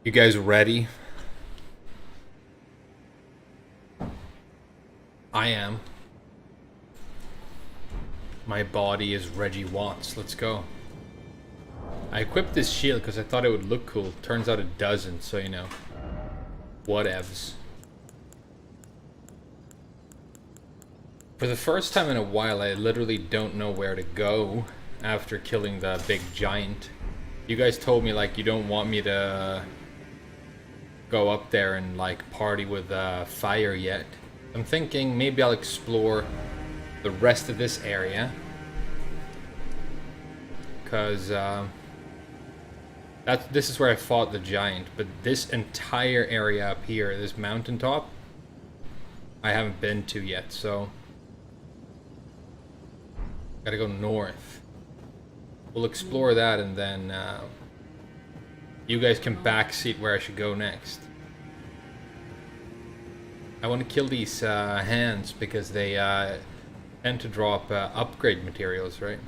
You guys ready? I am. My body is Reggie Watts. Let's go. I equipped this shield because I thought it would look cool. Turns out it doesn't, so you know. Whatevs. For the first time in a while, I literally don't know where to go after killing the big giant. You guys told me, like, you don't want me to go up there and, like, party with fire yet. I'm thinking maybe I'll explore the rest of this area. Because, this is where I fought the giant, but this entire area up here, this mountaintop, I haven't been to yet, so gotta go north. We'll explore that, and then you guys can backseat where I should go next. I want to kill these hands because they tend to drop upgrade materials, right?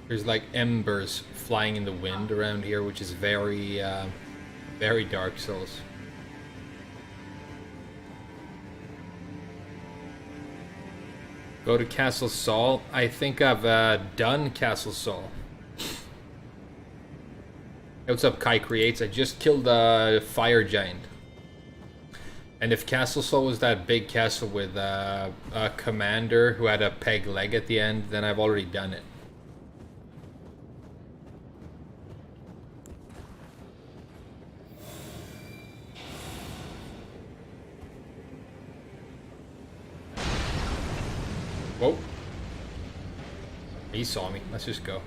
There's like embers flying in the wind around here, which is very, very Dark Souls. Go to Castle Sol. I think I've done Castle Sol. Hey, what's up, Kai Creates? I just killed a fire giant. And if Castle Sol was that big castle with a commander who had a peg leg at the end, then I've already done it. Whoa. He saw me. Let's just go.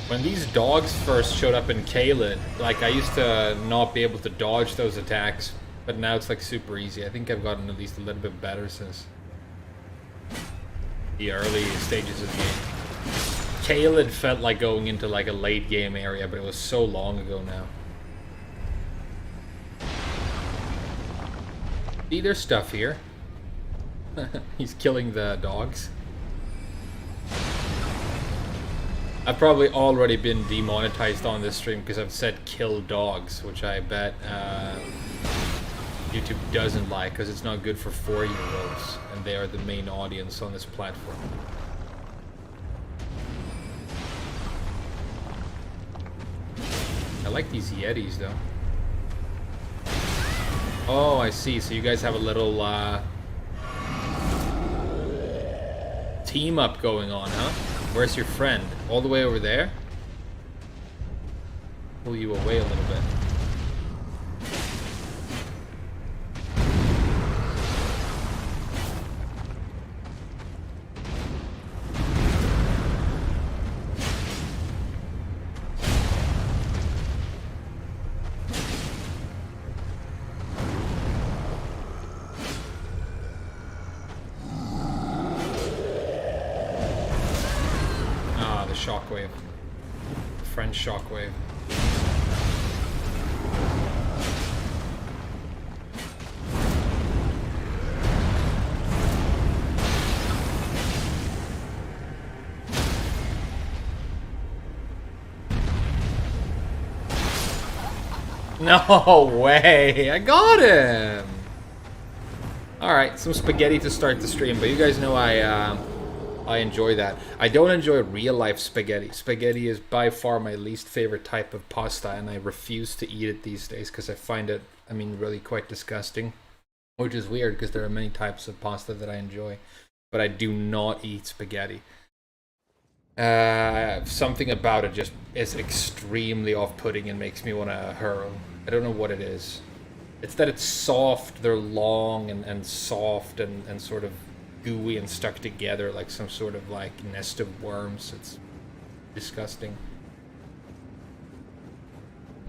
When these dogs first showed up in Caelid, like, I used to not be able to dodge those attacks, but now it's like super easy. I think I've gotten at least a little bit better since the early stages of the game. Caelid felt like going into like a late game area, but it was so long ago now. See, there's stuff here. He's killing the dogs. I've probably already been demonetized on this stream because I've said kill dogs, which I bet YouTube doesn't like because it's not good for 4-year-olds, and they are the main audience on this platform. I like these Yetis, though. Oh, I see. So you guys have a little team up going on, huh? Where's your friend? All the way over there? Pull you away a little bit. Shockwave. French shockwave. No way! I got him! Alright, some spaghetti to start the stream, but you guys know I enjoy that. I don't enjoy real-life spaghetti. Spaghetti is by far my least favorite type of pasta, and I refuse to eat it these days because I find it, I mean, really quite disgusting. Which is weird because there are many types of pasta that I enjoy. But I do not eat spaghetti. Something about it just is extremely off-putting and makes me want to hurl. I don't know what it is. It's that it's soft, they're long and soft and sort of gooey and stuck together like some sort of like nest of worms. It's disgusting.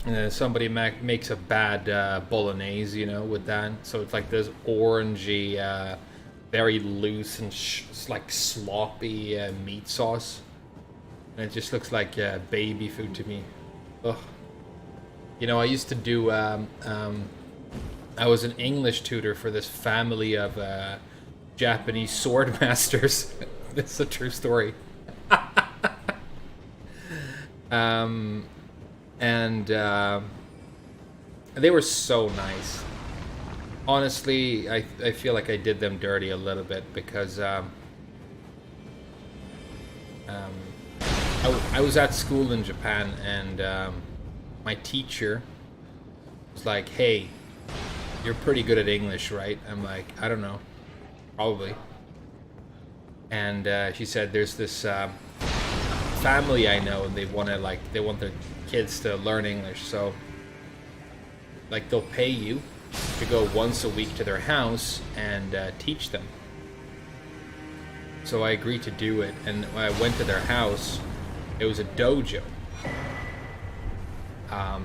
And then somebody makes a bad bolognese, you know, with that. So it's like this orangey, very loose and like sloppy meat sauce. And it just looks like baby food to me. Ugh. You know, I used to do. I was an English tutor for this family of Japanese sword masters. This is a true story. um, and they were so nice. Honestly, I feel like I did them dirty a little bit because I was at school in Japan, and my teacher was like, "Hey, you're pretty good at English, right?" I'm like, "I don't know, probably." And she said, "There's this family I know, and they want their kids to learn English, so like they'll pay you to go once a week to their house and teach them." So I agreed to do it, and when I went to their house, it was a dojo.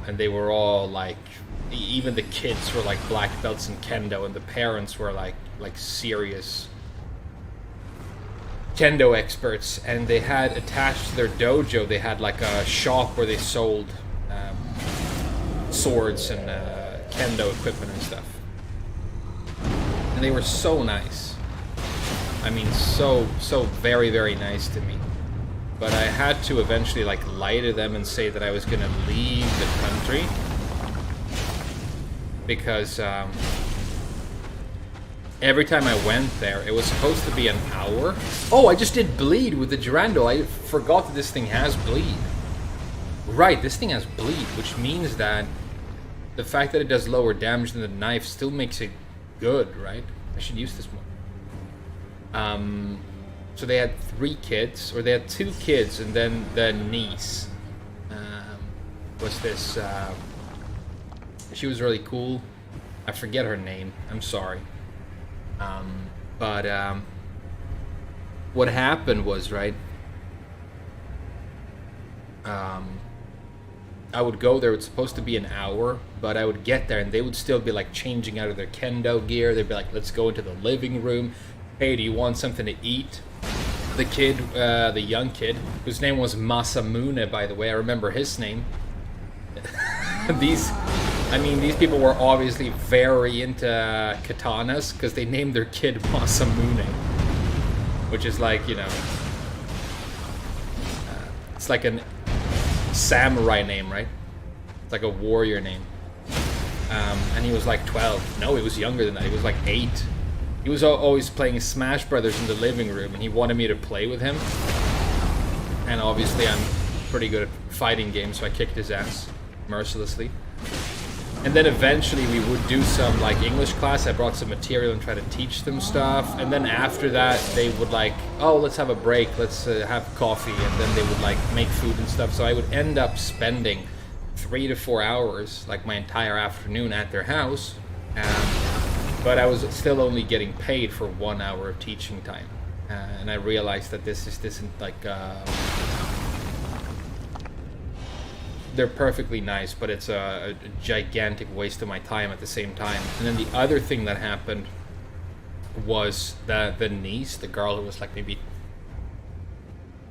And they were all like, even the kids were like black belts in kendo, and the parents were like serious kendo experts. And they had attached to their dojo, they had like a shop where they sold swords and kendo equipment and stuff. And they were so nice. I mean, so very, very nice to me. But I had to eventually like lie to them and say that I was gonna leave the country because every time I went there, it was supposed to be an hour. Oh, I just did bleed with the Durando. I forgot that this thing has bleed. Right, this thing has bleed, which means that the fact that it does lower damage than the knife still makes it good, right? I should use this more. So they had 3 kids, or they had 2 kids, and then the niece was this. She was really cool. I forget her name. I'm sorry. But what happened was, right? I would go there. It's supposed to be an hour, but I would get there, and they would still be like changing out of their kendo gear. They'd be like, "Let's go into the living room. Hey, do you want something to eat?" The kid, the young kid, whose name was Masamune, by the way, I remember his name. These people were obviously very into katanas, because they named their kid Masamune, which is like, you know, it's like a samurai name, right? It's like a warrior name. And he was like 12. No, he was younger than that. He was like 8. He was always playing Smash Brothers in the living room, and he wanted me to play with him. And obviously I'm pretty good at fighting games, so I kicked his ass mercilessly. And then eventually we would do some like English class. I brought some material and try to teach them stuff. And then after that, they would like, "Oh, let's have a break. Let's have coffee." And then they would like make food and stuff. So I would end up spending 3 to 4 hours, like my entire afternoon, at their house. But I was still only getting paid for 1 hour of teaching time. And I realized that this isn't like... they're perfectly nice, but it's a gigantic waste of my time at the same time. And then the other thing that happened was that the niece, the girl who was like maybe...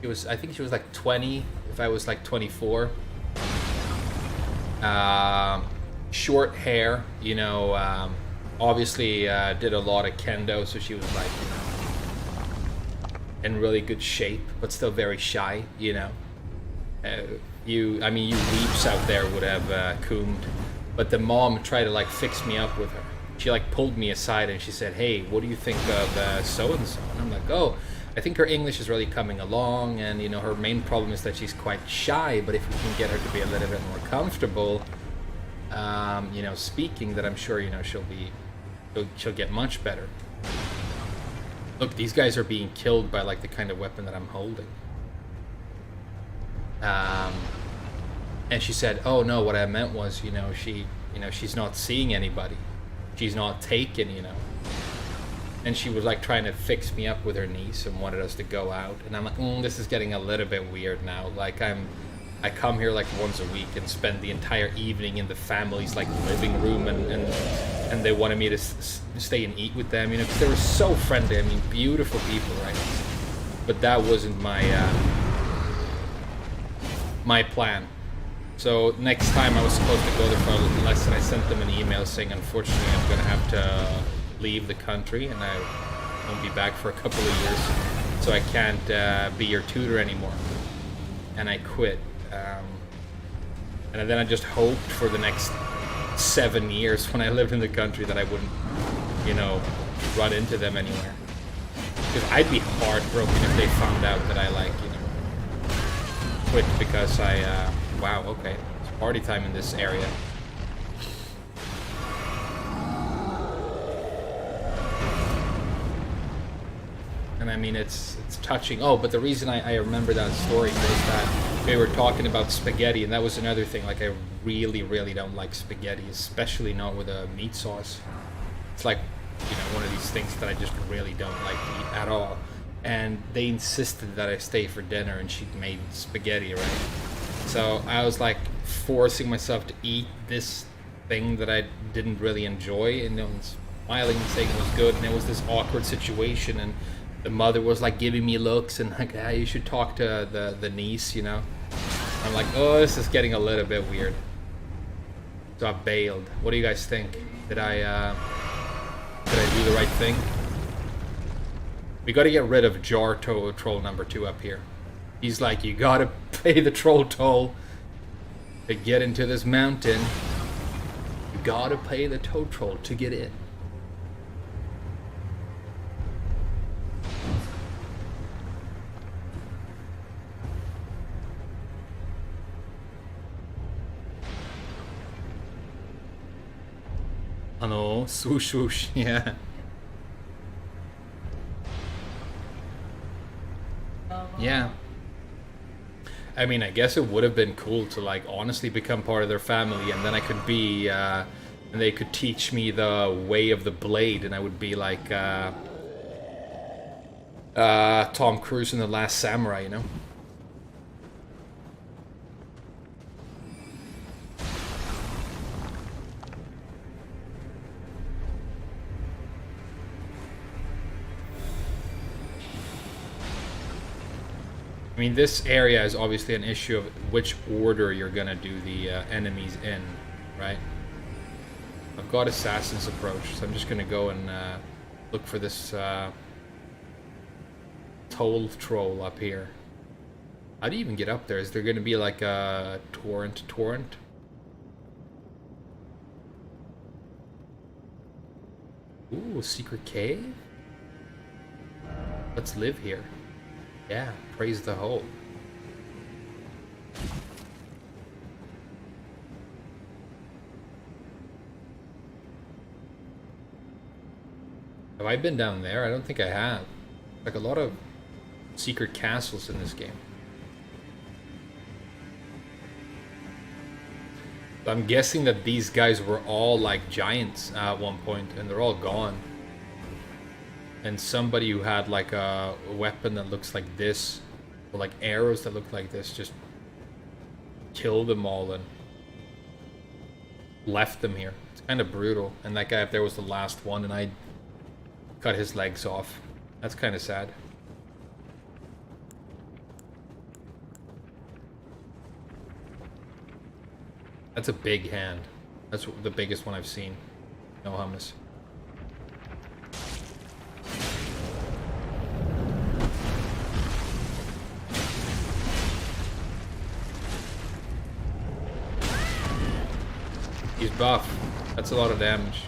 I think she was like 20, if I was like 24. Short hair, you know... obviously did a lot of kendo, so she was like, you know, in really good shape, but still very shy, you know. You weeps out there would have combed, but the mom tried to like fix me up with her. She like pulled me aside and she said, "Hey, what do you think of so-and-so?" And I'm like, "Oh, I think her English is really coming along, and you know, her main problem is that she's quite shy, but if we can get her to be a little bit more comfortable, you know, speaking, that I'm sure, you know, she'll get much better." Look, these guys are being killed by like the kind of weapon that I'm holding. And she said, "Oh no, what I meant was, you know, she's not seeing anybody. She's not taken, you know." And she was like trying to fix me up with her niece and wanted us to go out. And I'm like, this is getting a little bit weird now. Like I come here like once a week and spend the entire evening in the family's like living room, and they wanted me to stay and eat with them, you know, because they were so friendly. I mean, beautiful people, right? But that wasn't my plan. So next time I was supposed to go there for a lesson, I sent them an email saying, unfortunately, I'm going to have to leave the country and I won't be back for a couple of years. So I can't be your tutor anymore. And I quit. And then I just hoped for the next 7 years when I lived in the country that I wouldn't, you know, run into them anywhere. Because I'd be heartbroken if they found out that I, like, you know, quit because I, wow, okay, it's party time in this area. And I mean, it's touching. Oh, but the reason I remember that story was that we were talking about spaghetti, and that was another thing. Like, I really, really don't like spaghetti, especially not with a meat sauce. It's like, you know, one of these things that I just really don't like to eat at all. And they insisted that I stay for dinner, and she made spaghetti, right? So I was like forcing myself to eat this thing that I didn't really enjoy, and smiling and saying it was good, and it was this awkward situation, and the mother was like giving me looks and like, ah, you should talk to the niece, you know. I'm like, oh, this is getting a little bit weird. So I bailed. What do you guys think? Did I do the right thing? We gotta get rid of Jar Troll number 2 up here. He's like, you gotta pay the troll toll to get into this mountain. You gotta pay the toll troll to get in. Swoosh swoosh, yeah. Yeah. I mean, I guess it would have been cool to, like, honestly become part of their family, and then I could be, and they could teach me the way of the blade, and I would be like, Tom Cruise in The Last Samurai, you know? I mean, this area is obviously an issue of which order you're gonna do the enemies in, right? I've got Assassin's Approach, so I'm just gonna go and look for this toll troll up here. How do you even get up there? Is there gonna be like a torrent? Ooh, secret cave? Let's live here. Yeah, praise the hole. Have I been down there? I don't think I have. Like a lot of secret castles in this game. I'm guessing that these guys were all like giants at one point, and they're all gone. And somebody who had like a weapon that looks like this, or like arrows that look like this, just killed them all and left them here. It's kind of brutal. And that guy up there was the last one, and I cut his legs off. That's kind of sad. That's a big hand. That's the biggest one I've seen. No hummus. He's buff. That's a lot of damage.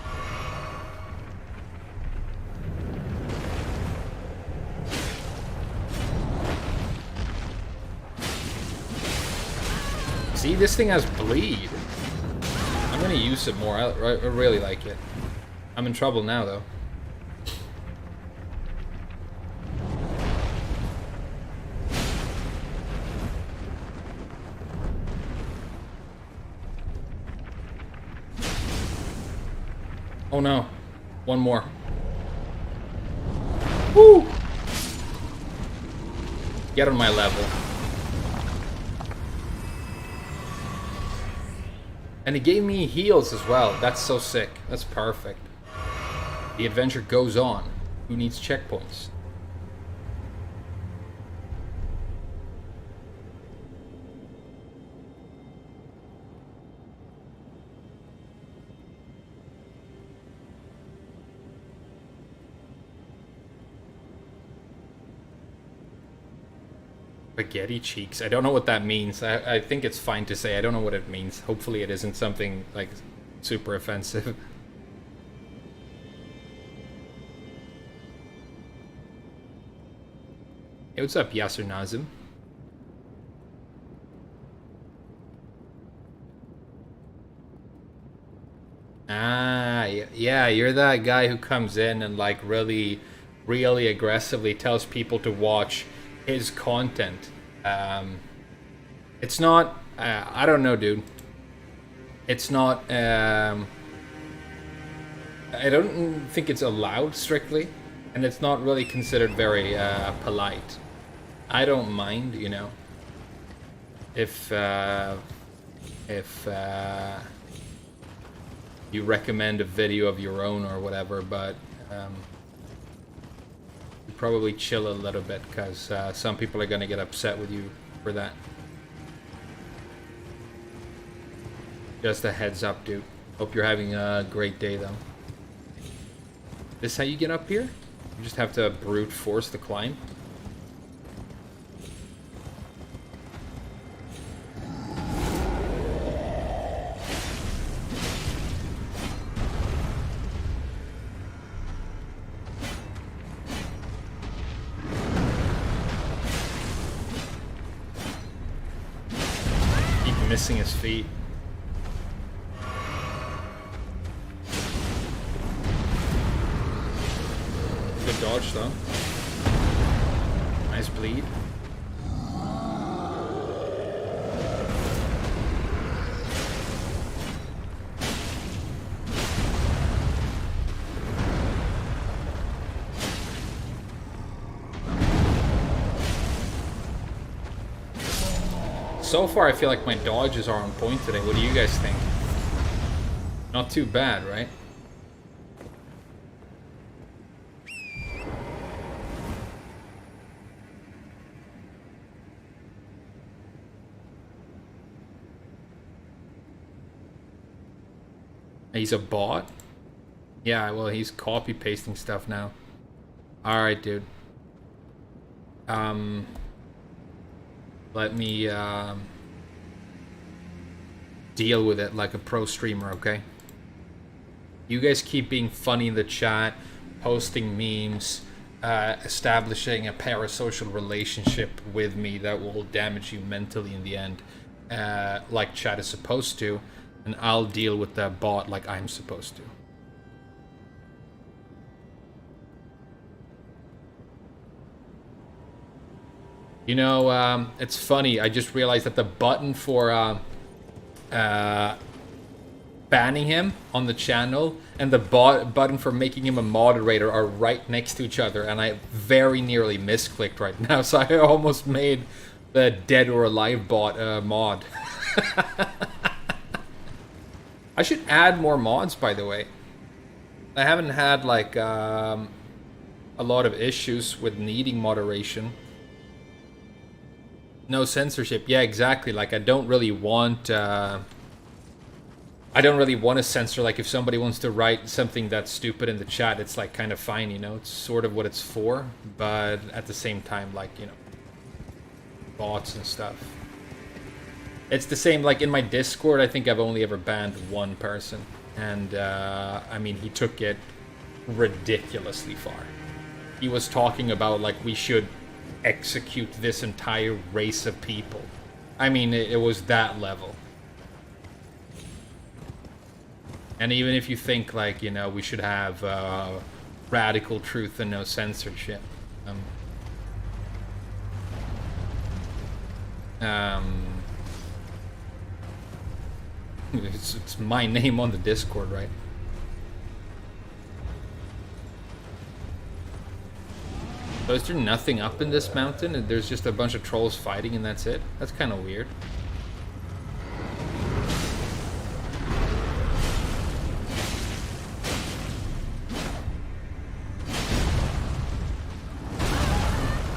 See, this thing has bleed. I'm gonna use it more. I really like it. I'm in trouble now, though. Oh no. One more. Woo! Get on my level. And it gave me heals as well. That's so sick. That's perfect. The adventure goes on. Who needs checkpoints? Spaghetti cheeks. I don't know what that means. I think it's fine to say. I don't know what it means. Hopefully it isn't something, like, super offensive. Hey, what's up, Yasser Nazim? Ah, yeah, you're that guy who comes in and, like, really aggressively tells people to watch his content. It's not, I don't know, dude. It's not, I don't think it's allowed strictly, and it's not really considered very polite. I don't mind, you know, if you recommend a video of your own or whatever, but you probably chill a little bit, because some people are gonna get upset with you for that. Just a heads up, dude. Hope you're having a great day, though. This how you get up here? You just have to brute force the climb? Keep missing his feet. Good dodge, though. Nice bleed. So far, I feel like my dodges are on point today. What do you guys think? Not too bad, right? He's a bot? Yeah, well, he's copy-pasting stuff now. Alright, dude. Let me, deal with it like a pro streamer, okay? You guys keep being funny in the chat, posting memes, establishing a parasocial relationship with me that will damage you mentally in the end, like chat is supposed to. And I'll deal with that bot like I'm supposed to. You know, it's funny. I just realized that the button for banning him on the channel and the button for making him a moderator are right next to each other. And I very nearly misclicked right now. So I almost made the Dead or Alive bot mod. I should add more mods, by the way. I haven't had, like, a lot of issues with needing moderation. No censorship. Yeah, exactly. Like, I don't really want to censor. Like, if somebody wants to write something that's stupid in the chat, it's, like, kind of fine, you know? It's sort of what it's for. But at the same time, like, you know, bots and stuff. It's the same, like, in my Discord, I think I've only ever banned one person. And, I mean, he took it ridiculously far. He was talking about, like, we should execute this entire race of people. I mean, it was that level. And even if you think, like, you know, we should have radical truth and no censorship. It's my name on the Discord, right? So is there nothing up in this mountain? And there's just a bunch of trolls fighting and that's it? That's kind of weird.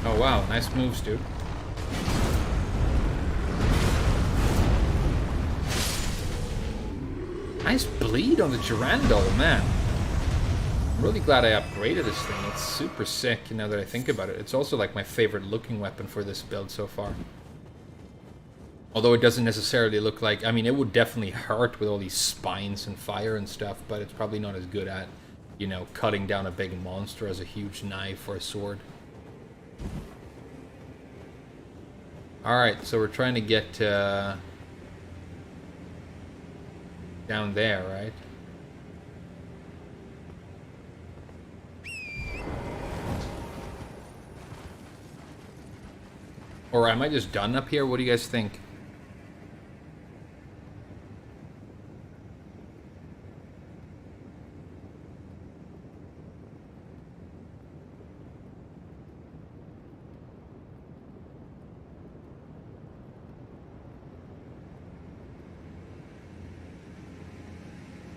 Oh wow, nice moves, dude. Nice bleed on the Durandal, man. I'm really glad I upgraded this thing. It's super sick now that I think about it. It's also like my favorite looking weapon for this build so far. Although it doesn't necessarily look like... I mean, it would definitely hurt with all these spines and fire and stuff, but it's probably not as good at, you know, cutting down a big monster as a huge knife or a sword. Alright, so we're trying to get down there, right? Or am I just done up here? What do you guys think?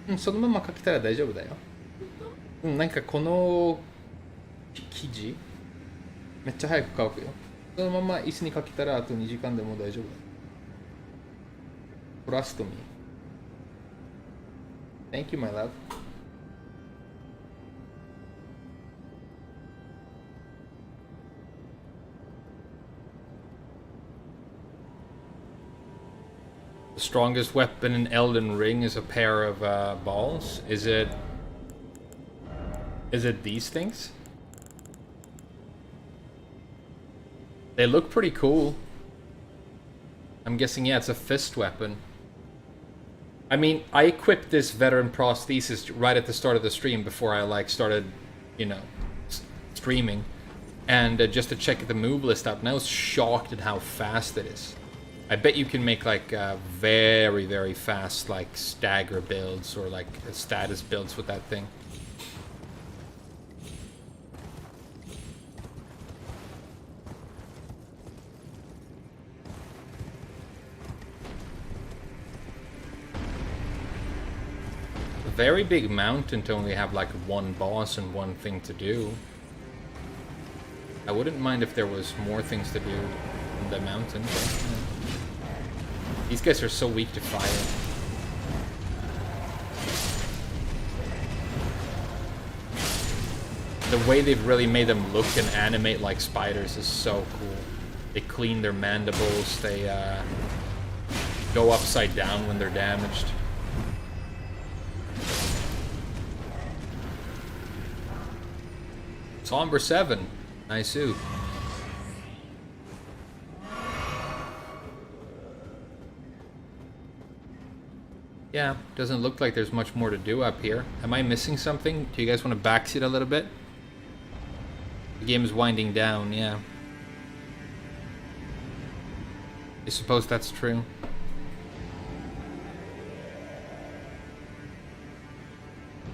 Mm, そのまま書けたら大丈夫だよ。うん、なんかこの記事めっちゃ早く乾くよ。そのまま椅子にかけたらあと2時間でも大丈夫だ。Trust me. Thank you, my love. The strongest weapon in Elden Ring is a pair of balls. Is it these things? They look pretty cool. I'm guessing, yeah, it's a fist weapon. I mean, I equipped this veteran prosthesis right at the start of the stream before I, like, started, you know, streaming. And just to check the move list out, and I was shocked at how fast it is. I bet you can make, like, very, very fast, like, stagger builds or, like, status builds with that thing. Very big mountain to only have like one boss and one thing to do. I wouldn't mind if there was more things to do in the mountain. But, these guys are so weak to fire. The way they've really made them look and animate like spiders is so cool. They clean their mandibles, they go upside down when they're damaged. Somber 7. Nice. Yeah, doesn't look like there's much more to do up here. Am I missing something? Do you guys want to backseat a little bit? The game is winding down, yeah. I suppose that's true.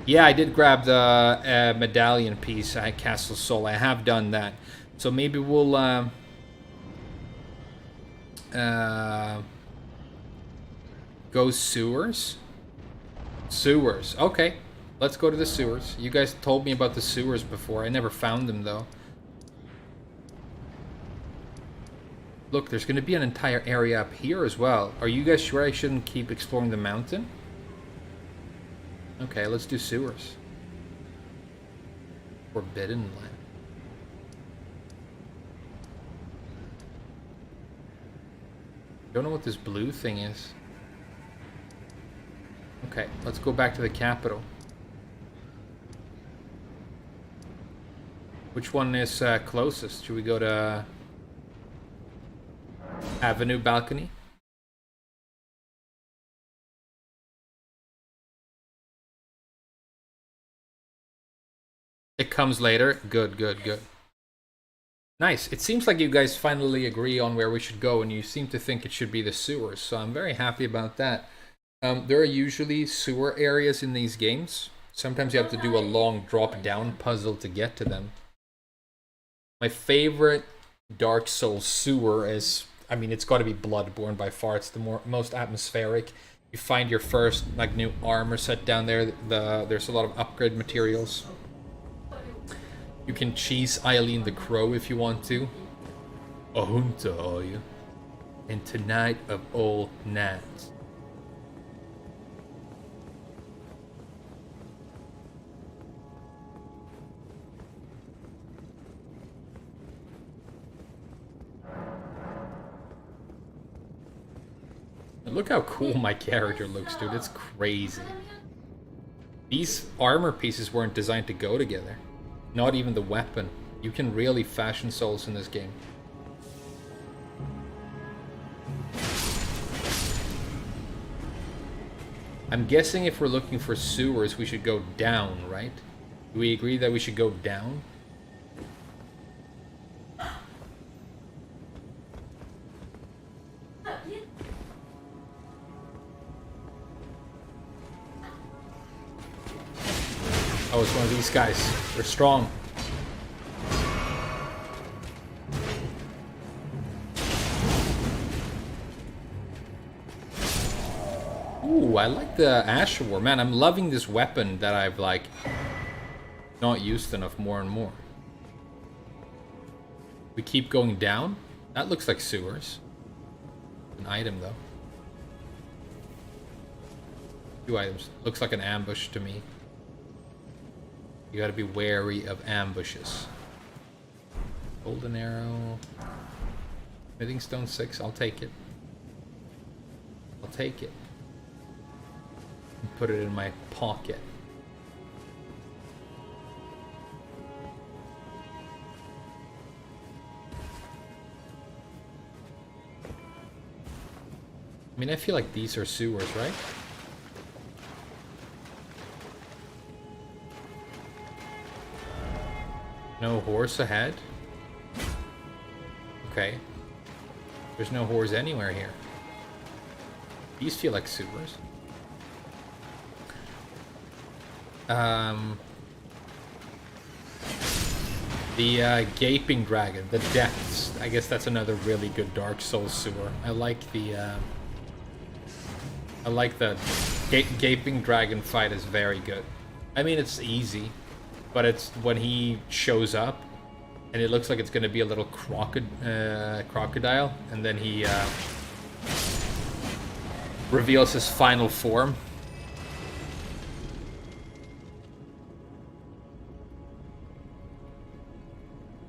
Yeah, I did grab the medallion piece at Castle Sol. I have done that. So maybe we'll go sewers? Sewers. Okay. Let's go to the sewers. You guys told me about the sewers before. I never found them, though. Look, there's going to be an entire area up here as well. Are you guys sure I shouldn't keep exploring the mountain? Okay, let's do sewers. Forbidden land. Don't know what this blue thing is. Okay, let's go back to the capital. Which one is closest? Should we go to Avenue Balcony? It comes later. Good, good, good. Nice. It seems like you guys finally agree on where we should go, and you seem to think it should be the sewers, so I'm very happy about that. There are usually sewer areas in these games. Sometimes you have to do a long drop-down puzzle to get to them. My favorite Dark Souls sewer is, I mean, it's got to be Bloodborne by far. It's the most atmospheric. You find your first like new armor set down there. There's a lot of upgrade materials. You can cheese Eileen the Crow if you want to. A hunter, are you? And tonight of all nights. Look how cool my character looks, dude. It's crazy. These armor pieces weren't designed to go together. Not even the weapon. You can really fashion souls in this game. I'm guessing if we're looking for sewers, we should go down, right? Do we agree that we should go down? Oh, it's one of these guys. They're strong. Ooh, I like the Asher War. Man, I'm loving this weapon that I've, like, not used enough more and more. We keep going down. That looks like sewers. An item, though. 2 items. Looks like an ambush to me. You gotta be wary of ambushes. Golden arrow. Smithing stone 6. I'll take it. I'll take it. And put it in my pocket. I mean, I feel like these are sewers, right? No horse ahead? Okay. There's no horse anywhere here. These feel like sewers. The Gaping Dragon, the Depths. I guess that's another really good Dark Souls sewer. I like the Gaping Dragon fight is very good. I mean, it's easy, but it's when he shows up, and it looks like it's going to be a little crocodile, and then he reveals his final form.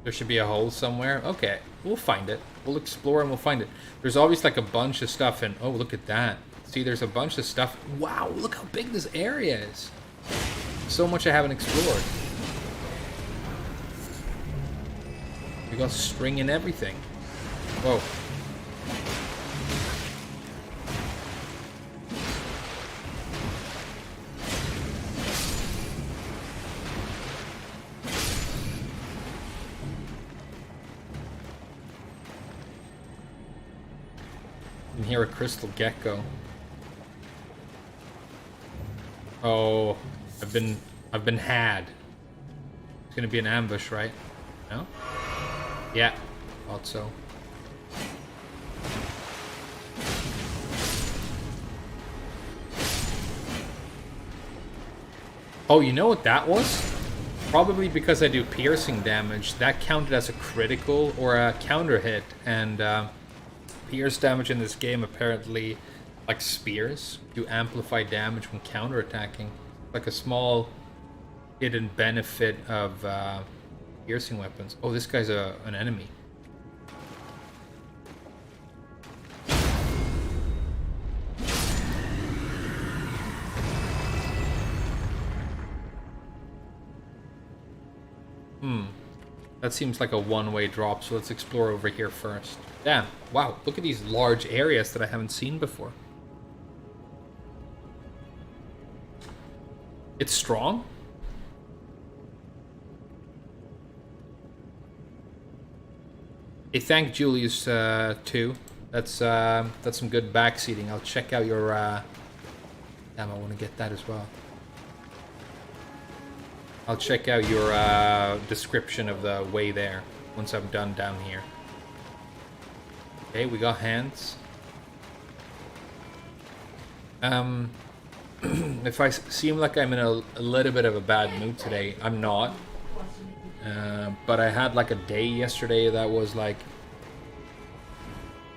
There should be a hole somewhere. Okay, we'll find it. We'll explore and we'll find it. There's always like a bunch of stuff, and oh, look at that. See, there's a bunch of stuff. Wow, look how big this area is. So much I haven't explored. We got string and everything. Whoa. I can hear a crystal gecko. Oh, I've been had. It's gonna be an ambush, right? No? Yeah, thought so. Oh, you know what that was? Probably because I do piercing damage, that counted as a critical or a counter hit, and pierce damage in this game apparently, like spears, do amplify damage when counterattacking. Like a small hidden benefit of piercing weapons. Oh, this guy's an enemy. That seems like a one-way drop, so let's explore over here first. Damn, wow, look at these large areas that I haven't seen before. It's strong? Hey, thank Julius, too. That's some good backseating. I'll check out your, Damn, I want to get that as well. I'll check out your, description of the way there once I'm done down here. Okay, we got hands. If I seem like I'm in a little bit of a bad mood today, I'm not. But I had like a day yesterday that was like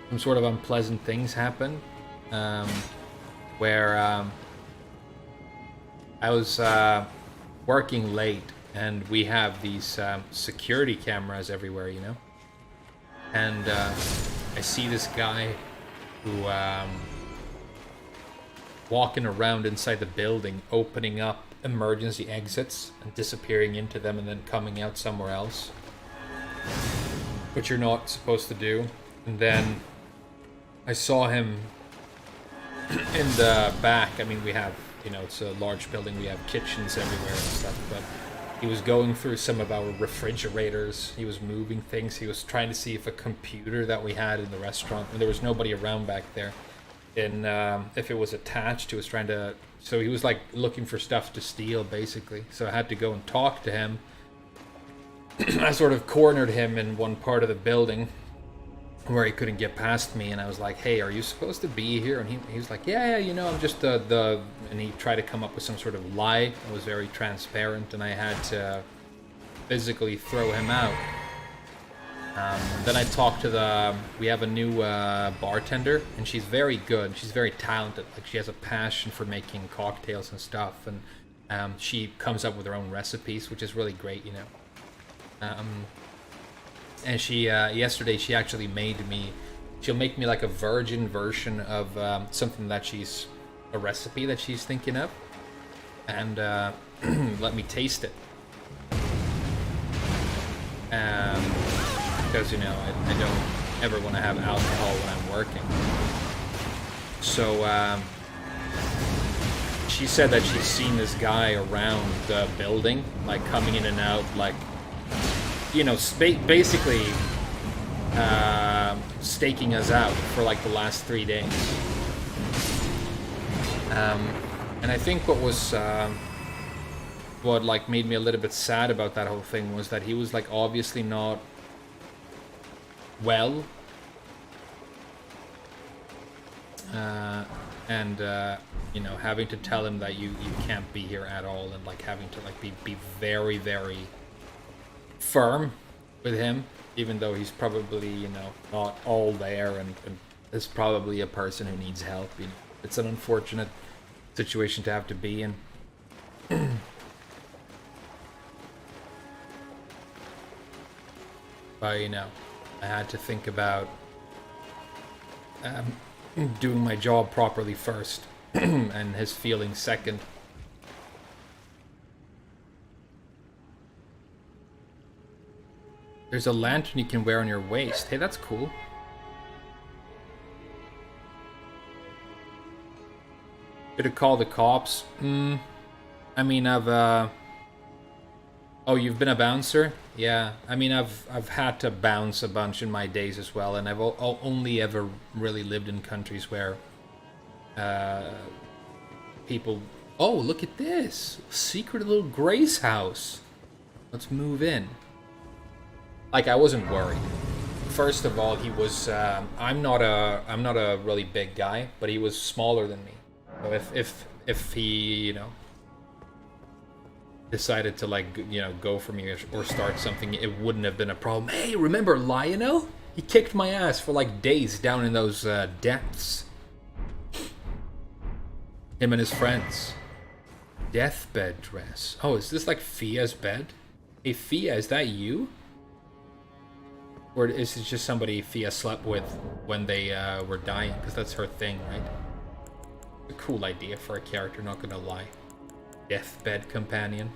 some sort of unpleasant things happen. Where I was working late, and we have these security cameras everywhere, you know? And I see this guy who walking around inside the building, opening up emergency exits and disappearing into them and then coming out somewhere else, which you're not supposed to do. And then I saw him in the back. I mean, we have, you know, it's a large building, we have kitchens everywhere and stuff, but he was going through some of our refrigerators, he was moving things, he was trying to see if a computer that we had in the restaurant, and there was nobody around back there, and if it was attached, he was trying to, so he was like looking for stuff to steal basically, so I had to go and talk to him. I sort of cornered him in one part of the building where he couldn't get past me, and I was like, hey, are you supposed to be here? And he was like, yeah, you know, I'm just and he tried to come up with some sort of lie. It was very transparent, and I had to physically throw him out. Then I talked to we have a new bartender, and she's very good, she's very talented, like she has a passion for making cocktails and stuff, and she comes up with her own recipes, which is really great, you know. And she, yesterday, she actually she'll make me like a virgin version of something that a recipe that she's thinking of, and let me taste it. Because, you know, I don't ever want to have alcohol when I'm working. So, she said that she's seen this guy around the building, like coming in and out, like, you know, basically staking us out for like the last 3 days. And I think what like made me a little bit sad about that whole thing was that he was like obviously not well, and you know, having to tell him that you can't be here at all, and like having to like be very, very firm with him, even though he's probably, you know, not all there, and is probably a person who needs help. You know, it's an unfortunate situation to have to be in. But, you know, I had to think about doing my job properly first, and his feelings second. There's a lantern you can wear on your waist. Hey, that's cool. Should have called the cops. I mean, I've oh, you've been a bouncer? Yeah. I mean, I've had to bounce a bunch in my days as well, and I've only ever really lived in countries where people. Oh, look at this secret little Grace house. Let's move in. Like, I wasn't worried. First of all, he was. I'm not a really big guy, but he was smaller than me. So if he, you know, decided to, like, you know, go for me or start something, it wouldn't have been a problem. Hey, remember Lionel? He kicked my ass for like days down in those depths. Him and his friends. Deathbed dress. Oh, is this like Fia's bed? Hey, Fia, is that you? Or is it just somebody Fia slept with when they were dying? Because that's her thing, right? A cool idea for a character, not gonna lie. Deathbed companion.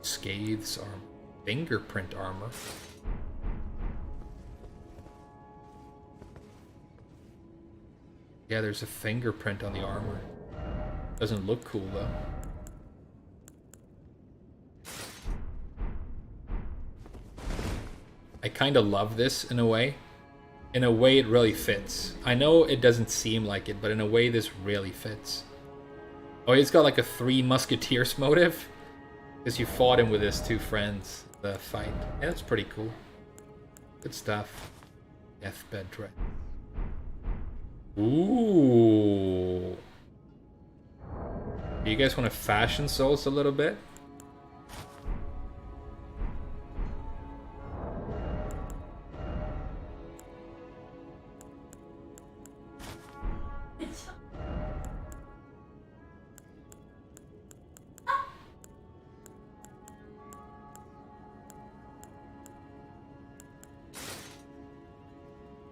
Scathes armor. Fingerprint armor. Yeah, there's a fingerprint on the armor. Doesn't look cool though. I kind of love this in a way. In a way, it really fits. I know it doesn't seem like it, but in a way, this really fits. Oh, he's got like a Three Musketeers motive? Because you fought him with his two friends, the fight. Yeah, that's pretty cool. Good stuff. Deathbed dress. Ooh. Do you guys want to fashion Souls a little bit?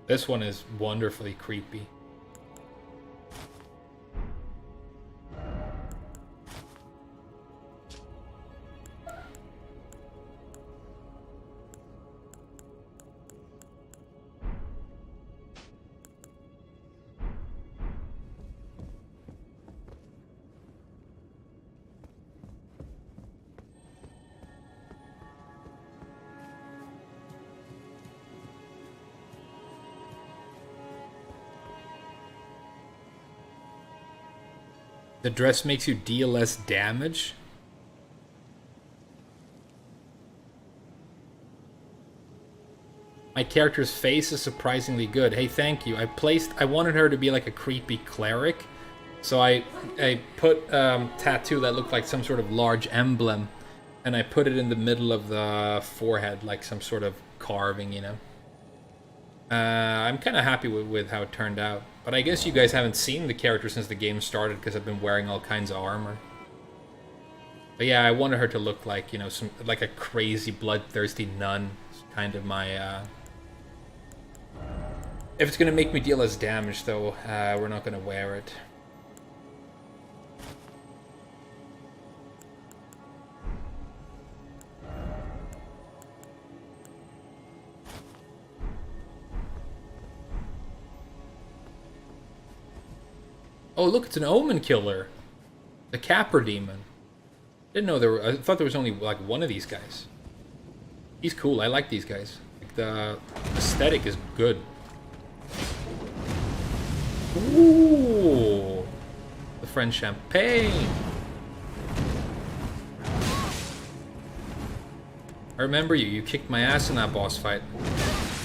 This one is wonderfully creepy. The dress makes you deal less damage? My character's face is surprisingly good. Hey, thank you. I wanted her to be like a creepy cleric. So I put tattoo that looked like some sort of large emblem. And I put it in the middle of the forehead, like some sort of carving, you know. I'm kind of happy with how it turned out. But I guess you guys haven't seen the character since the game started because I've been wearing all kinds of armor. But yeah, I wanted her to look like, you know, like a crazy bloodthirsty nun. It's kind of my... If it's going to make me deal less damage, though, we're not going to wear it. Oh, look, it's an omen killer. The Capper Demon. Didn't know there were... I thought there was only, like, one of these guys. He's cool. I like these guys. Like, the aesthetic is good. Ooh! The French champagne! I remember you. You kicked my ass in that boss fight.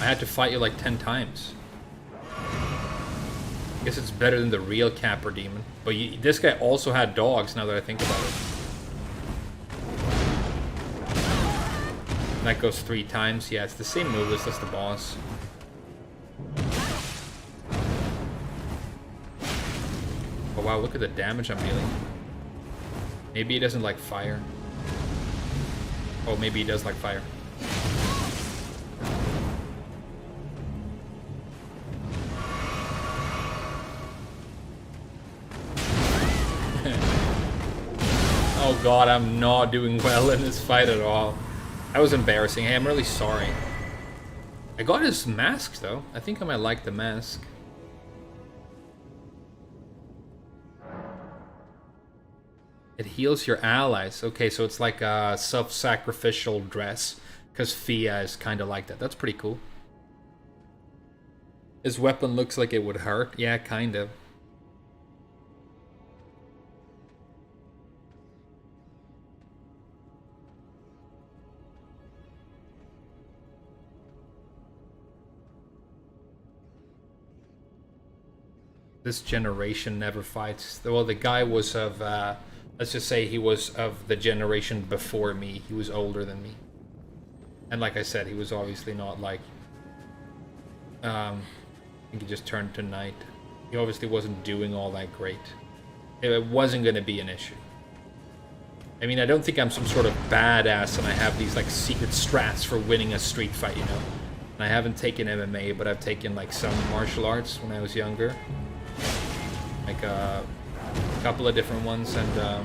I had to fight you like 10 times. Guess it's better than the real Capper Demon. But this guy also had dogs, now that I think about it. And that goes 3 times. Yeah, it's the same move list as the boss. Oh wow, look at the damage I'm dealing. Maybe he doesn't like fire. Oh, maybe he does like fire. Oh god, I'm not doing well in this fight at all. That was embarrassing. Hey, I'm really sorry. I got his mask, though. I think I might like the mask. It heals your allies. Okay, so it's like a self-sacrificial dress. Because Fia is kind of like that. That's pretty cool. His weapon looks like it would hurt. Yeah, kind of. This generation never fights. Well, the guy was of, let's just say he was of the generation before me. He was older than me. And like I said, he was obviously not like, I think he just turned to night. He obviously wasn't doing all that great. It wasn't going to be an issue. I mean, I don't think I'm some sort of badass and I have these like secret strats for winning a street fight, you know. And I haven't taken MMA, but I've taken like some martial arts when I was younger. Like a couple of different ones, and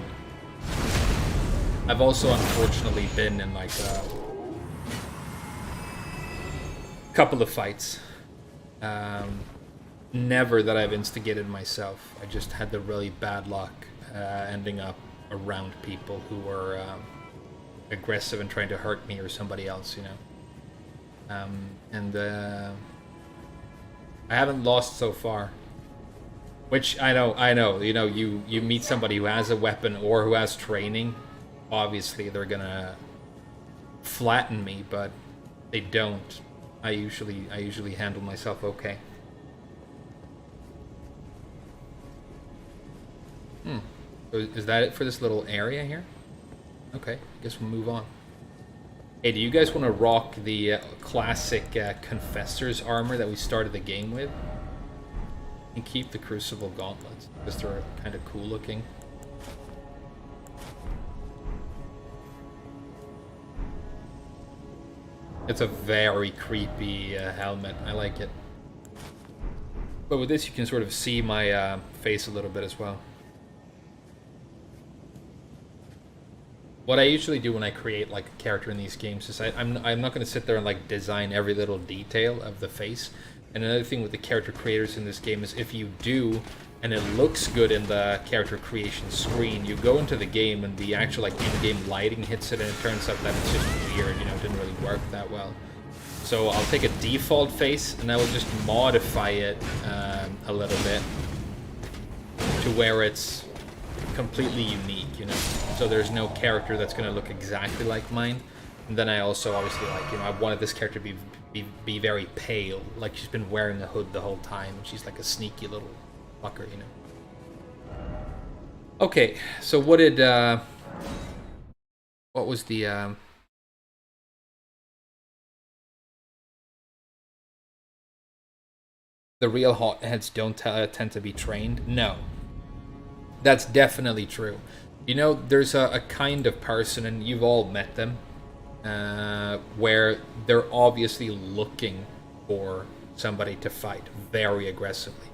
I've also unfortunately been in like a couple of fights. Never that I've instigated myself. I just had the really bad luck ending up around people who were aggressive and trying to hurt me or somebody else, you know. I haven't lost so far. Which, I know, you know, you meet somebody who has a weapon or who has training, obviously they're gonna flatten me, but they don't. I usually handle myself okay. Is that it for this little area here? Okay, I guess we'll move on. Hey, do you guys want to rock the classic Confessor's armor that we started the game with? And keep the Crucible gauntlets, because they're kind of cool looking. It's a very creepy helmet. I like it. But with this, you can sort of see my face a little bit as well. What I usually do when I create like a character in these games is I'm not going to sit there and like design every little detail of the face. And another thing with the character creators in this game is if you do, and it looks good in the character creation screen, you go into the game and the actual like in-game lighting hits it and it turns out that it's just weird, you know, it didn't really work that well. So I'll take a default face and I will just modify it a little bit to where it's completely unique, you know. So there's no character that's gonna look exactly like mine. And then I also obviously like, you know, I wanted this character to be very pale, like she's been wearing a hood the whole time. She's like a sneaky little fucker, you know. Okay, so what was the real hotheads don't tend to be trained? No, that's definitely true. You know, there's a kind of person, and you've all met them, where they're obviously looking for somebody to fight very aggressively.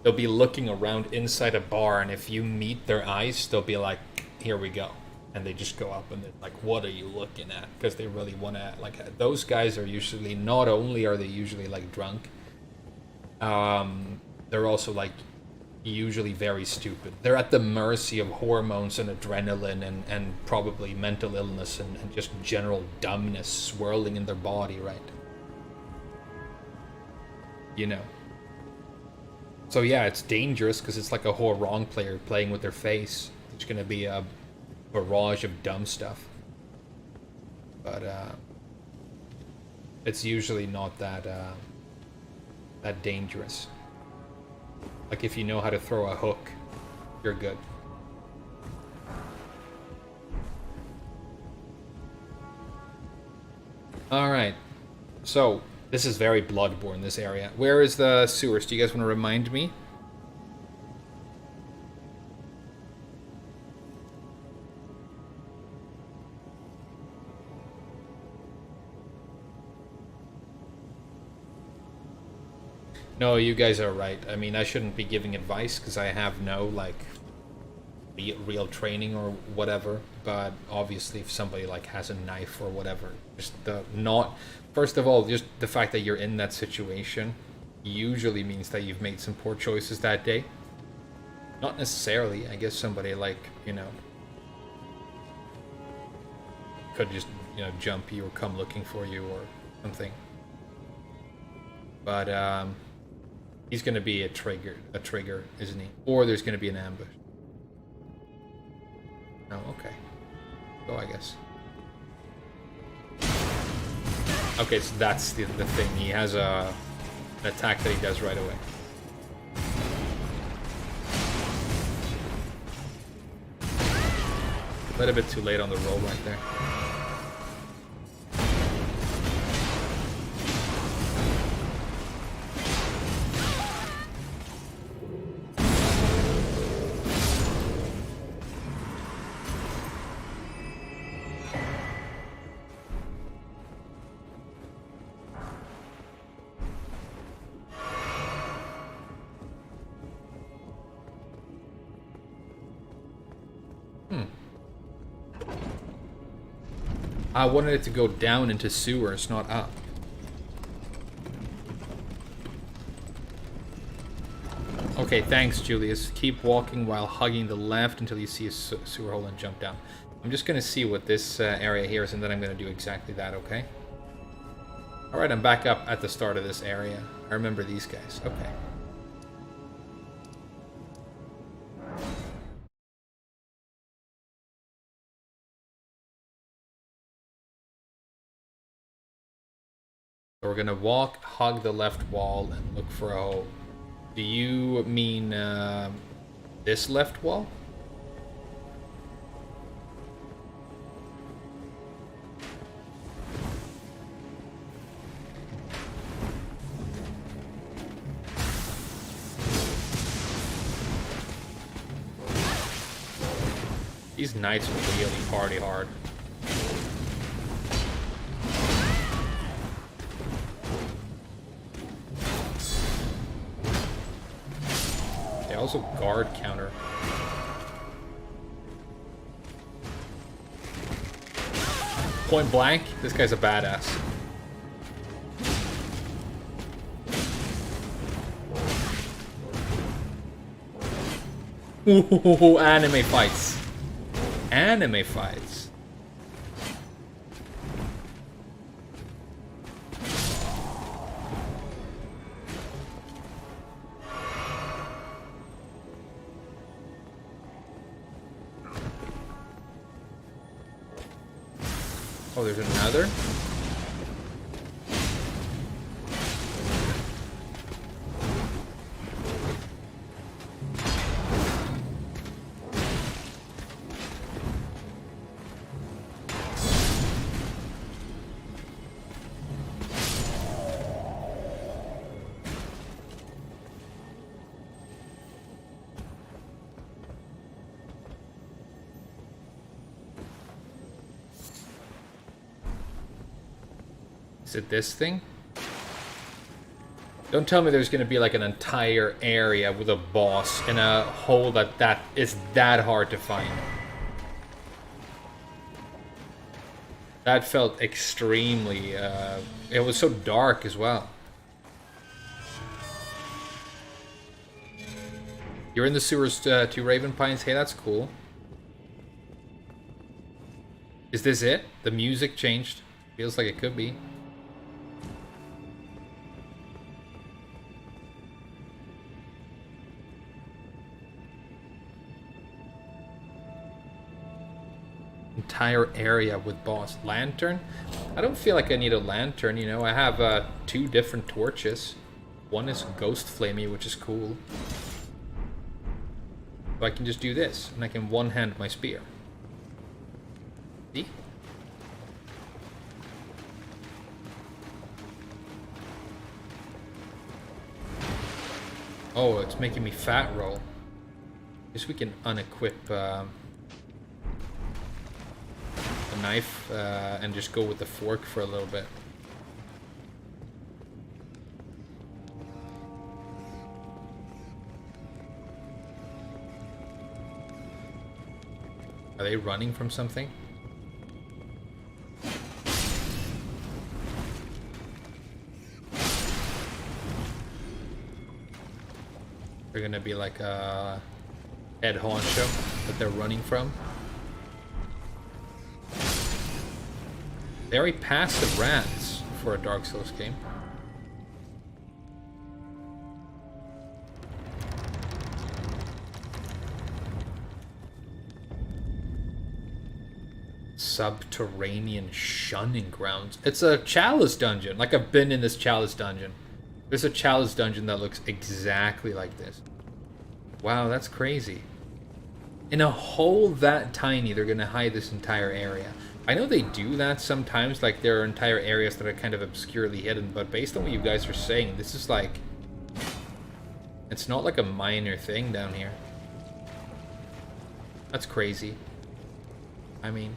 They'll be looking around inside a bar, and if you meet their eyes, they'll be like, "Here we go," and they just go up and they're like, "What are you looking at?" Because they really want to. Like, those guys are usually, not only are they usually like drunk, they're also like usually very stupid. They're at the mercy of hormones and adrenaline and probably mental illness and just general dumbness swirling in their body, right? You know. So yeah, it's dangerous because it's like a whole wrong player playing with their face. It's going to be a barrage of dumb stuff. But it's usually not that dangerous. Like, if you know how to throw a hook, you're good. Alright. So, this is very Bloodborne, this area. Where is the sewers? Do you guys want to remind me? No, you guys are right. I mean, I shouldn't be giving advice because I have no, like, real training or whatever. But obviously, if somebody, like, has a knife or whatever, just first of all, just the fact that you're in that situation usually means that you've made some poor choices that day. Not necessarily. I guess somebody, like, you know, could just, you know, jump you or come looking for you or something. But, he's going to be a trigger, isn't he? Or there's going to be an ambush. Oh, okay. Go, I guess. Okay, so that's the thing. He has an attack that he does right away. A little bit too late on the roll right there. I wanted it to go down into sewers, not up. Okay, thanks, Julius. Keep walking while hugging the left until you see a sewer hole and jump down. I'm just going to see what this area here is, and then I'm going to do exactly that, okay? Alright, I'm back up at the start of this area. I remember these guys. Okay. So we're gonna walk, hug the left wall, and look for a hole. Do you mean this left wall? These knights really party hard. They also guard counter. Point blank, this guy's a badass. Ooh, anime fights. Anime fights. Oh, there's another? Is it this thing? Don't tell me there's going to be like an entire area with a boss in a hole that is that hard to find. That felt extremely... it was so dark as well. You're in the sewers to Raven Pines. Hey, that's cool. Is this it? The music changed. Feels like it could be. Entire area with boss. Lantern? I don't feel like I need a lantern, you know. I have 2 different torches. One is ghost flamey, which is cool. So I can just do this, and I can one-hand my spear. See? Oh, it's making me fat roll. Guess we can unequip the knife and just go with the fork for a little bit. Are they running from something? They're gonna be like a head honcho that they're running from. Very passive rats for a Dark Souls game. Subterranean shunning grounds. It's a chalice dungeon. Like, I've been in this chalice dungeon. There's a chalice dungeon that looks exactly like this. Wow, that's crazy. In a hole that tiny, they're gonna hide this entire area. I know they do that sometimes, like there are entire areas that are kind of obscurely hidden, but based on what you guys are saying, this is like... It's not like a minor thing down here. That's crazy. I mean...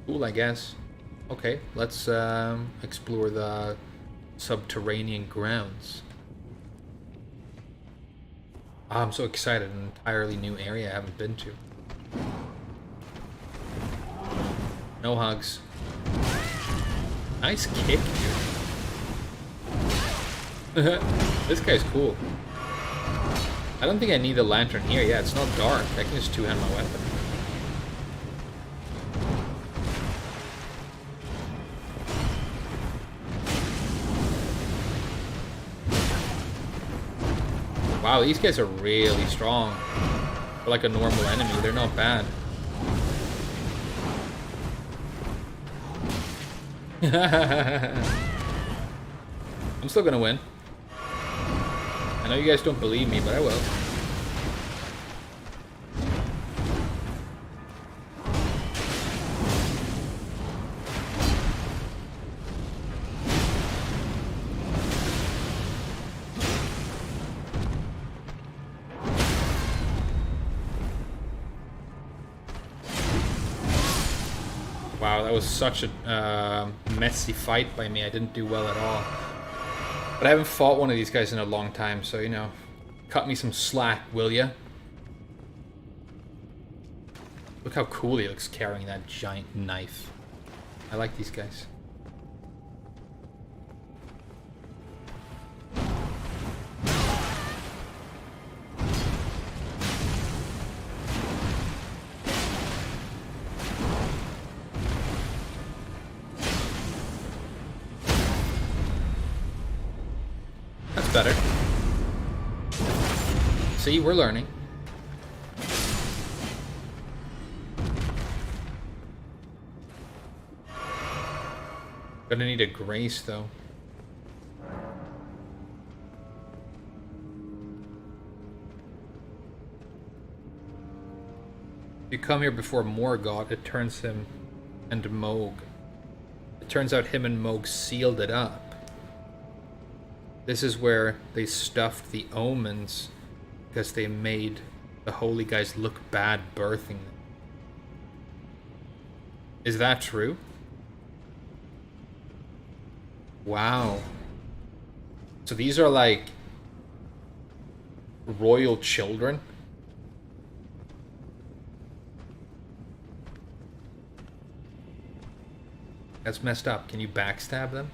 Cool, I guess. Okay, let's explore the subterranean grounds. Oh, I'm so excited, an entirely new area I haven't been to. No hugs. Nice kick, dude. This guy's cool. I don't think I need a lantern here. Yeah, it's not dark. I can just two-hand my weapon. Wow, these guys are really strong. For like a normal enemy, they're not bad. I'm still gonna win. I know you guys don't believe me, but I will. Wow, that was such a messy fight by me. I didn't do well at all. But I haven't fought one of these guys in a long time, so, you know, cut me some slack, will ya? Look how cool he looks carrying that giant knife. I like these guys. Better. See, we're learning. Gonna need a grace, though. If you come here before Morgoth, it turns him and Moog. It turns out him and Moog sealed it up. This is where they stuffed the omens because they made the holy guys look bad birthing them. Is that true? Wow. So these are like royal children? That's messed up. Can you backstab them?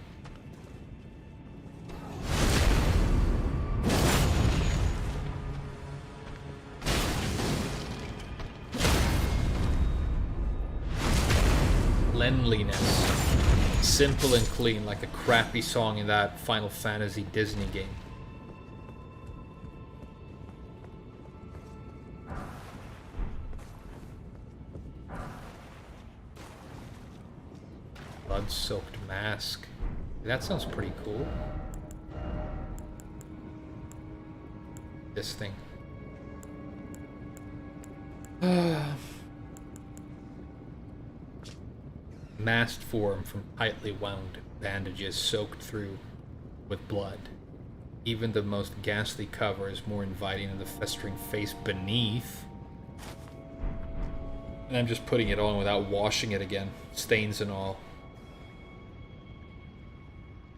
Cleanliness. Simple and clean, like a crappy song in that Final Fantasy Disney game. Blood-soaked mask. That sounds pretty cool. This thing. Masked form from tightly wound bandages soaked through with blood. Even the most ghastly cover is more inviting than the festering face beneath. And I'm just putting it on without washing it again. Stains and all.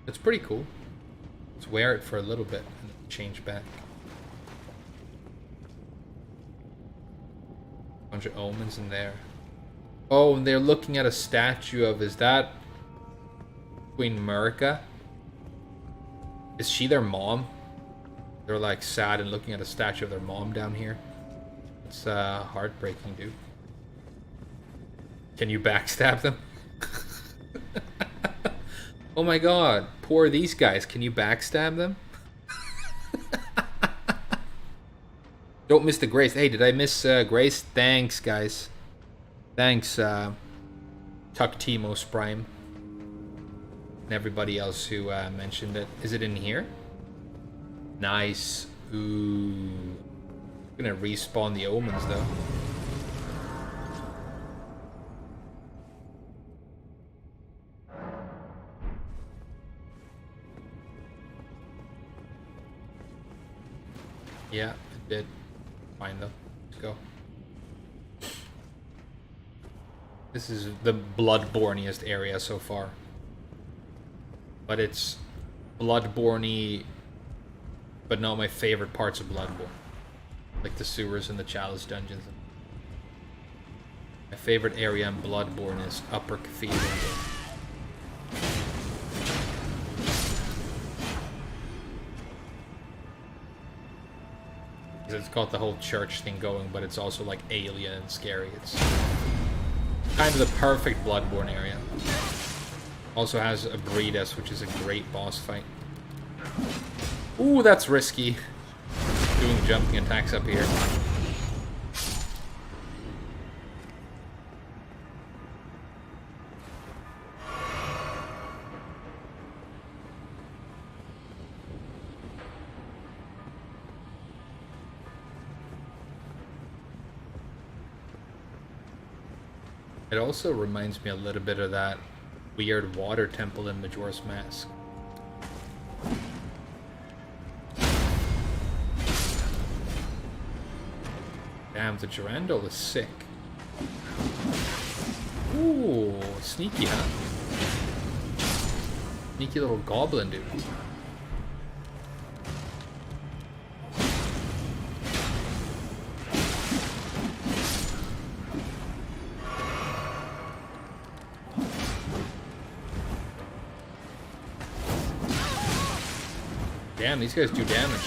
It's pretty cool. Let's wear it for a little bit and then change back. Bunch of omens in there. Oh, and they're looking at a statue of, is that Queen Murica? Is she their mom? They're like sad and looking at a statue of their mom down here. It's heartbreaking, dude. Can you backstab them? Oh my god, poor these guys. Can you backstab them? Don't miss the grace. Hey, did I miss grace? Thanks, guys. Thanks, Tuck Timos Prime. And everybody else who mentioned it. Is it in here? Nice. Ooh. I'm gonna respawn the omens, though. Yeah, it did. Fine, though. Let's go. This is the Bloodborne-iest area so far. But it's Bloodborne-y, but not my favorite parts of Bloodborne. Like the sewers and the Chalice dungeons. My favorite area in Bloodborne is Upper Cathedral. It's got the whole church thing going, but it's also like alien and scary. It's kind of the perfect Bloodborne area. Also has a Breedus, which is a great boss fight. Ooh, that's risky. Doing jumping attacks up here. It also reminds me a little bit of that weird water temple in Majora's Mask. Damn, the Durandal is sick. Ooh, sneaky, huh? Sneaky little goblin dude. Damn, these guys do damage.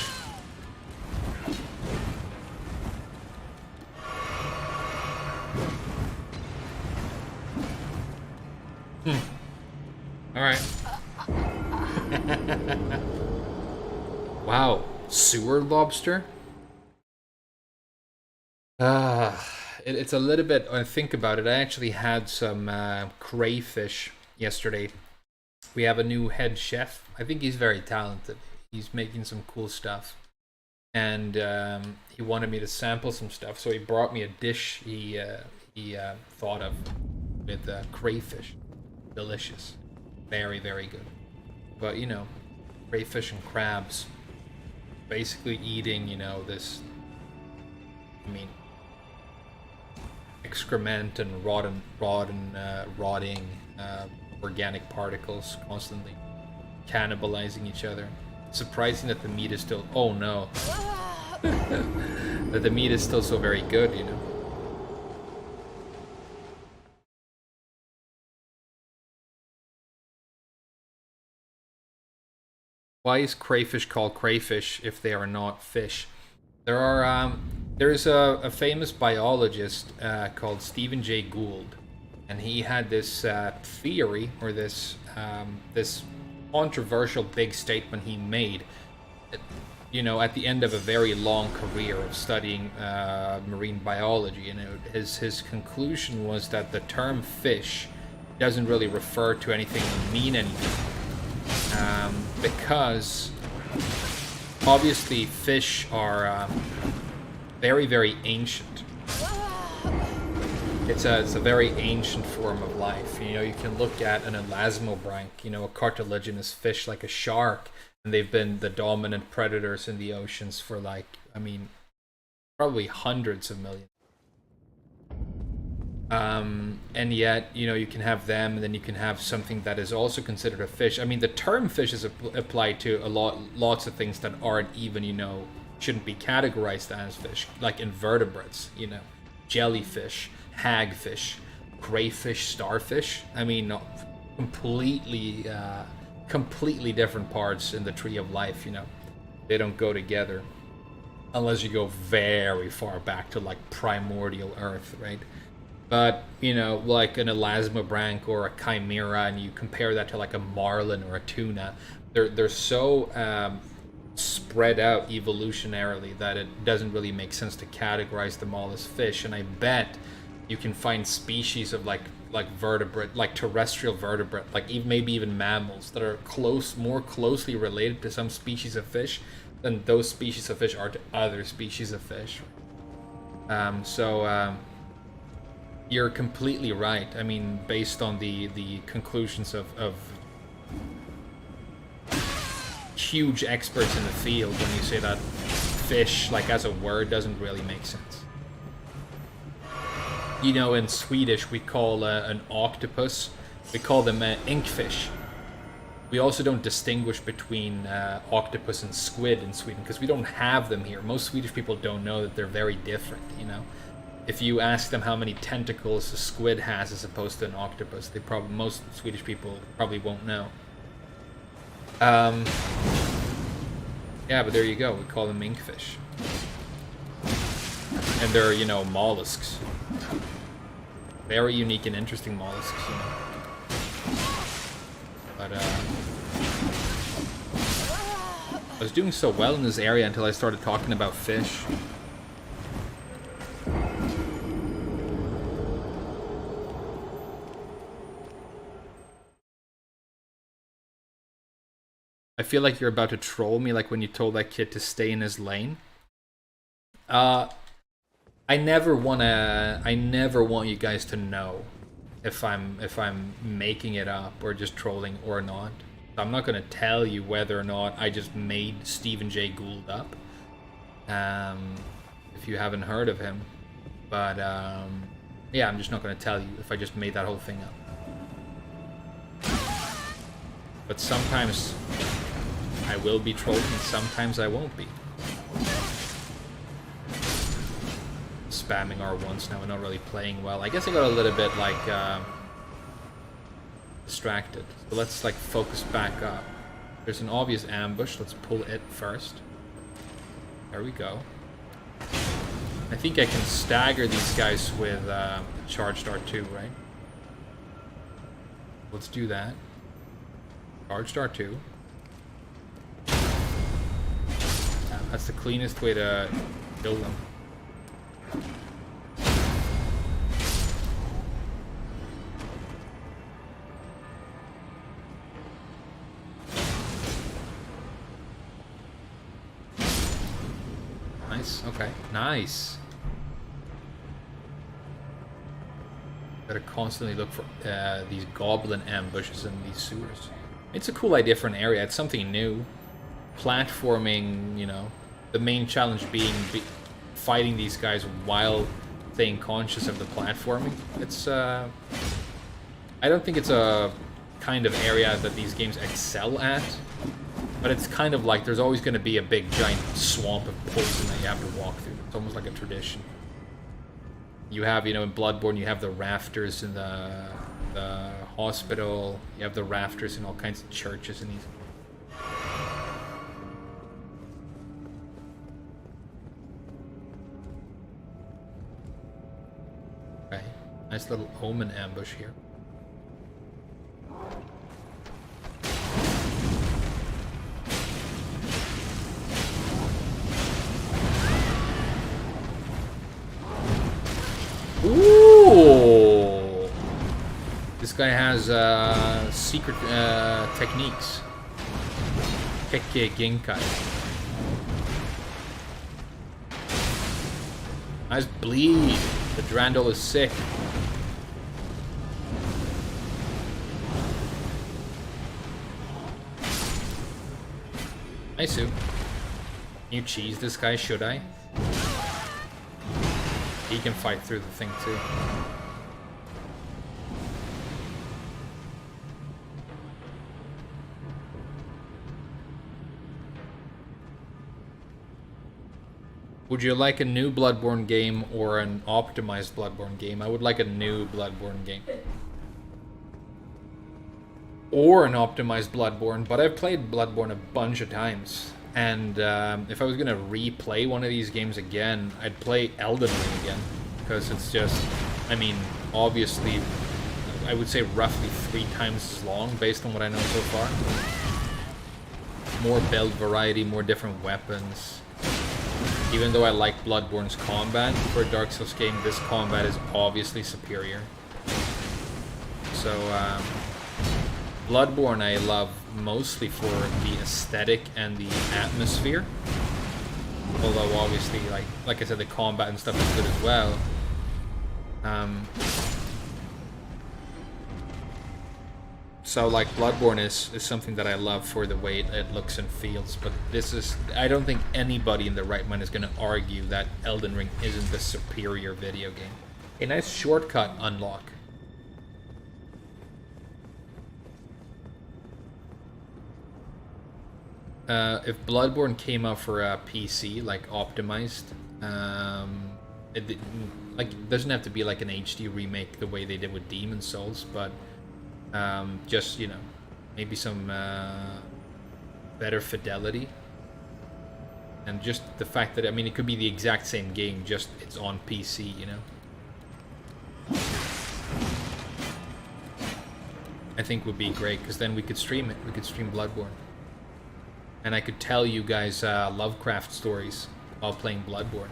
Alright. Wow. Sewer lobster? It's a little bit, when I think about it, I actually had some crayfish yesterday We have a new head chef. I think he's very talented. He's making some cool stuff. And he wanted me to sample some stuff, so he brought me a dish he thought of with crayfish. Delicious. Very, very good. But, you know, crayfish and crabs. Basically eating, you know, this... I mean... excrement and rotting organic particles constantly cannibalizing each other. Surprising that the meat is still... oh no. That the meat is still so very good, you know. Why is crayfish called crayfish if they are not fish? There's a famous biologist called Stephen Jay Gould, and he had this theory, or this controversial big statement he made, you know, at the end of a very long career of studying marine biology. And his conclusion was that the term fish doesn't really refer to anything or mean anything, because obviously fish are very, very ancient. It's a very ancient form of life. You know, you can look at an elasmobranch, you know, a cartilaginous fish like a shark, and they've been the dominant predators in the oceans for, like, I mean, probably hundreds of millions. And yet, you know, you can have them, and then you can have something that is also considered a fish. I mean, the term fish is applied to lots of things that aren't even, you know, shouldn't be categorized as fish, like invertebrates, you know, jellyfish, hagfish, crayfish, starfish. I mean, completely different parts in the tree of life, you know. They don't go together unless you go very far back to, like, primordial Earth, right? But, you know, like an elasmobranch or a chimera, and you compare that to like a marlin or a tuna, they're so spread out evolutionarily that it doesn't really make sense to categorize them all as fish. And I bet you can find species of like vertebrate, like terrestrial vertebrate, like maybe even mammals that are more closely related to some species of fish than those species of fish are to other species of fish. You're completely right. I mean, based on the conclusions of huge experts in the field, when you say that fish, like as a word, doesn't really make sense. You know, in Swedish, we call an octopus, we call them inkfish. We also don't distinguish between octopus and squid in Sweden, because we don't have them here. Most Swedish people don't know that they're very different, you know. If you ask them how many tentacles a squid has as opposed to an octopus, most Swedish people probably won't know. Yeah, but there you go. We call them inkfish. And they're, you know, mollusks. Very unique and interesting mollusks, you know. But, I was doing so well in this area until I started talking about fish. I feel like you're about to troll me, like when you told that kid to stay in his lane. I never want you guys to know if I'm making it up or just trolling or not. I'm not gonna tell you whether or not I just made Stephen Jay Gould up. If you haven't heard of him, but yeah, I'm just not gonna tell you if I just made that whole thing up. But sometimes I will be trolled, and sometimes I won't be. Spamming R1s now and not really playing well. I guess I got a little bit, like, distracted. So let's, like, focus back up. There's an obvious ambush. Let's pull it first. There we go. I think I can stagger these guys with charged R2, right? Let's do that. Charged R2. Yeah, that's the cleanest way to kill them. nice. Okay, nice. Gotta constantly look for these goblin ambushes in these sewers. It's a cool idea for an area. It's something new. Platforming, you know, the main challenge being fighting these guys while staying conscious of the platforming. It's, I don't think it's a kind of area that these games excel at, but it's kind of like there's always going to be a big giant swamp of poison that you have to walk through. It's almost like a tradition. You have, you know, in Bloodborne, you have the rafters in the hospital. You have the rafters in all kinds of churches in these. Okay, nice little omen ambush here. Ooh! This guy has secret techniques. Kekke Genkai. Nice bleed. The Drandle is sick. Nice. Can you cheese this guy, should I? He can fight through the thing too. Would you like a new Bloodborne game or an optimized Bloodborne game? I would like a new Bloodborne game. Or an optimized Bloodborne, but I've played Bloodborne a bunch of times. And if I was going to replay one of these games again, I'd play Elden Ring again. Because it's just, I mean, obviously, I would say roughly 3 times as long based on what I know so far. More build variety, more different weapons. Even though I like Bloodborne's combat for a Dark Souls game, this combat is obviously superior. So, Bloodborne I love mostly for the aesthetic and the atmosphere. Although obviously, like I said, the combat and stuff is good as well. So like Bloodborne is something that I love for the way it looks and feels, but this is, I don't think anybody in their right mind is going to argue that Elden Ring isn't the superior video game. A nice shortcut unlock. If Bloodborne came out for a PC, like optimized, it doesn't have to be like an HD remake the way they did with Demon Souls, but just, you know, maybe some better fidelity, and just the fact that, I mean, it could be the exact same game, just it's on PC, you know. I think would be great, because then we could stream it. We could stream Bloodborne. And I could tell you guys Lovecraft stories while playing Bloodborne.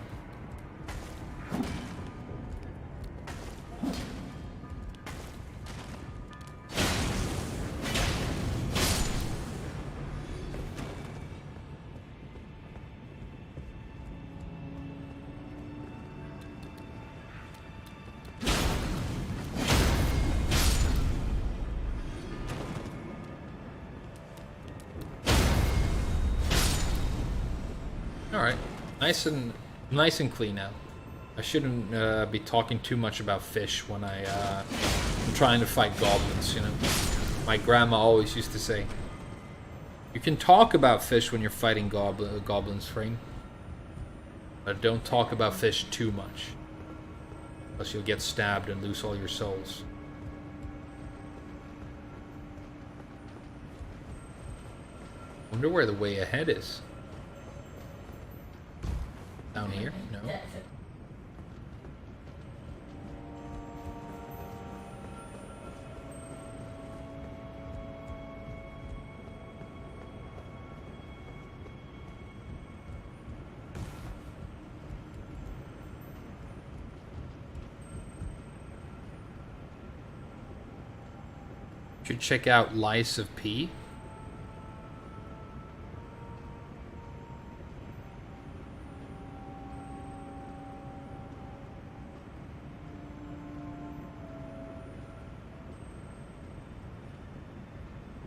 Alright, nice and clean now. I shouldn't be talking too much about fish when I'm trying to fight goblins, you know. My grandma always used to say, you can talk about fish when you're fighting goblins, Frame, but don't talk about fish too much, else you'll get stabbed and lose all your souls. Wonder where the way ahead is. Down here? No. Should check out Lice of P.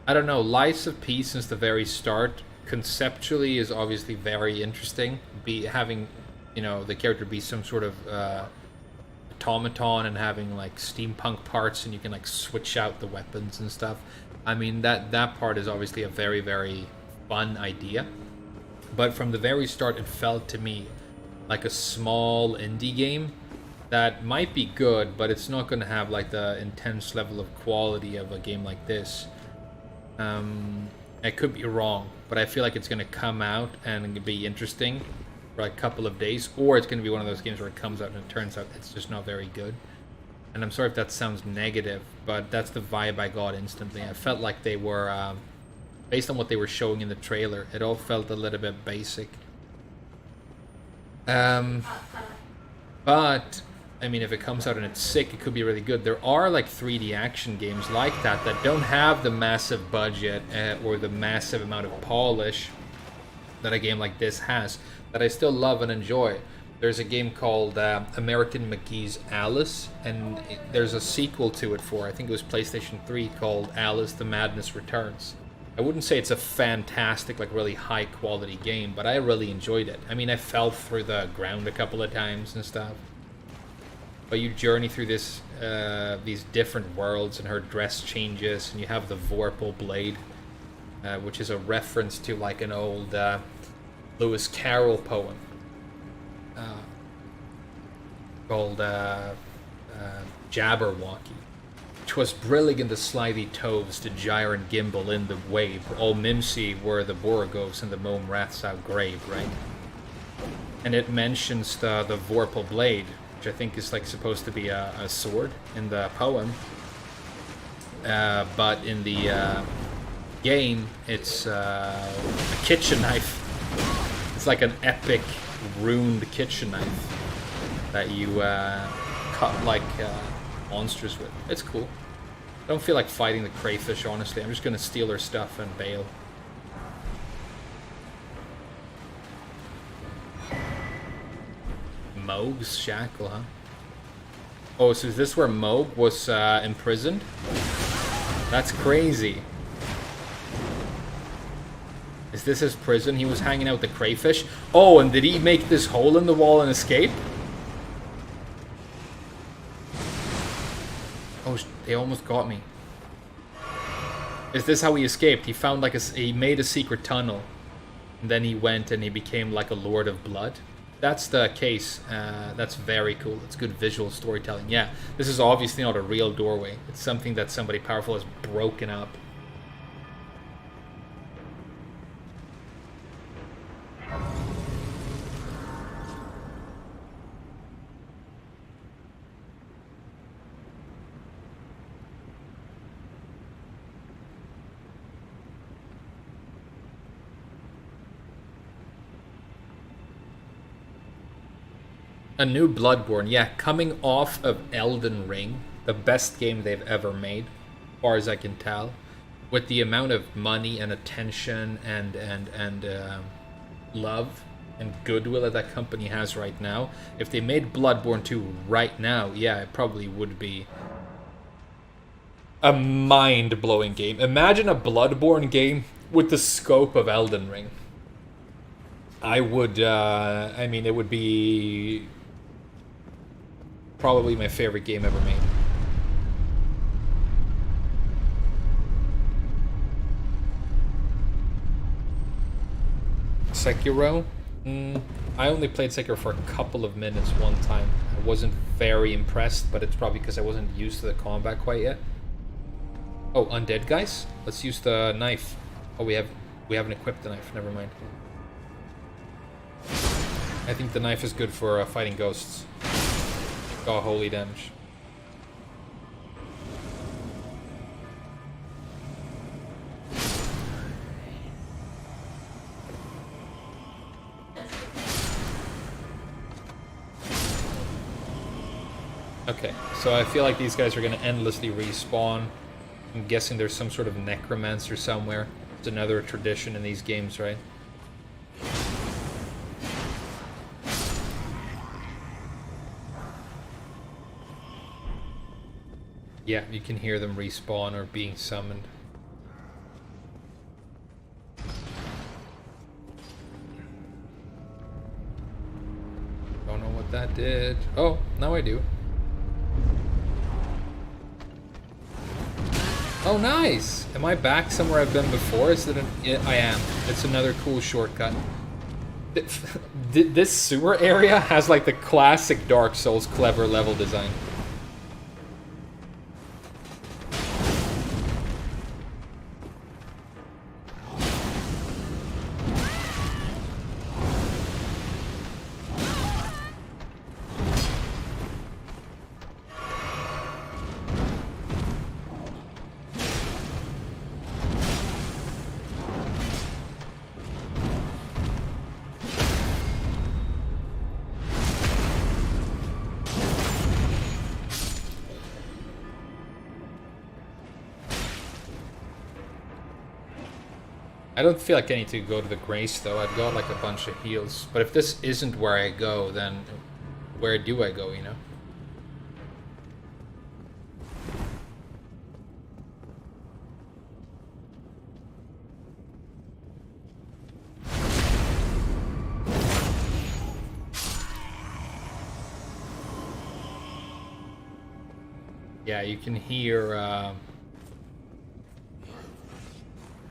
I don't know. Lies of P since the very start conceptually is obviously very interesting. Be having, you know, the character be some sort of automaton and having like steampunk parts, and you can like switch out the weapons and stuff. I mean, that part is obviously a very, very fun idea. But from the very start, it felt to me like a small indie game that might be good, but it's not going to have like the intense level of quality of a game like this. I could be wrong, but I feel like it's going to come out and be interesting for like a couple of days, or it's going to be one of those games where it comes out and it turns out it's just not very good. And I'm sorry if that sounds negative, but that's the vibe I got instantly. I felt like they were, based on what they were showing in the trailer, it all felt a little bit basic. But I mean, if it comes out and it's sick, it could be really good. There are like 3D action games like that don't have the massive budget or the massive amount of polish that a game like this has, that I still love and enjoy. There's a game called American McGee's Alice, and there's a sequel to it for, I think it was PlayStation 3, called Alice the Madness Returns. I wouldn't say it's a fantastic, like really high quality game, but I really enjoyed it. I mean, I fell through the ground a couple of times and stuff. But you journey through this, these different worlds, and her dress changes, and you have the Vorpal Blade, which is a reference to like an old Lewis Carroll poem called Jabberwocky. 'Twas brillig in the slithy toves to gyre and gimble in the wave. All mimsy were the borogoves and the mome raths out grave, right? And it mentions the Vorpal Blade, which I think is like supposed to be a sword in the poem. But in the game, it's a kitchen knife. It's like an epic runed kitchen knife that you cut like monsters with. It's cool. I don't feel like fighting the crayfish, honestly. I'm just gonna steal her stuff and bail. Moog's shackle, huh? Oh, so is this where Moog was imprisoned? That's crazy. Is this his prison? He was hanging out with the crayfish? Oh, and did he make this hole in the wall and escape? Oh, they almost got me. Is this how he escaped? He found like he made a secret tunnel, and then he went and he became like a Lord of Blood. That's the case. That's very cool. It's good visual storytelling. Yeah, this is obviously not a real doorway. It's something that somebody powerful has broken up. A new Bloodborne, yeah, coming off of Elden Ring, the best game they've ever made, as far as I can tell, with the amount of money and attention and love and goodwill that that company has right now. If they made Bloodborne 2 right now, yeah, it probably would be a mind-blowing game. Imagine a Bloodborne game with the scope of Elden Ring. I would, I mean, it would be probably my favorite game ever made. Sekiro? I only played Sekiro for a couple of minutes one time. I wasn't very impressed, but it's probably because I wasn't used to the combat quite yet. Oh, undead guys? Let's use the knife. Oh, we haven't equipped the knife. Never mind. I think the knife is good for fighting ghosts. Oh, holy damage. Okay, so I feel like these guys are going to endlessly respawn. I'm guessing there's some sort of necromancer somewhere. It's another tradition in these games, right? Yeah, you can hear them respawn or being summoned. did. Oh, now I do. Oh, nice! Am I back somewhere I've been before? Is it I am. It's another cool shortcut. This sewer area has like the classic Dark Souls clever level design. I don't feel like I need to go to the Grace, though. I've got, like, a bunch of heals. But if this isn't where I go, then where do I go, you know? Yeah, you can hear...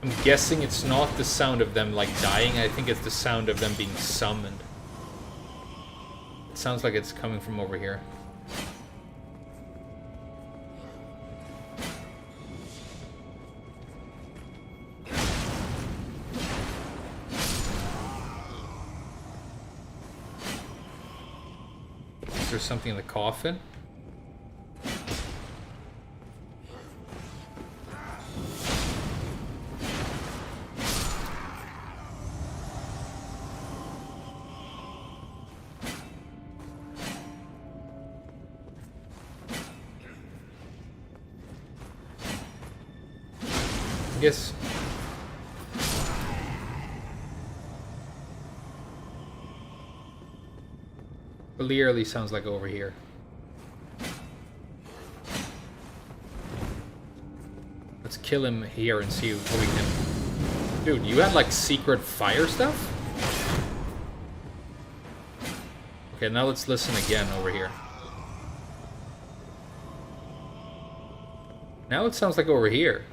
I'm guessing it's not the sound of them, like, dying. I think it's the sound of them being summoned. It sounds like it's coming from over here. Is there something in the coffin? I guess. Clearly sounds like over here. Let's kill him here and see what we can. Dude, you had like secret fire stuff? Okay, now let's listen again over here. Now it sounds like over here.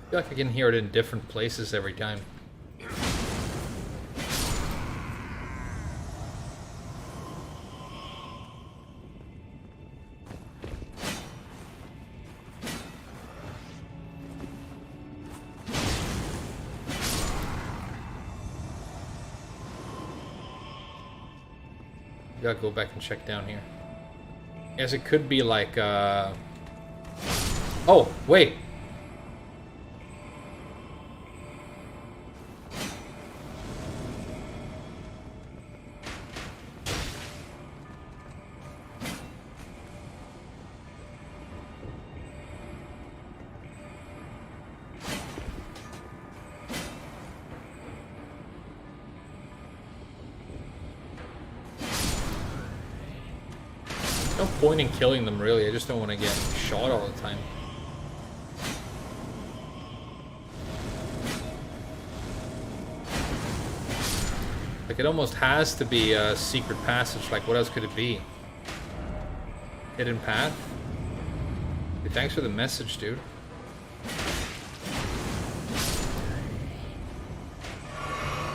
I feel like I can hear it in different places every time. Gotta go back and check down here. Yes, it could be like, Oh, wait! No point in killing them, really. I just don't want to get shot all the time. Like, it almost has to be a secret passage. Like, what else could it be? Hidden path? Hey, thanks for the message, dude.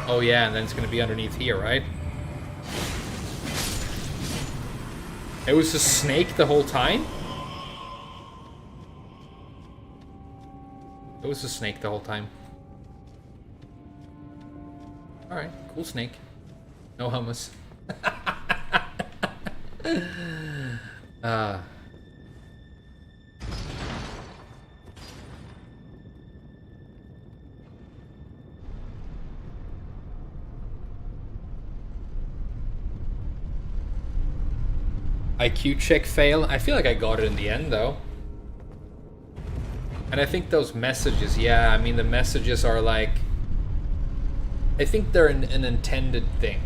Oh yeah, and then it's gonna be underneath here, right? It was a snake the whole time? It was a snake the whole time. Alright, cool snake. No hummus. IQ check fail. I feel like I got it in the end, though. And I think those messages, yeah, I mean, the messages are like... I think they're an intended thing.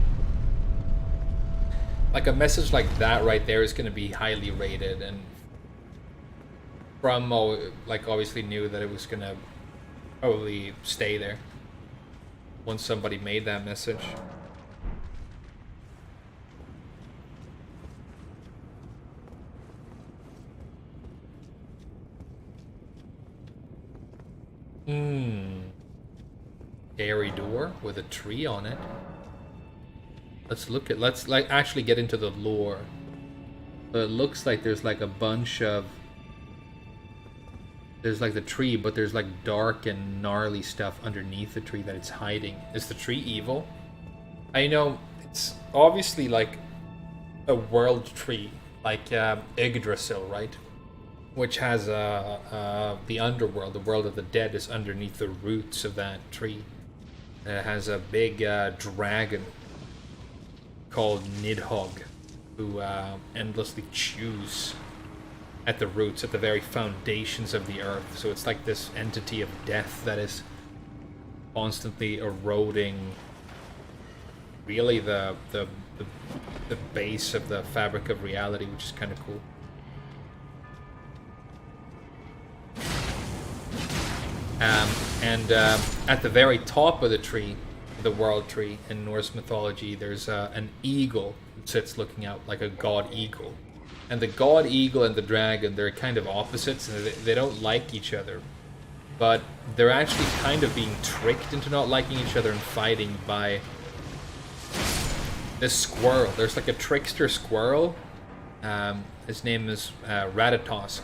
Like a message like that right there is going to be highly rated, and from like obviously knew that it was going to probably stay there once somebody made that message. Scary door with a tree on it. Let's like actually get into the lore. But it looks like there's like a bunch of, there's like the tree, but there's like dark and gnarly stuff underneath the tree that it's hiding. Is the tree evil? I know it's obviously like a world tree, like Yggdrasil, right? Which has the underworld, the world of the dead, is underneath the roots of that tree. It has a big dragon called Nidhogg, who endlessly chews at the roots, at the very foundations of the earth. So it's like this entity of death that is constantly eroding really the base of the fabric of reality, which is kind of cool. And at the very top of the tree, the world tree in Norse mythology, there's an eagle that sits looking out, like a god eagle. And the god eagle and the dragon, they're kind of opposites, and they don't like each other. But they're actually kind of being tricked into not liking each other and fighting by this squirrel. There's like a trickster squirrel. His name is Ratatosk.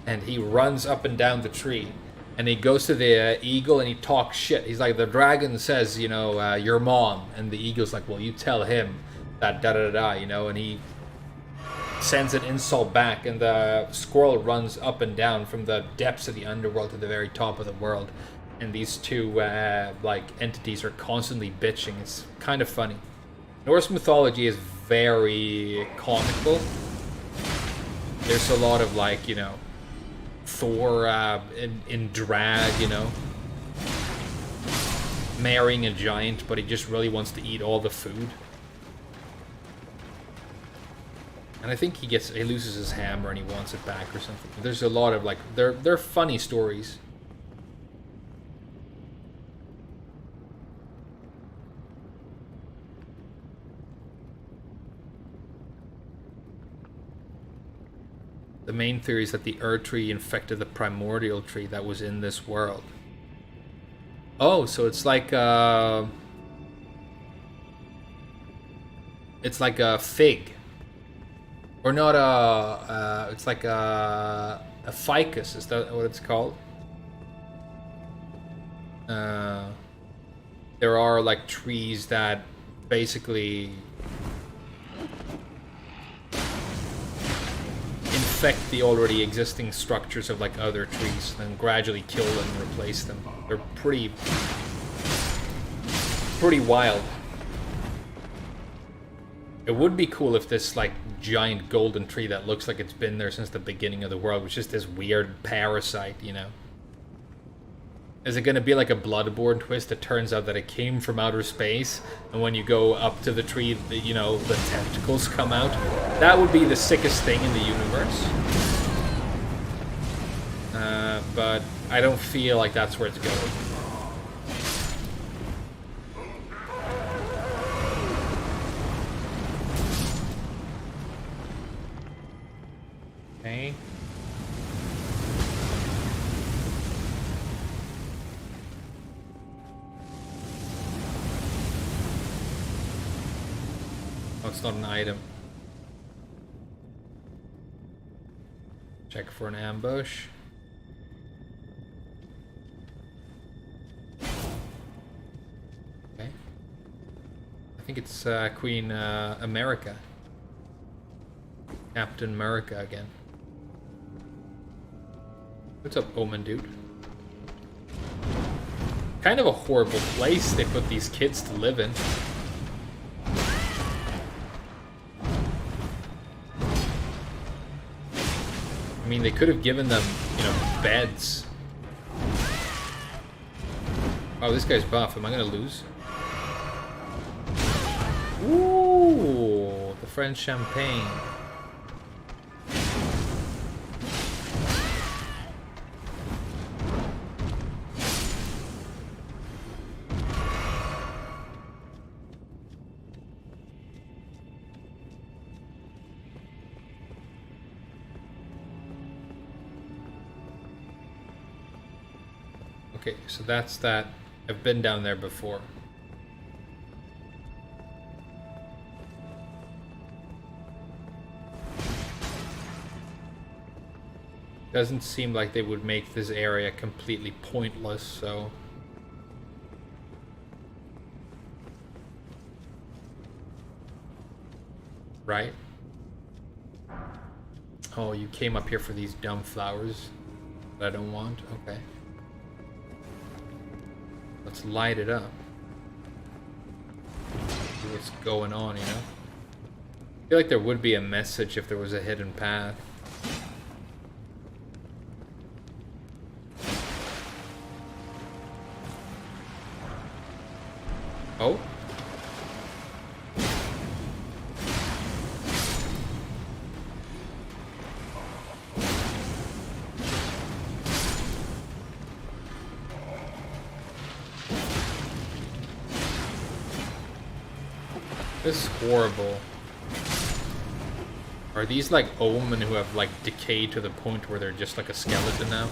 And he runs up and down the tree. And he goes to the eagle and he talks shit. He's like, the dragon says, you know, your mom. And the eagle's like, well, you tell him that da-da-da-da, you know. And he sends an insult back. And the squirrel runs up and down from the depths of the underworld to the very top of the world. And these two, like, entities are constantly bitching. It's kind of funny. Norse mythology is very comical. There's a lot of, like, you know, Thor in drag, you know, marrying a giant, but he just really wants to eat all the food. And I think he loses his hammer and he wants it back or something. There's a lot of, like, they're funny stories. The main theory is that the Ur tree infected the primordial tree that was in this world. Oh, so it's like a fig, or not a. It's like a ficus. Is that what it's called? There are like trees that basically infect the already existing structures of like other trees and gradually kill them and replace them. They're pretty wild. It would be cool if this like giant golden tree that looks like it's been there since the beginning of the world was just this weird parasite, you know. Is it going to be like a Bloodborne twist? It turns out that it came from outer space, and when you go up to the tree, you know, the tentacles come out. That would be the sickest thing in the universe. But I don't feel like that's where it's going. Okay. Oh, it's not an item. Check for an ambush. Okay. I think it's Queen America. Captain America again. What's up, Omen dude? Kind of a horrible place they put these kids to live in. I mean, they could have given them, you know, beds. Oh, this guy's buff. Am I gonna lose? Ooh, friend Champagne. Okay, so that's that. I've been down there before. Doesn't seem like they would make this area completely pointless, so... Right? Oh, you came up here for these dumb flowers that I don't want? Okay. Let's light it up. See what's going on, you know? I feel like there would be a message if there was a hidden path. Oh? This is horrible. Are these like omen who have like decayed to the point where they're just like a skeleton now?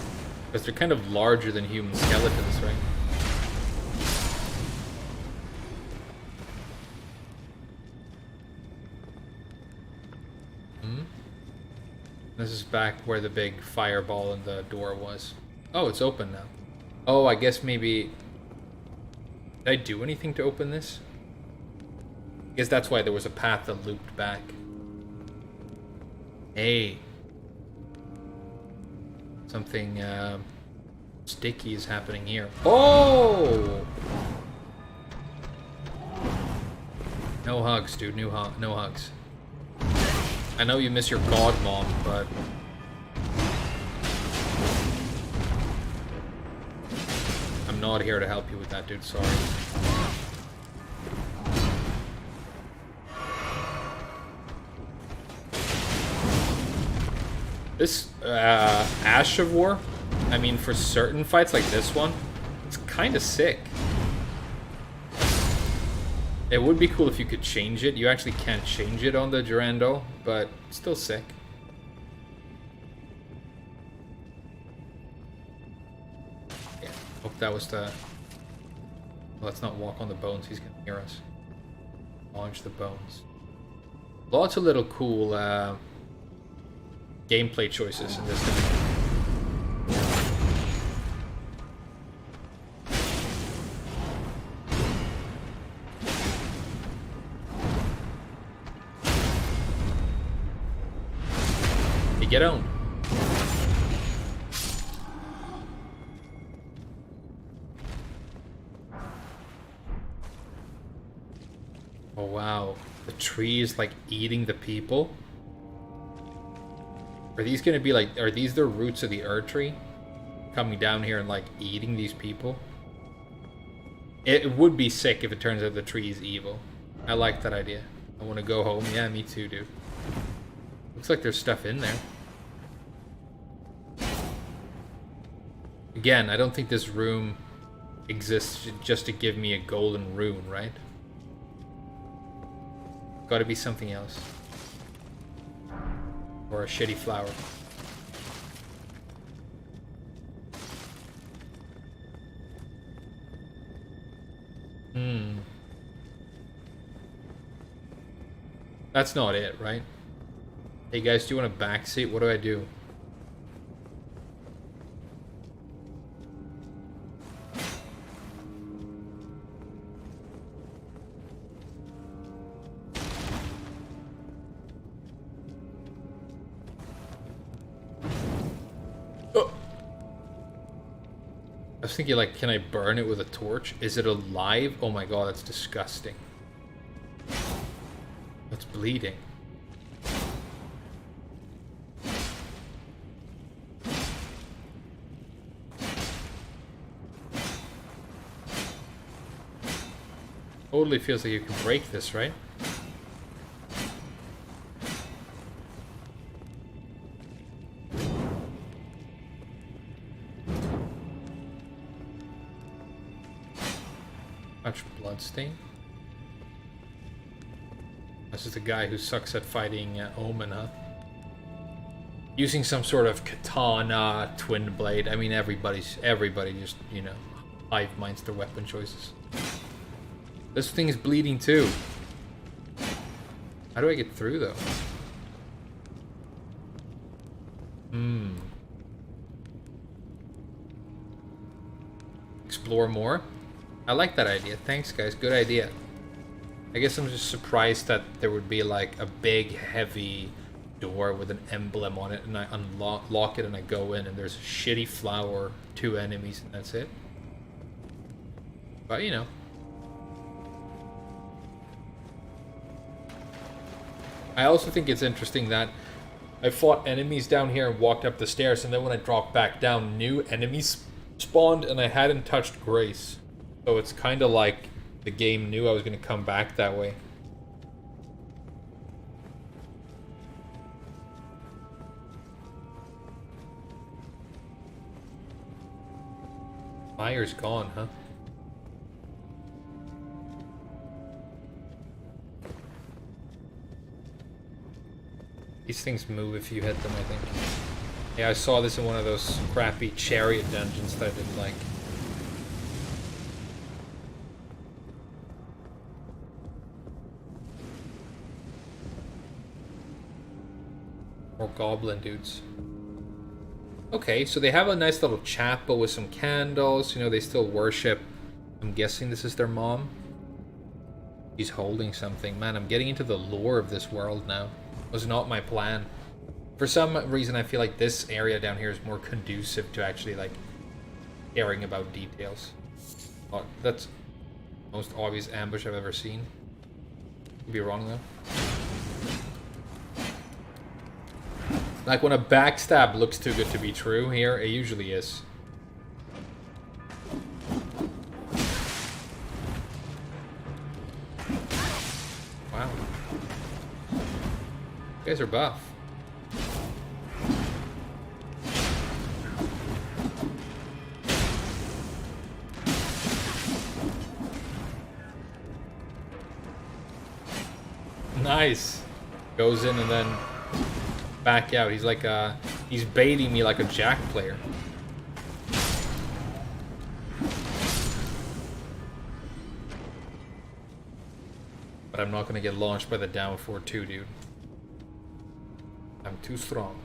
Because they're kind of larger than human skeletons, right? This is back where the big fireball in the door was. Oh, it's open now. Oh, I guess maybe... Did I do anything to open this? I guess that's why there was a path that looped back. Hey. Something sticky is happening here. Oh! No hugs, dude. No hugs. I know you miss your god mom, but... I'm not here to help you with that, dude. Sorry. This, Ash of War, I mean, for certain fights like this one, it's kind of sick. It would be cool if you could change it. You actually can't change it on the Durandal, but it's still sick. Yeah, hope that was the... Well, let's not walk on the bones, he's gonna hear us. Launch the bones. Lots of little cool, gameplay choices in this game. You get owned. Oh wow, the tree is like eating the people. Are these gonna be like, are these the roots of the Erd tree? Coming down here and like eating these people? It would be sick if it turns out the tree is evil. I like that idea. I want to go home. Yeah, me too, dude. Looks like there's stuff in there. Again, I don't think this room exists just to give me a golden rune, right? Gotta be something else. Or a shitty flower. That's not it, right? Hey guys, do you want a backseat? What do I do? I was thinking, like, can I burn it with a torch? Is it alive? Oh my god, that's disgusting. It's bleeding. Totally feels like you can break this, right? Much bloodstain. This is the guy who sucks at fighting Omen, huh? Using some sort of katana, twin blade. I mean, everybody just, you know, hive minds their weapon choices. This thing is bleeding too. How do I get through though? Explore more? I like that idea. Thanks, guys. Good idea. I guess I'm just surprised that there would be like a big, heavy door with an emblem on it, and I unlock it and I go in and there's a shitty flower, 2 enemies, and that's it. But, you know. I also think it's interesting that I fought enemies down here and walked up the stairs, and then when I dropped back down, new enemies spawned, and I hadn't touched Grace. So it's kind of like the game knew I was going to come back that way. Fire's gone, huh? These things move if you hit them, I think. Yeah, I saw this in one of those crappy chariot dungeons that I didn't like. More goblin dudes. Okay, so they have a nice little chapel with some candles. You know, they still worship. I'm guessing this is their mom. She's holding something. Man, I'm getting into the lore of this world now. Was not my plan. For some reason, I feel like this area down here is more conducive to actually, like, caring about details. Oh, that's the most obvious ambush I've ever seen. Could be wrong, though. Like, when a backstab looks too good to be true here, it usually is. Wow. You guys are buff. Nice. Goes in and then back out. He's like he's baiting me like a Jack player. But I'm not gonna get launched by the down 4-2, dude. I'm too strong.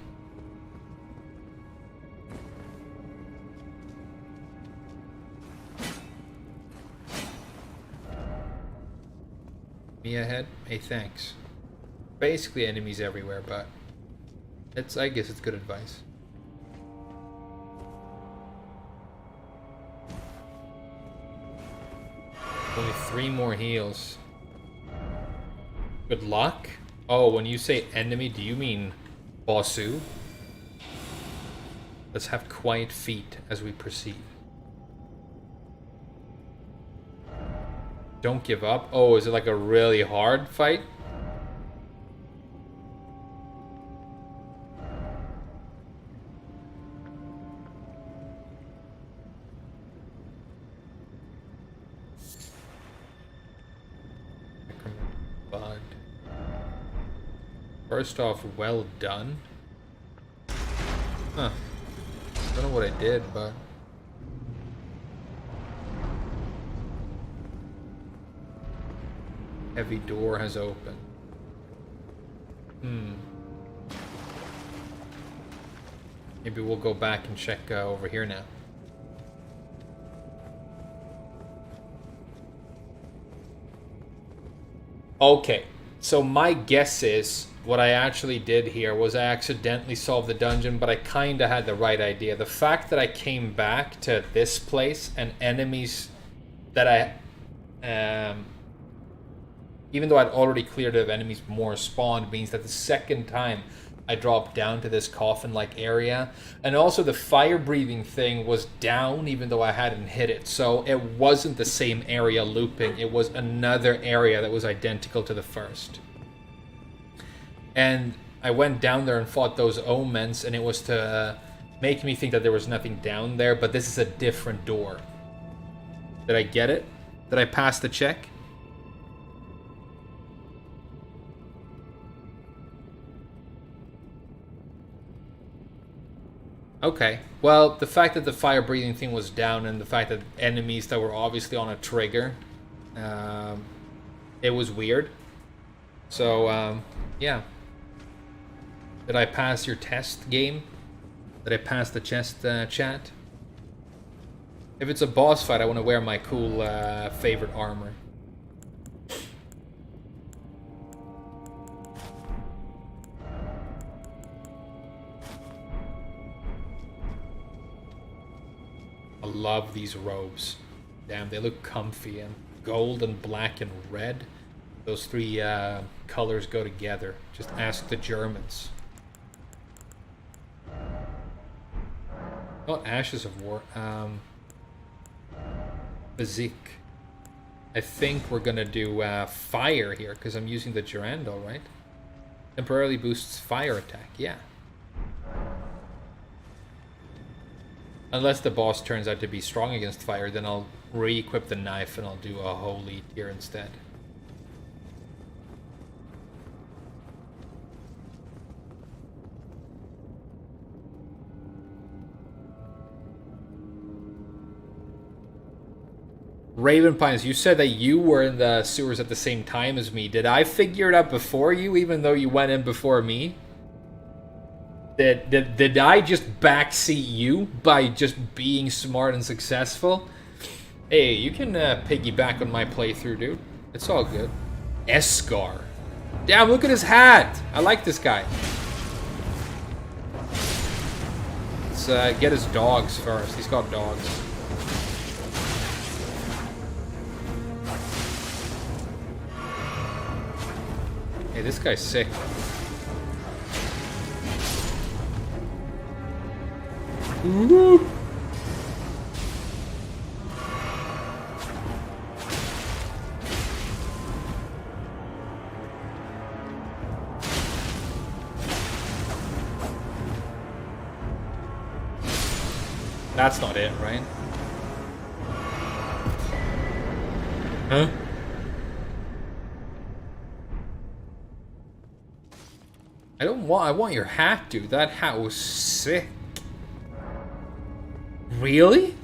Me ahead? Hey, thanks. Basically enemies everywhere, but I guess it's good advice. Only 3 more heals. Good luck? Oh, when you say enemy, do you mean Bossu? Let's have quiet feet as we proceed. Don't give up. Oh, is it like a really hard fight? Bud. First off, well done. Huh. Don't know what I did, but... Heavy door has opened. Maybe we'll go back and check over here now. Okay, so my guess is what I actually did here was I accidentally solved the dungeon, but I kind of had the right idea. The fact that I came back to this place and enemies that I... even though I'd already cleared of enemies more spawned, means that the second time I dropped down to this coffin-like area. And also the fire-breathing thing was down even though I hadn't hit it. So it wasn't the same area looping. It was another area that was identical to the first. And I went down there and fought those omens, and it was to make me think that there was nothing down there. But this is a different door. Did I get it? Did I pass the check? Okay. Well, the fact that the fire breathing thing was down and the fact that enemies that were obviously on a trigger, it was weird. So, yeah. Did I pass your test game? Did I pass the chest chat? If it's a boss fight, I want to wear my cool favorite armor. I love these robes. Damn, they look comfy, and gold and black and red. Those three colors go together. Just ask the Germans. Not Ashes of War. Bazik. I think we're gonna do fire here because I'm using the Durandal, right? Temporarily boosts fire attack. Yeah. Unless the boss turns out to be strong against fire, then I'll re-equip the knife and I'll do a holy tier instead. Raven Pines, you said that you were in the sewers at the same time as me. Did I figure it out before you, even though you went in before me? Did I just backseat you by just being smart and successful? Hey, you can piggyback on my playthrough, dude. It's all good. Escar. Damn, look at his hat. I like this guy. Let's get his dogs first. He's got dogs. Hey, this guy's sick. Ooh. That's not it, right? Huh? I want your hat, dude. That hat was sick. Really?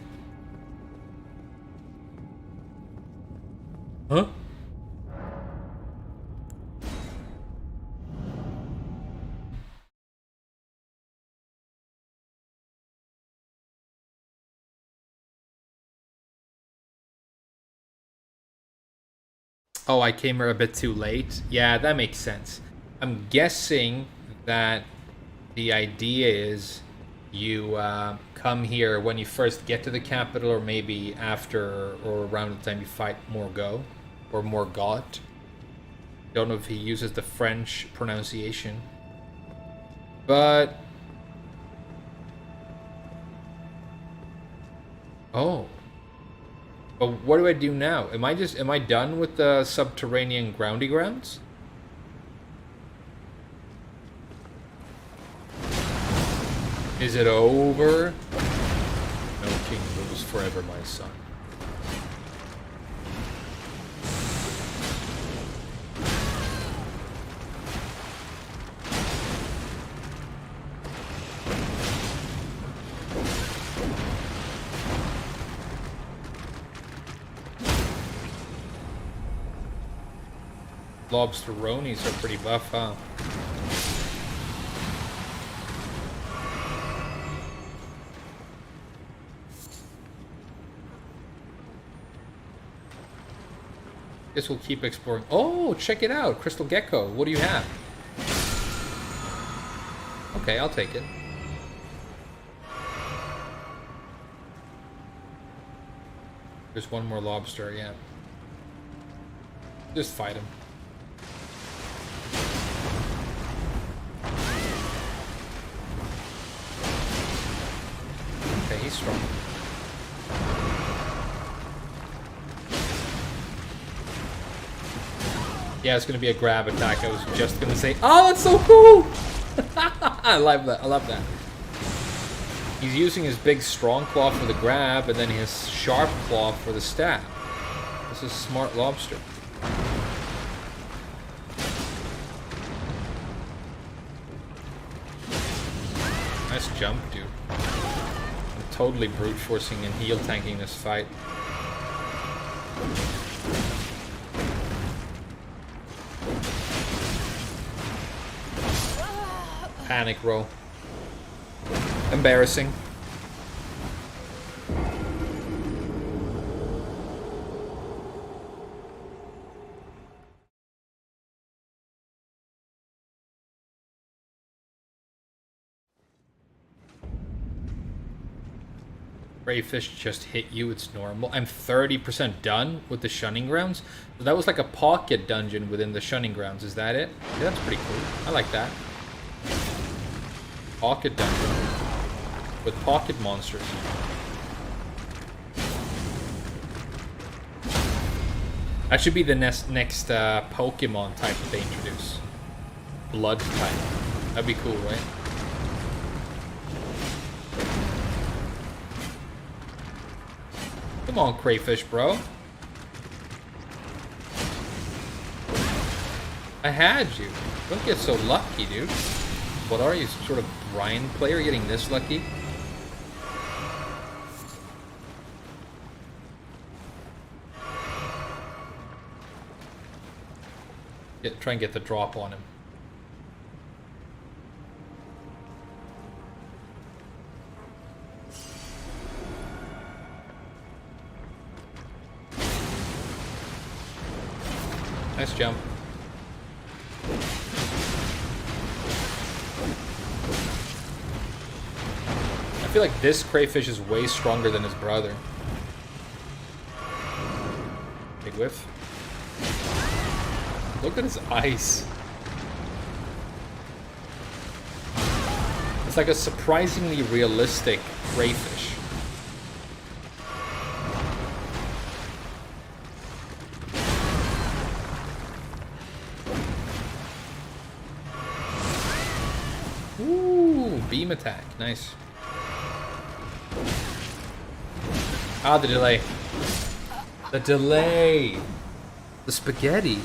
Huh? Oh, I came here a bit too late. Yeah, that makes sense. I'm guessing that the idea is you come here when you first get to the capital, or maybe after or around the time you fight Morgot or Morgot. Don't know if he uses the French pronunciation, but oh. But what do I do now? Am I done with the subterranean groundy grounds? Is it over? No king rules forever, my son. Lobsteronis are pretty buff, huh? Guess we'll keep exploring. Oh, check it out. Crystal Gecko. What do you have? Okay, I'll take it. There's one more lobster, yeah. Just fight him. Okay, he's strong. Yeah, it's gonna be a grab attack. I was just gonna say, oh, that's so cool! I love that. I love that. He's using his big strong claw for the grab, and then his sharp claw for the stab. This is smart lobster. Nice jump, dude. I'm totally brute forcing and heal tanking this fight. Panic roll. Embarrassing. Crayfish just hit you, it's normal. I'm 30% done with the shunning grounds. So that was like a pocket dungeon within the shunning grounds. Is that it? Yeah, that's pretty cool. I like that. Pocket dungeon. With pocket monsters. That should be the next Pokemon type that they introduce. Blood type. That'd be cool, right? Come on, crayfish, bro. I had you. Don't get so lucky, dude. What are you, sort of Brian player getting this lucky? Try and get the drop on him. Nice jump. I feel like this crayfish is way stronger than his brother. Big whiff. Look at his eyes. It's like a surprisingly realistic crayfish. Ooh, beam attack. Nice. Ah, the delay. The delay. The spaghetti.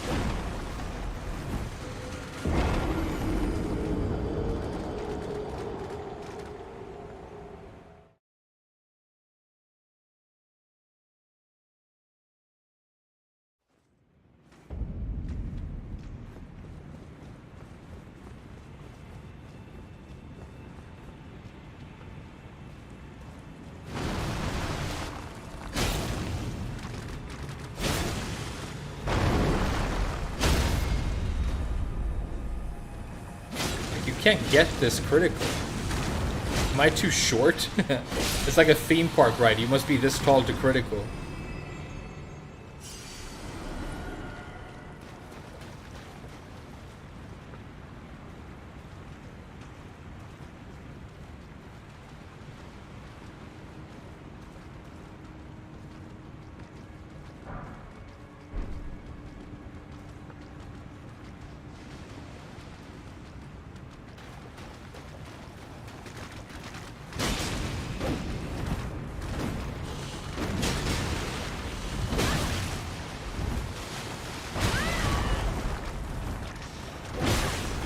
Can't get this critical. Am I too short? It's like a theme park ride. You must be this tall to critical.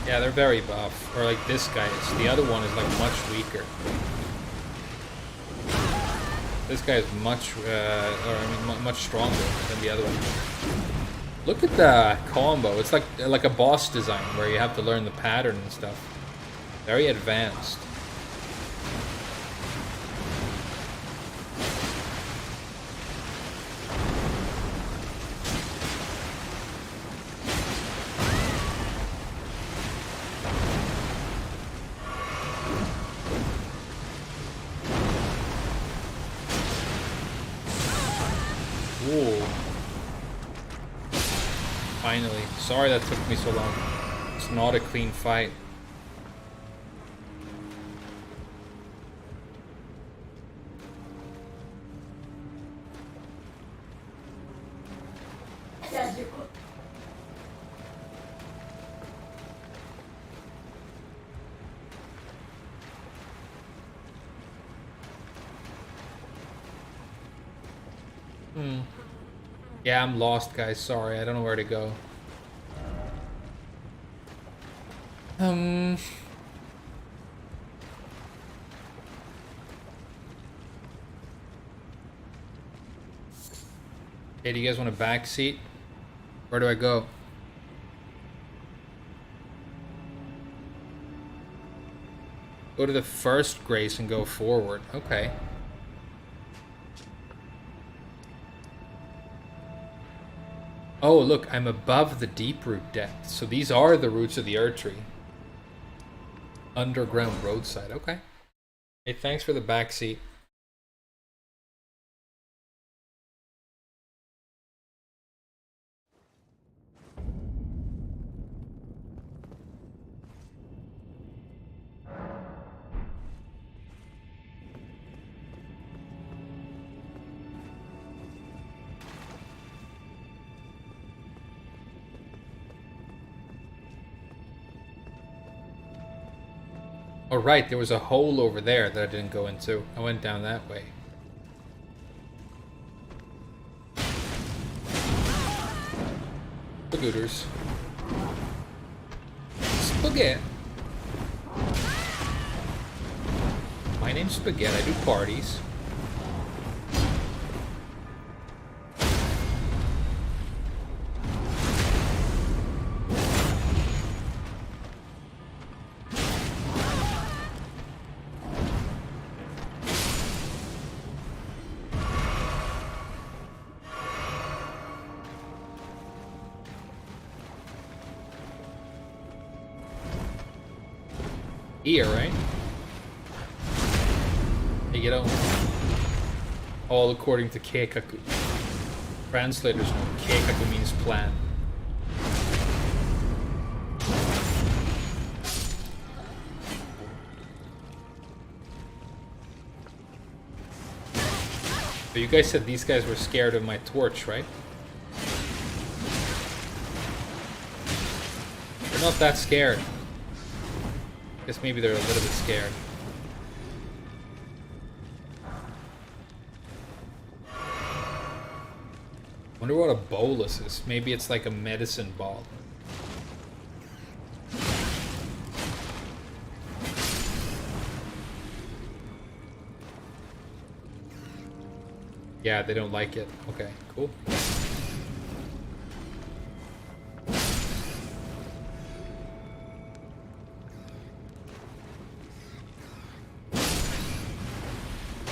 Yeah, they're very buff. Or like this guy is. The other one is like much weaker. This guy is much, much stronger than the other one. Look at the combo. It's like a boss design where you have to learn the pattern and stuff. Very advanced. Finally. Sorry that took me so long. It's not a clean fight. Yeah, I'm lost, guys. Sorry, I don't know where to go. Hey, do you guys want a back seat? Where do I go? Go to the first grace and go forward. Okay. Oh, look, I'm above the deep root depth. So these are the roots of the Erdtree. Underground roadside. Okay. Hey, thanks for the back seat. Oh, right, there was a hole over there that I didn't go into. I went down that way. Spagooters. Spaghetti. My name's Spaghetti. I do parties. Here, right? Hey, get on. All according to Keikaku. Translators know Keikaku means plan. So you guys said these guys were scared of my torch, right? They're not that scared. Guess maybe they're a little bit scared. Wonder what a bolus is. Maybe it's like a medicine ball. Yeah, they don't like it. Okay, cool.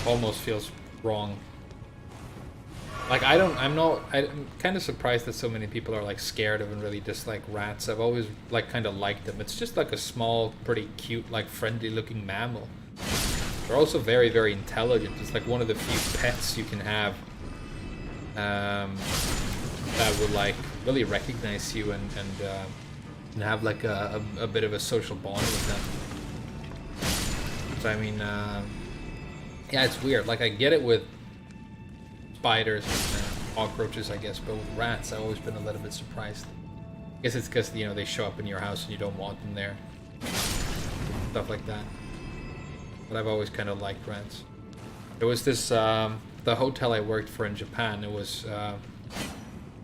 Almost feels wrong. Like, I'm kind of surprised that so many people are like scared of and really dislike rats. I've always like kind of liked them. It's just like a small, pretty cute, like friendly looking mammal. They're also very, very intelligent. It's like one of the few pets you can have that will like really recognize you and have like a bit of a social bond with them. So I mean, yeah, it's weird. Like I get it with spiders and cockroaches, I guess, but with rats, I've always been a little bit surprised. I guess it's because, you know, they show up in your house and you don't want them there. Stuff like that. But I've always kind of liked rats. There was this, the hotel I worked for in Japan, it was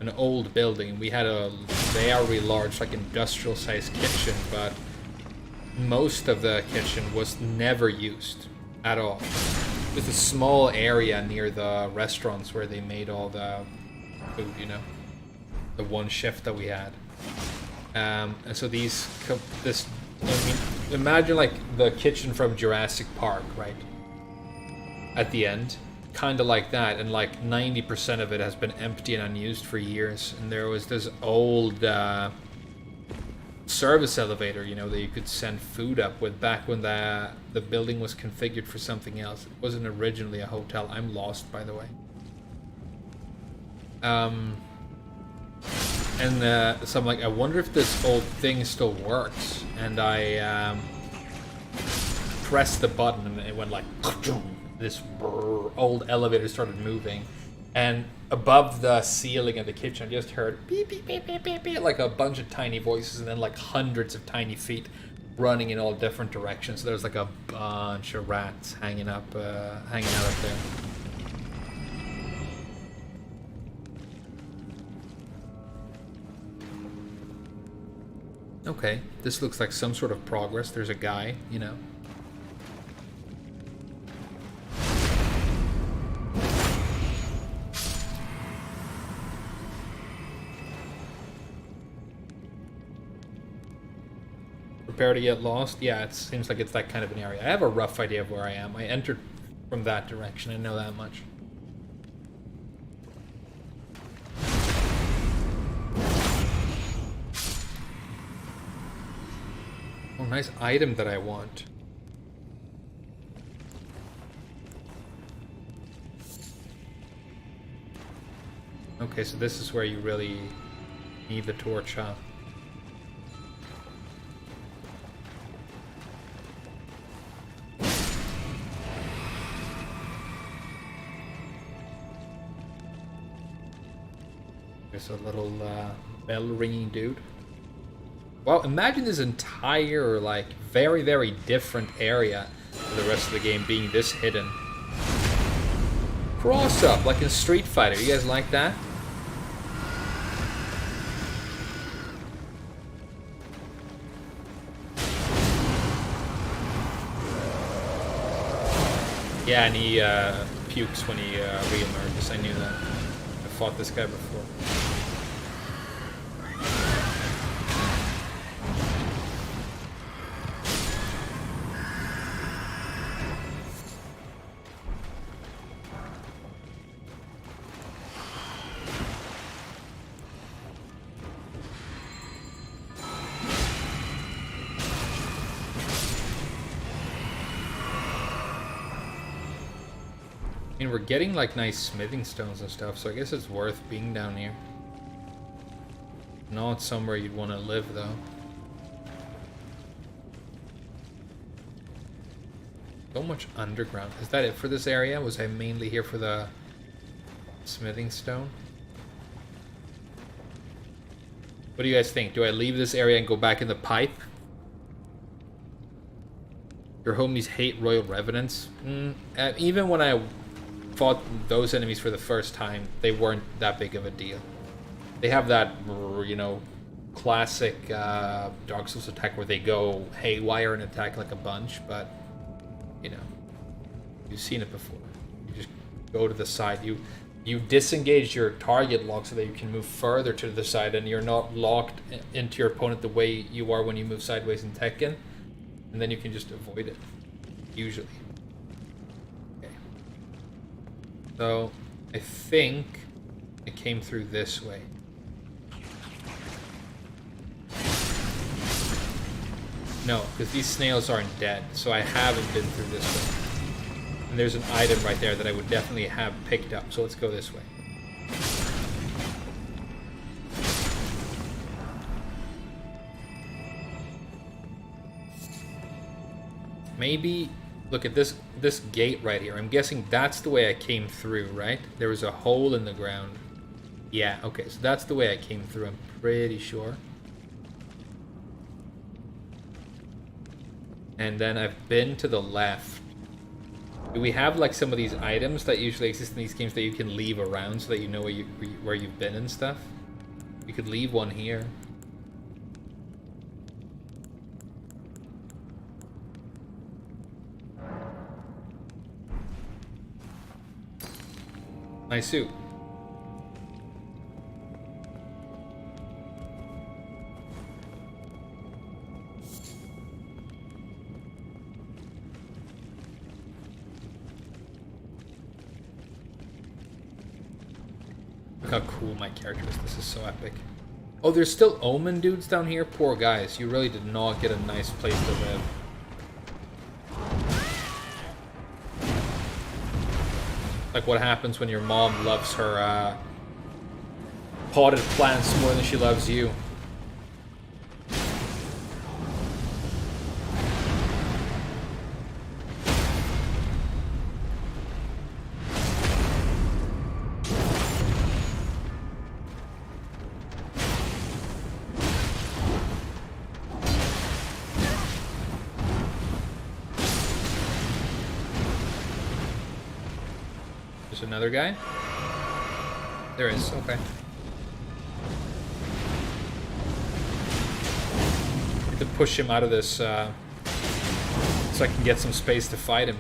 an old building. We had a very large, like industrial-sized kitchen, but most of the kitchen was never used at all. Just a small area near the restaurants where they made all the food, you know, the one shift that we had. And so I mean, imagine like the kitchen from Jurassic Park, right? At the end, kind of like that, and like 90% of it has been empty and unused for years. And there was this old service elevator, you know, that you could send food up with back when the building was configured for something else. It wasn't originally a hotel. I'm lost, by the way. So I'm like, I wonder if this old thing still works. And I pressed the button and it went like, this old elevator started moving. And above the ceiling of the kitchen, I just heard beep, beep, beep, beep, beep, beep, like a bunch of tiny voices, and then like hundreds of tiny feet running in all different directions. So there's like a bunch of rats hanging out up there. Okay, this looks like some sort of progress. There's a guy, you know. Prepare to get lost? Yeah, it seems like it's that kind of an area. I have a rough idea of where I am. I entered from that direction, I know that much. Oh, nice item that I want. Okay, so this is where you really need the torch, huh? There's a little bell ringing dude. Well, imagine this entire, like, very, very different area for the rest of the game being this hidden. Cross up, like in Street Fighter. You guys like that? Yeah, and he pukes when he re-emerges. I knew that. I fought this guy before. I mean, we're getting like nice smithing stones and stuff, so I guess it's worth being down here. Not somewhere you'd want to live, though. So much underground. Is that it for this area? Was I mainly here for the smithing stone? What do you guys think? Do I leave this area and go back in the pipe? Your homies hate royal revenants. Even when I fought those enemies for the first time, they weren't that big of a deal. They have that, you know, classic Dark Souls attack where they go haywire and attack like a bunch, but, you know, you've seen it before. You just go to the side. You disengage your target lock so that you can move further to the side, and you're not locked into your opponent the way you are when you move sideways in Tekken, and then you can just avoid it, usually. So, I think it came through this way. No, because these snails aren't dead, so I haven't been through this way. And there's an item right there that I would definitely have picked up, so let's go this way. Maybe... Look at this gate right here. I'm guessing that's the way I came through, right? There was a hole in the ground. Yeah, okay, so that's the way I came through, I'm pretty sure. And then I've been to the left. Do we have like some of these items that usually exist in these games that you can leave around so that you know where you've been and stuff? You could leave one here. Nice suit. Look how cool my character is. This is so epic. Oh, there's still Omen dudes down here? Poor guys. You really did not get a nice place to live. Like what happens when your mom loves her potted plants more than she loves you. Another guy? There is, okay. to push him out of this, so I can get some space to fight him.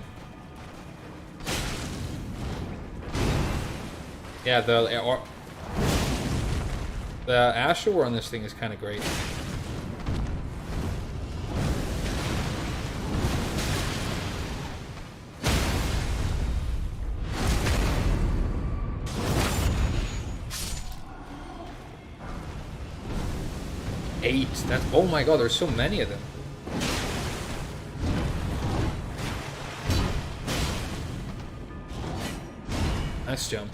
Yeah, the Asher War on this thing is kind of great. That's, oh my god, there's so many of them. Nice jump.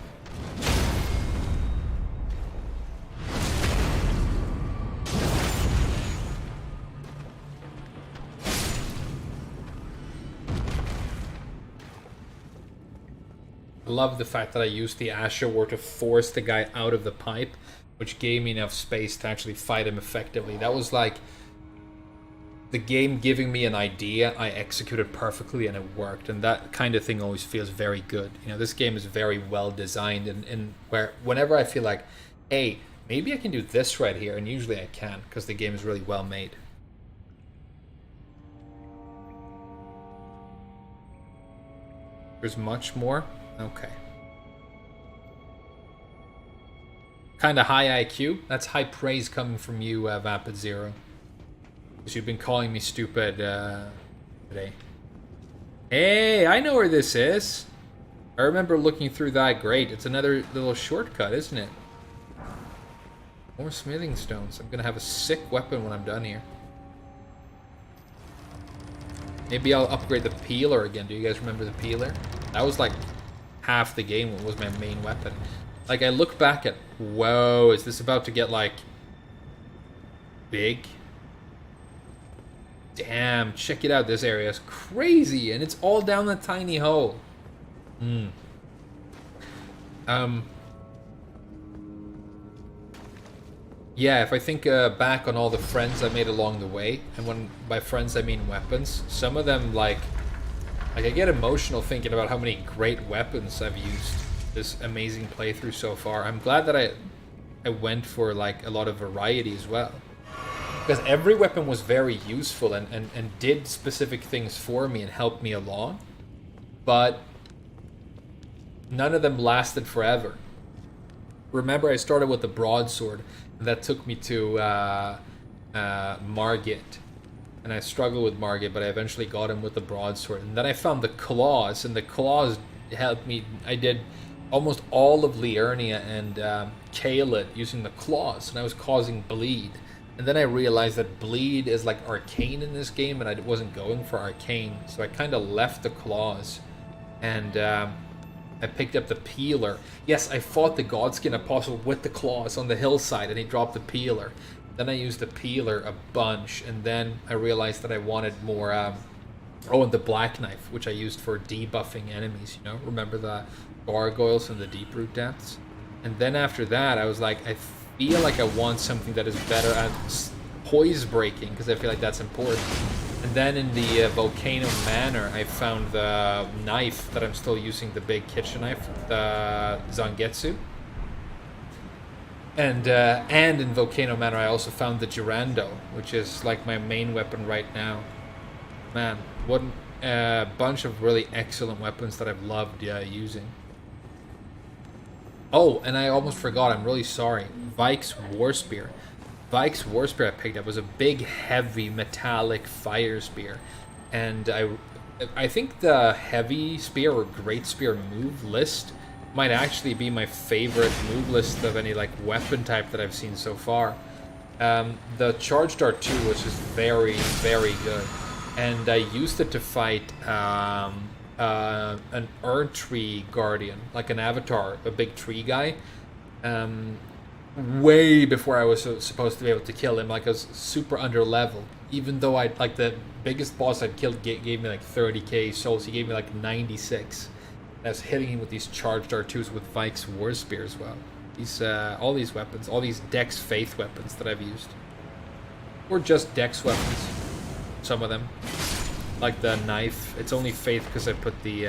I love the fact that I used the Asher War to force the guy out of the pipe, which gave me enough space to actually fight him effectively. That was like the game giving me an idea, I executed perfectly, and it worked. And that kind of thing always feels very good. You know, this game is very well designed, and where whenever I feel like, hey, maybe I can do this right here, and usually I can, because the game is really well made. There's much more? Okay. Kind of high IQ. That's high praise coming from you, Vapid Zero. Because you've been calling me stupid today. Hey, I know where this is. I remember looking through that. Great. It's another little shortcut, isn't it? More smithing stones. I'm going to have a sick weapon when I'm done here. Maybe I'll upgrade the peeler again. Do you guys remember the peeler? That was like half the game. It was my main weapon. Like, I look back at, whoa, is this about to get, like, big? Damn, check it out. This area is crazy, and it's all down that tiny hole. Yeah, if I think back on all the friends I made along the way, and when by friends I mean weapons, some of them, like I get emotional thinking about how many great weapons I've used this amazing playthrough so far. I'm glad that I went for like a lot of variety as well. Because every weapon was very useful and did specific things for me and helped me along. But none of them lasted forever. Remember, I started with the broadsword, and that took me to Margit. And I struggled with Margit, but I eventually got him with the broadsword. And then I found the claws, and the claws helped me. I did almost all of Liurnia and Caelid using the claws, and I was causing bleed. And then I realized that bleed is like arcane in this game, and I wasn't going for arcane, so I kind of left the claws, and I picked up the peeler. Yes, I fought the Godskin Apostle with the claws on the hillside, and he dropped the peeler. Then I used the peeler a bunch, and then I realized that I wanted more. Oh, and the black knife, which I used for debuffing enemies. You know, remember the gargoyles in the deep root depths? And then after that, I was like, I feel like I want something that is better at poise breaking, because I feel like that's important. And then in the Volcano Manor, I found the knife that I'm still using, the big kitchen knife, the Zangetsu. And in Volcano Manor, I also found the Girando, which is like my main weapon right now. Man, what a bunch of really excellent weapons that I've loved using. Oh, and I almost forgot, I'm really sorry. Vike's War Spear. Vike's War Spear I picked up was a big, heavy, metallic fire spear. And I think the heavy spear or great spear move list might actually be my favorite move list of any like weapon type that I've seen so far. The Charge Dart 2 was just very, very good. And I used it to fight an Erdtree Guardian, like an avatar, a big tree guy. Way before I was supposed to be able to kill him. Like I was super under level. Even though I like the biggest boss I'd killed gave me like 30k souls, he gave me like 96. I was hitting him with these charged R2s with Vike's War Spear as well. These all these weapons, all these Dex Faith weapons that I've used, or just Dex weapons. Some of them, like the knife. It's only Faith because I put the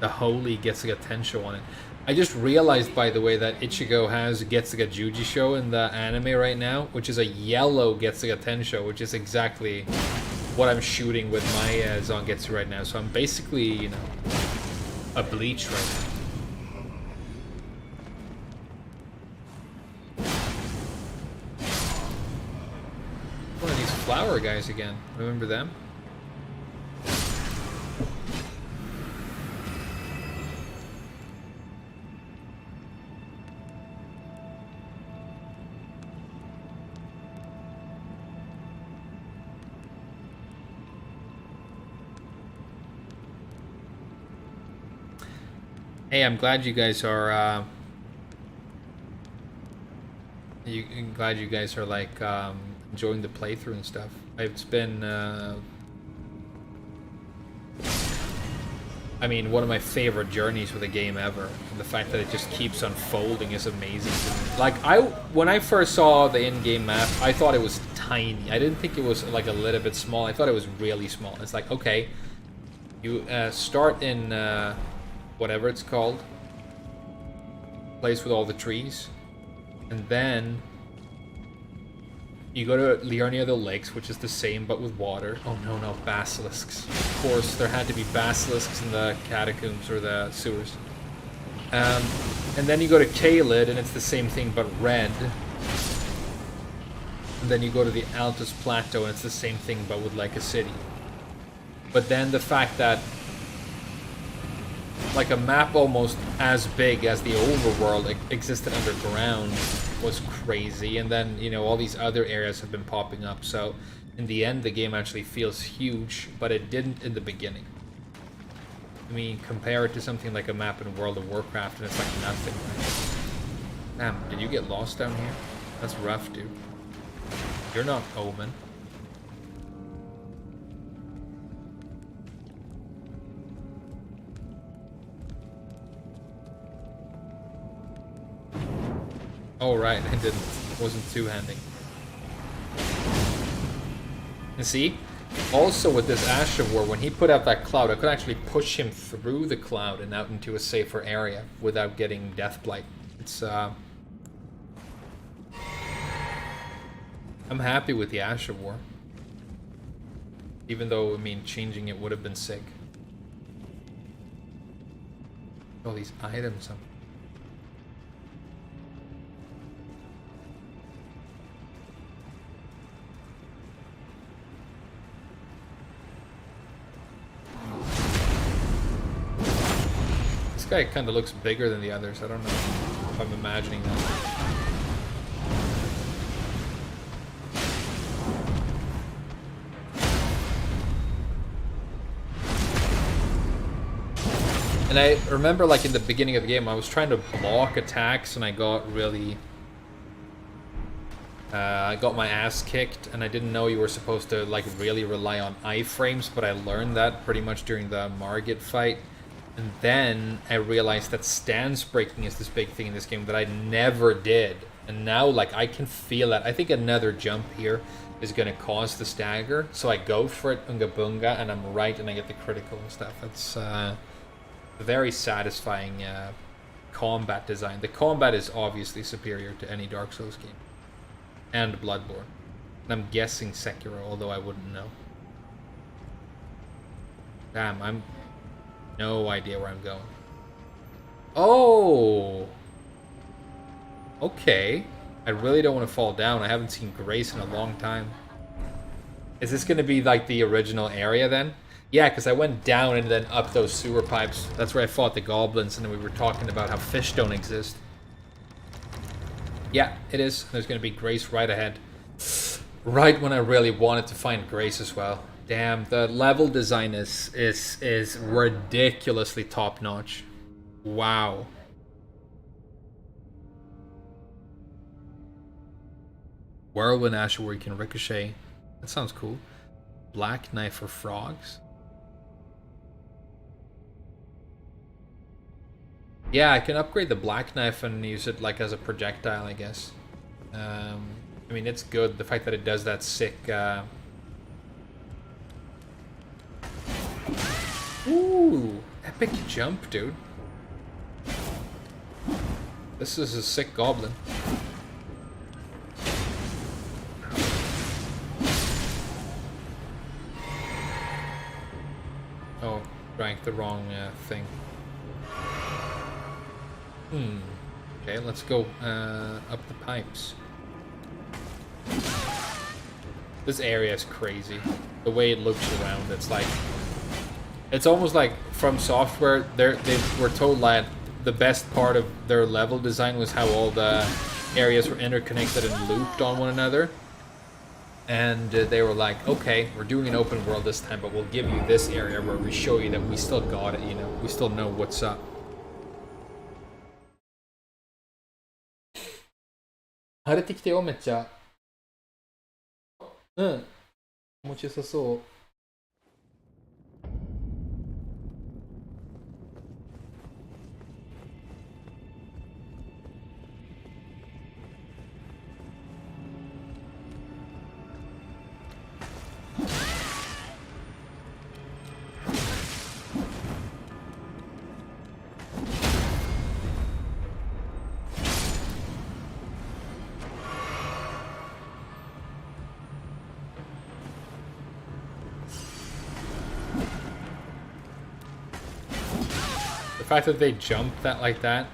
Holy Getsuga Tensho on it. I just realized, by the way, that Ichigo has Getsuga Jujisho in the anime right now, which is a yellow Getsuga Tensho, which is exactly what I'm shooting with my Zangetsu right now. So I'm basically, you know, a Bleach right now. One of these flower guys again. Remember them? Hey, I'm glad you guys are. I'm glad you guys are like enjoying the playthrough and stuff. It's been. I mean, one of my favorite journeys with a game ever. And the fact that it just keeps unfolding is amazing to me. Like when I first saw the in-game map, I thought it was tiny. I didn't think it was like a little bit small. I thought it was really small. It's like, okay, you start in. Whatever it's called, place with all the trees, and then you go to Liurnia the Lakes, which is the same but with water. Oh no, basilisks. Of course, there had to be basilisks in the catacombs or the sewers. And then you go to Caelid, and it's the same thing but red. And then you go to the Altus Plateau, and it's the same thing but with like a city. But then the fact that like a map almost as big as the overworld existed underground was crazy, and then, you know, all these other areas have been popping up, so in the end the game actually feels huge, but it didn't in the beginning. I mean, compare it to something like a map in World of Warcraft and it's like nothing, right? Damn, did you get lost down here? That's rough, dude. You're not Omen. Oh right, I didn't. It wasn't two-handing. And see? Also with this Ash of War, when he put out that cloud, I could actually push him through the cloud and out into a safer area without getting Deathblight. It's, I'm happy with the Ash of War. Even though, I mean, changing it would have been sick. All these items. This guy kind of looks bigger than the others. I don't know if I'm imagining that. And I remember, like, in the beginning of the game, I was trying to block attacks, and I got really... I got my ass kicked, and I didn't know you were supposed to, like, really rely on iframes, but I learned that pretty much during the Margit fight. And then I realized that stance breaking is this big thing in this game that I never did. And now, like, I can feel that. I think another jump here is going to cause the stagger. So I go for it, Unga Bunga, and I'm right, and I get the critical and stuff. It's very satisfying combat design. The combat is obviously superior to any Dark Souls game. And Bloodborne. And I'm guessing Sekiro, although I wouldn't know. Damn, I'm... no idea where I'm going. Oh! Okay. I really don't want to fall down. I haven't seen Grace in a long time. Is this going to be like the original area then? Yeah, because I went down and then up those sewer pipes. That's where I fought the goblins, and then we were talking about how fish don't exist. Yeah, it is. There's going to be Grace right ahead. Right when I really wanted to find Grace as well. Damn, the level design is ridiculously top-notch. Wow. Whirlwind Ash where you can ricochet. That sounds cool. Black knife for frogs. Yeah, I can upgrade the black knife and use it like as a projectile, I guess. I mean, it's good. The fact that it does that sick... Ooh, epic jump, dude. This is a sick goblin. Oh, drank the wrong thing. Okay, let's go up the pipes. This area is crazy. The way it looks around, it's like... It's almost like From Software, they were told that the best part of their level design was how all the areas were interconnected and looped on one another. And they were like, okay, we're doing an open world this time, but we'll give you this area where we show you that we still got it, you know? We still know what's up. 晴れてきてよ、めっちゃ。うん。気持ちよさそう。The fact that they jumped that like that.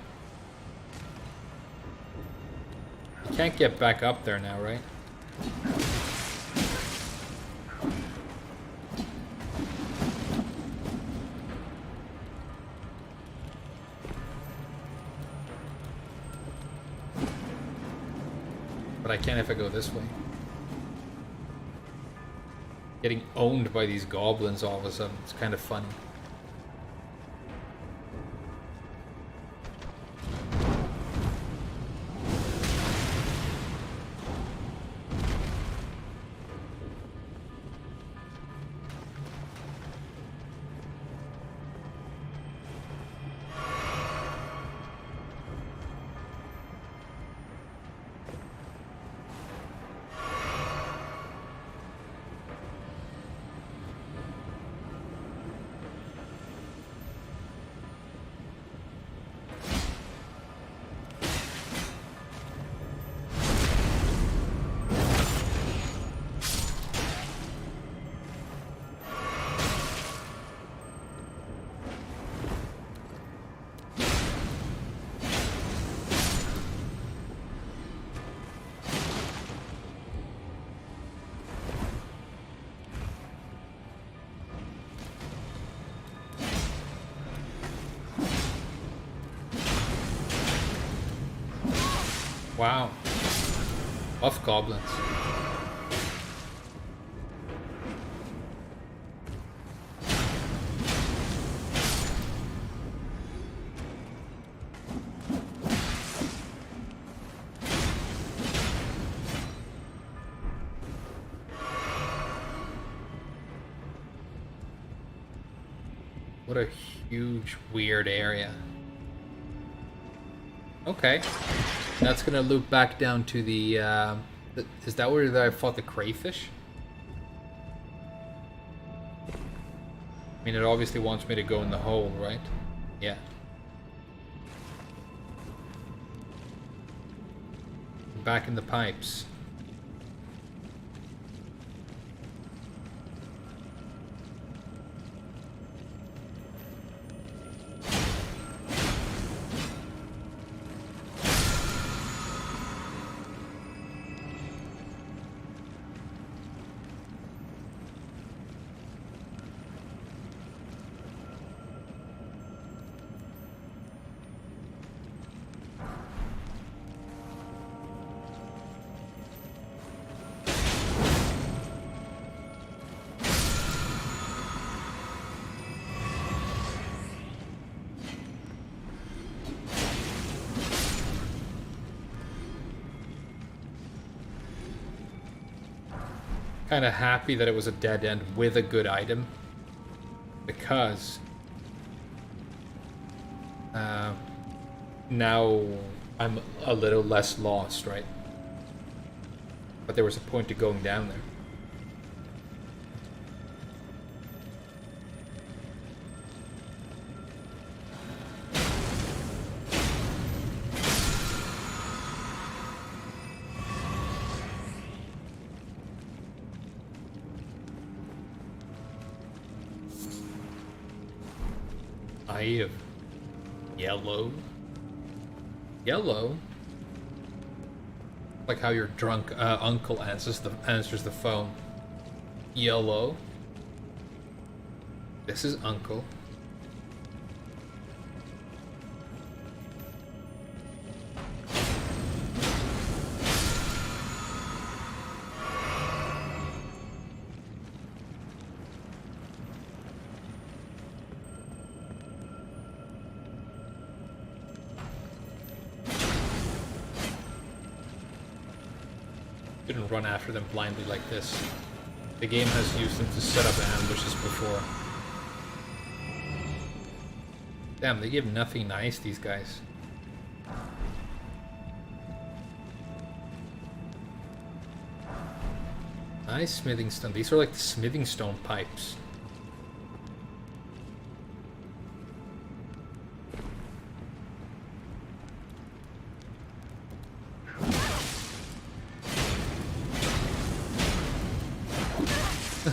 You can't get back up there now, right? But I can if I go this way. Getting owned by these goblins all of a sudden. It's kind of funny. Wow. Buff goblins. What a huge, weird area. Okay. That's gonna loop back down to the is that where I fought the crayfish? I mean, it obviously wants me to go in the hole, right? Yeah. Back in the pipes. Kind of happy that it was a dead end with a good item, because now I'm a little less lost, right? But there was a point to going down there. I have yellow. Yellow? Like how your drunk uncle answers the phone. Yellow. This is uncle. Shouldn't run after them blindly like this. The game has used them to set up ambushes before. Damn, they give nothing nice, these guys. Nice smithing stone. These are like the smithing stone pipes.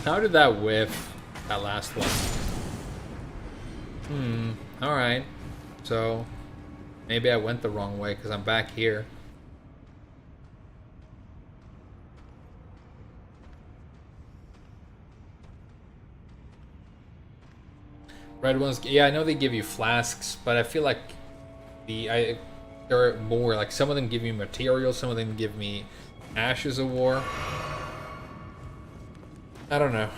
How did that whiff? That last one. Alright. So, maybe I went the wrong way because I'm back here. Red ones, yeah, I know they give you flasks, but I feel like there are more. Like, some of them give me materials, some of them give me ashes of war. I don't know.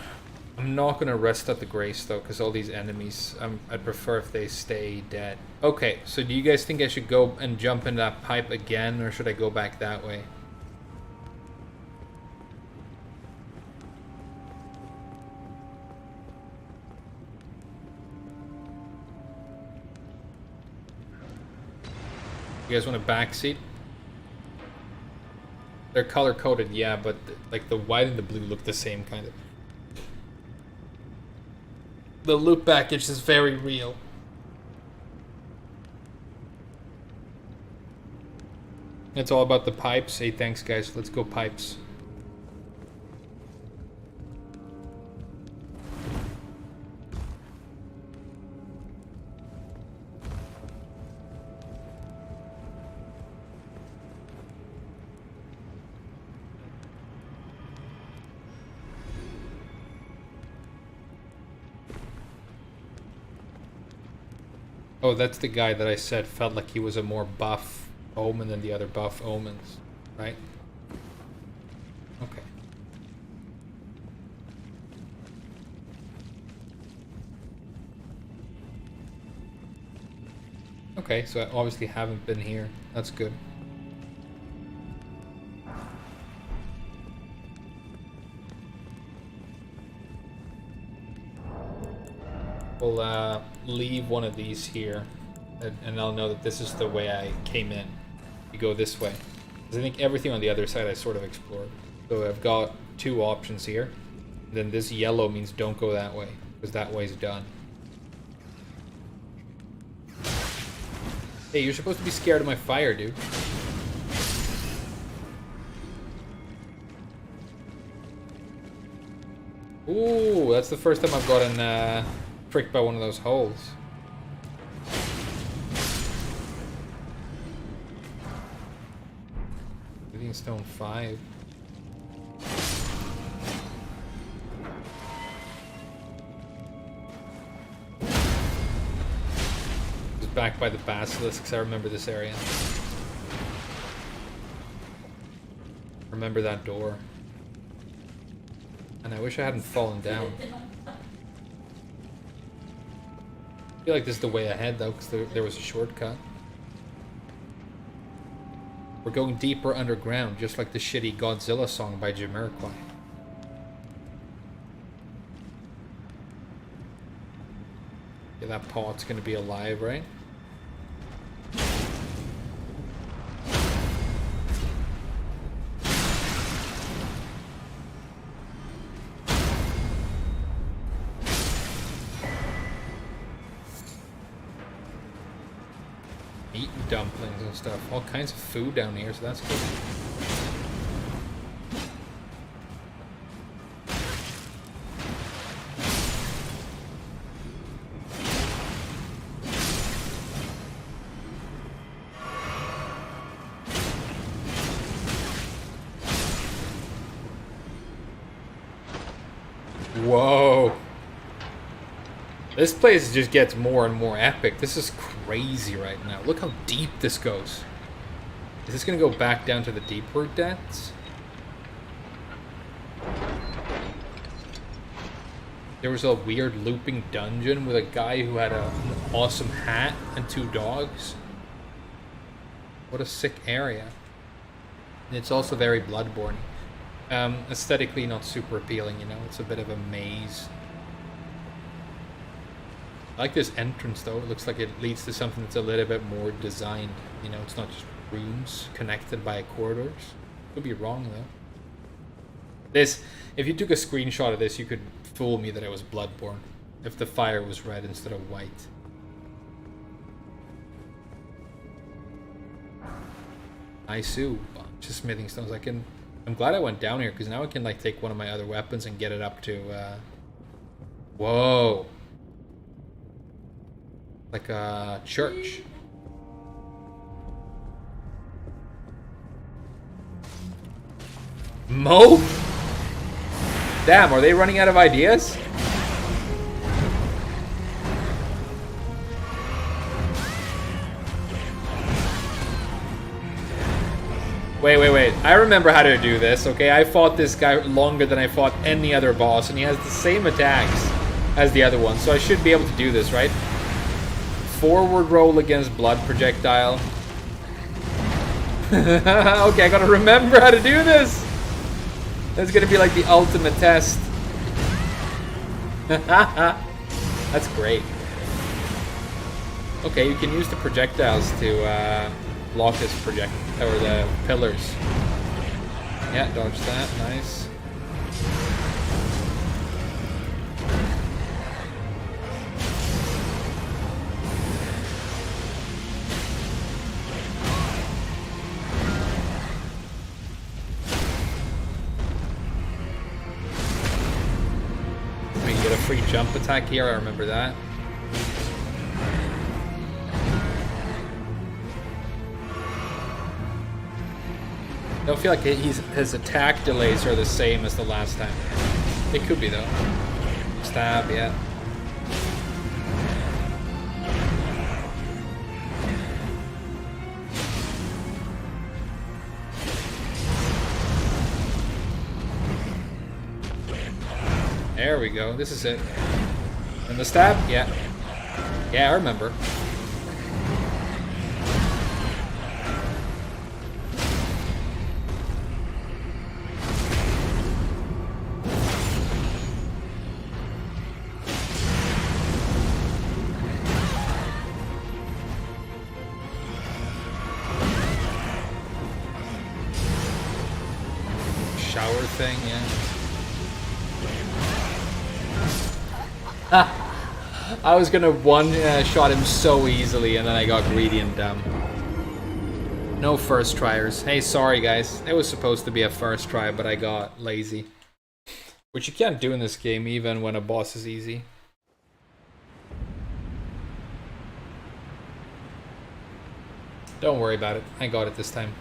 I'm not gonna rest at the Grace though, because all these enemies, I'd prefer if they stay dead. Okay, so do you guys think I should go and jump in that pipe again, or should I go back that way? You guys want a backseat? They're color coded, yeah, but like the white and the blue look the same kind of. The loot package is very real. It's all about the pipes. Hey, thanks guys. Let's go pipes. Oh, that's the guy that I said felt like he was a more buff omen than the other buff omens, right? Okay. Okay, so I obviously haven't been here. That's good. We'll leave one of these here, and I'll know that this is the way I came in. You go this way. Because I think everything on the other side I sort of explored. So I've got two options here. Then this yellow means don't go that way, because that way's done. Hey, you're supposed to be scared of my fire, dude. Ooh, that's the first time I've gotten pricked by one of those holes. Living stone 5. Just back by the basilisks. I remember this area. Remember that door. And I wish I hadn't fallen down. I feel like this is the way ahead though, because there was a shortcut. We're going deeper underground, just like the shitty Godzilla song by Jamiroquai. Yeah, that pot's gonna be alive, right? Eating dumplings and stuff. All kinds of food down here, so that's good. This place just gets more and more epic. This is crazy right now. Look how deep this goes. Is this going to go back down to the deeper depths? There was a weird looping dungeon with a guy who had an awesome hat and 2 dogs. What a sick area. And it's also very Bloodborne. Aesthetically not super appealing, you know. It's a bit of a maze. I like this entrance though. It looks like it leads to something that's a little bit more designed. You know, it's not just rooms connected by corridors. Could be wrong though. This, if you took a screenshot of this, you could fool me that it was Bloodborne. If the fire was red instead of white. Nice, bunch of smithing stones. I'm glad I went down here because now I can like take one of my other weapons and get it up to. Whoa. Like a church. Mo? Damn, are they running out of ideas? Wait. I remember how to do this, okay? I fought this guy longer than I fought any other boss, and he has the same attacks as the other one, so I should be able to do this, right? Forward roll against blood projectile. Okay, I gotta remember how to do this. That's gonna be like the ultimate test. That's great. Okay, you can use the projectiles to block this or the pillars. Yeah, dodge that. Nice. We get a free jump attack here. I remember that. I don't feel like his attack delays are the same as the last time. It could be though. Stab, yeah. There we go. This is it. And the stab? Yeah. Yeah, I remember. Shower thing, yeah. I was gonna one-shot him so easily, and then I got greedy and dumb. No first tryers. Hey, sorry guys. It was supposed to be a first try, but I got lazy. Which you can't do in this game, even when a boss is easy. Don't worry about it. I got it this time.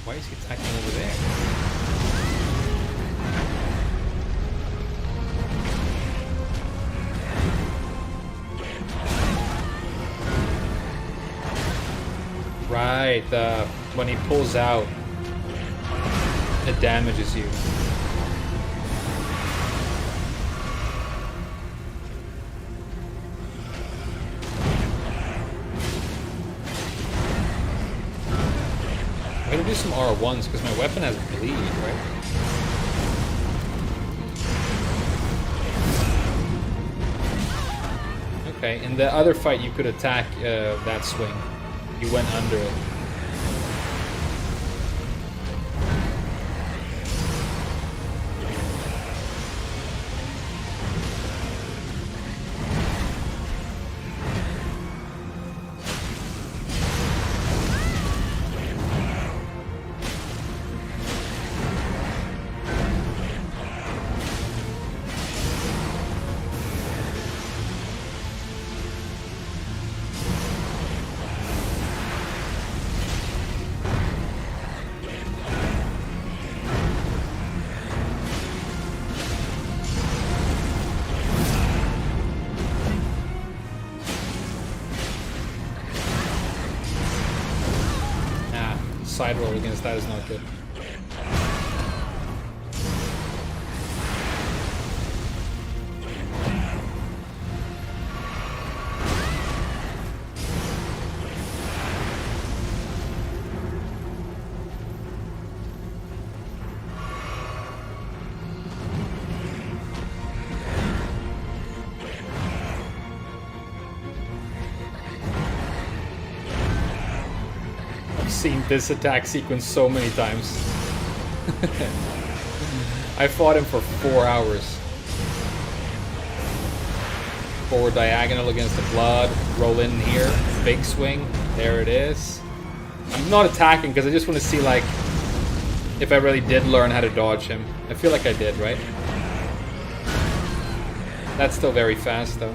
Why is he attacking over there? Right, when he pulls out, it damages you. I'm gonna do some R1s because my weapon has bleed, right? Okay, in the other fight you could attack that swing. You went under it. side roll against that is not good. Seen this attack sequence so many times. I fought him for 4 hours. Forward diagonal against the blood, roll in here, big swing, there it is. I'm not attacking because I just want to see like if I really did learn how to dodge him. I feel like I did, right? That's still very fast though.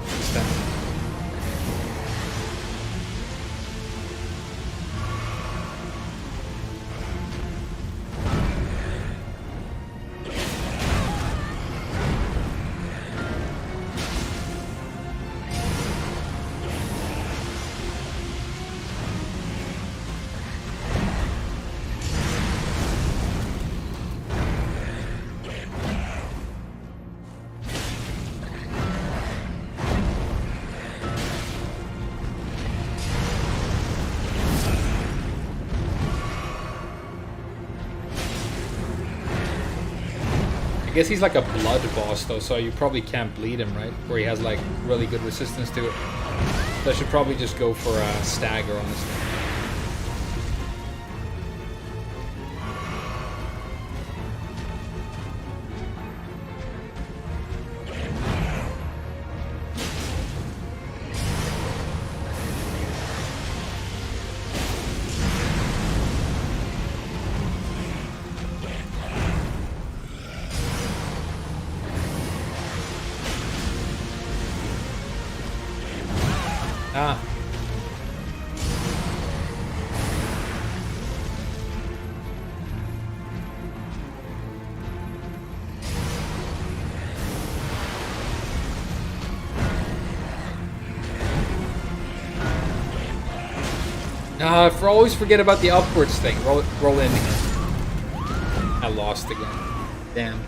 I guess he's like a blood boss though, so you probably can't bleed him, right? Where he has like really good resistance to it. So I should probably just go for a stagger, honestly. Ah. I always forget about the upwards thing. Roll in again. I lost again. Damn.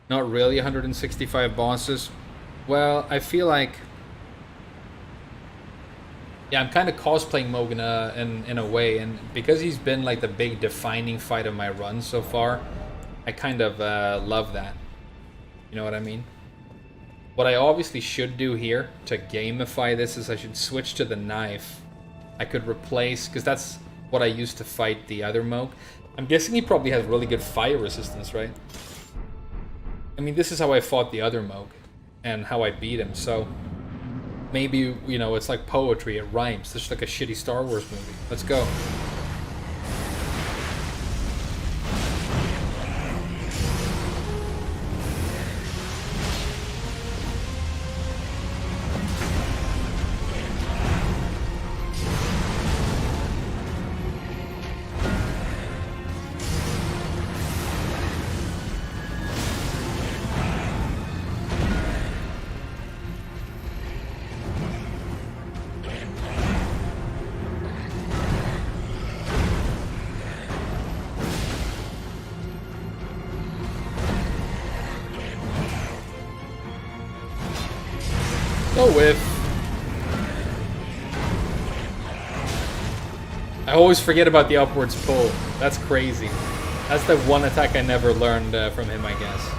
Not really 165 bosses. Well, I feel like... Yeah, I'm kind of cosplaying Mogan in a way, and because he's been like the big defining fight of my run so far, I kind of love that. You know what I mean? What I obviously should do here to gamify this is I should switch to the knife. I could replace, because that's what I used to fight the other Moog. I'm guessing he probably has really good fire resistance, right? I mean, this is how I fought the other Moog, and how I beat him, so... Maybe, you know, it's like poetry, it rhymes. It's just like a shitty Star Wars movie. Let's go. No whiff. I always forget about the upwards pull. That's crazy. That's the one attack I never learned from him, I guess.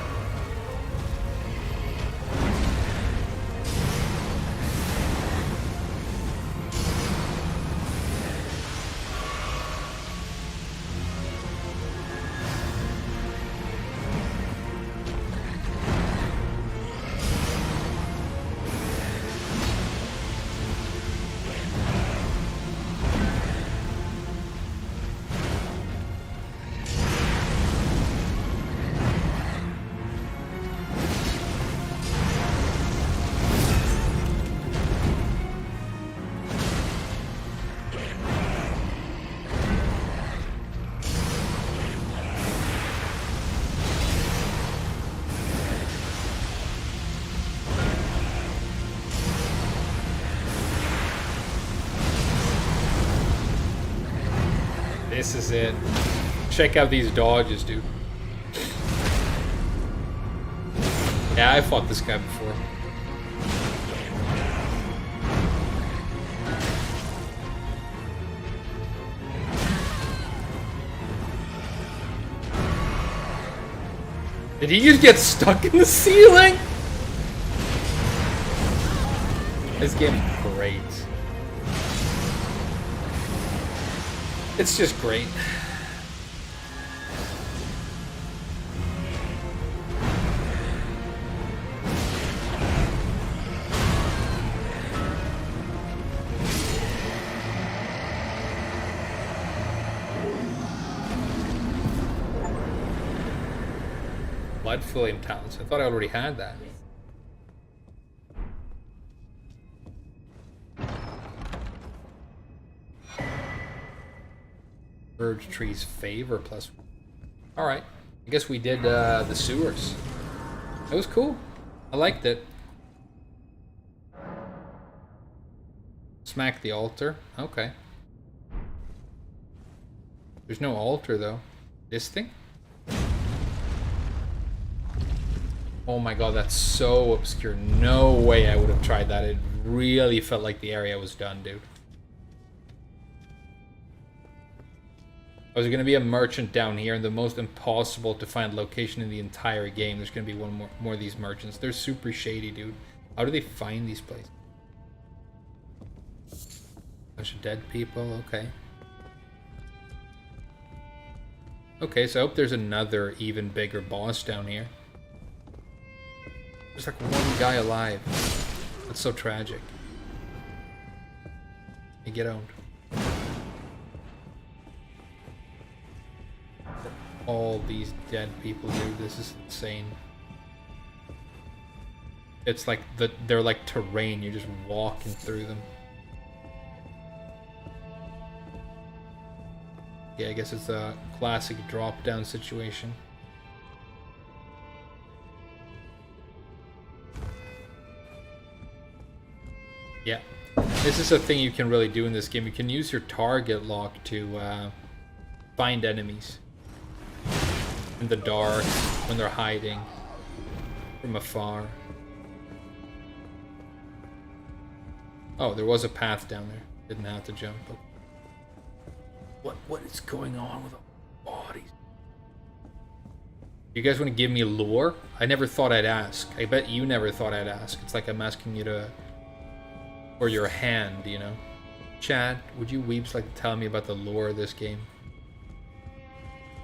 This is it. Check out these dodges, dude. Yeah, I fought this guy before. Did he just get stuck in the ceiling? This game's great. It's just great. Blood Flame Talents. I thought I already had that. Urge Tree's Favor plus. Alright. I guess we did the sewers. That was cool. I liked it. Smack the altar. Okay. There's no altar though. This thing? Oh my god, that's so obscure. No way I would have tried that. It really felt like the area was done, dude. Oh, there's going to be a merchant down here, and the most impossible to find location in the entire game. There's going to be one more of these merchants. They're super shady, dude. How do they find these places? Bunch of dead people, okay. Okay, so I hope there's another even bigger boss down here. There's like one guy alive. That's so tragic. You get owned. All these dead people, dude. This is insane. It's like they're like terrain. You're just walking through them. Yeah, I guess it's a classic drop-down situation. Yeah, this is a thing you can really do in this game. You can use your target lock to find enemies in the dark when they're hiding from afar. Oh, there was a path down there. Didn't have to jump. What is going on with all bodies? You guys want to give me lore? I never thought I'd ask. I bet you never thought I'd ask. It's like I'm asking you to, or your hand, you know? Chad, would you weeps like to tell me about the lore of this game?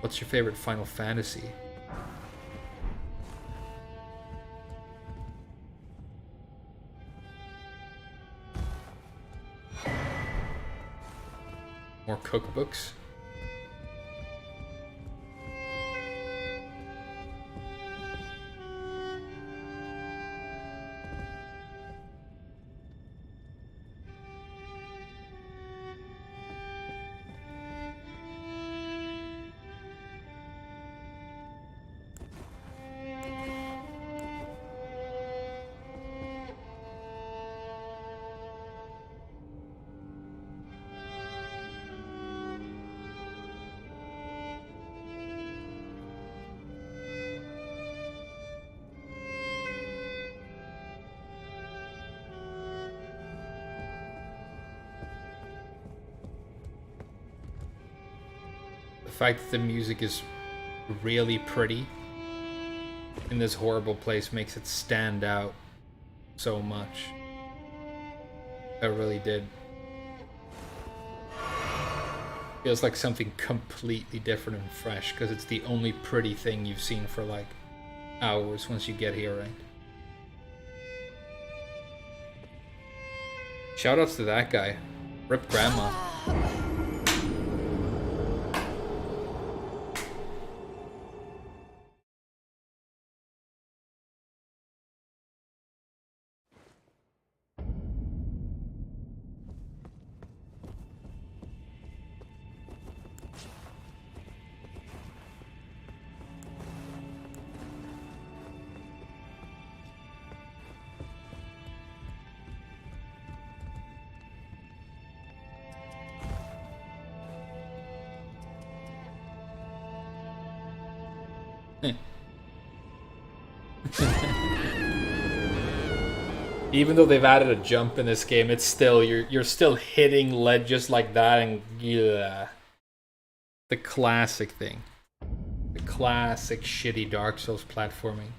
What's your favorite Final Fantasy? More cookbooks? The fact that the music is really pretty in this horrible place makes it stand out so much. It really did. Feels like something completely different and fresh because it's the only pretty thing you've seen for like hours once you get here, right? Shoutouts to that guy. Rip Grandma. Even though they've added a jump in this game, it's still you're still hitting ledges like that, and yeah, the classic thing, the classic shitty Dark Souls platforming.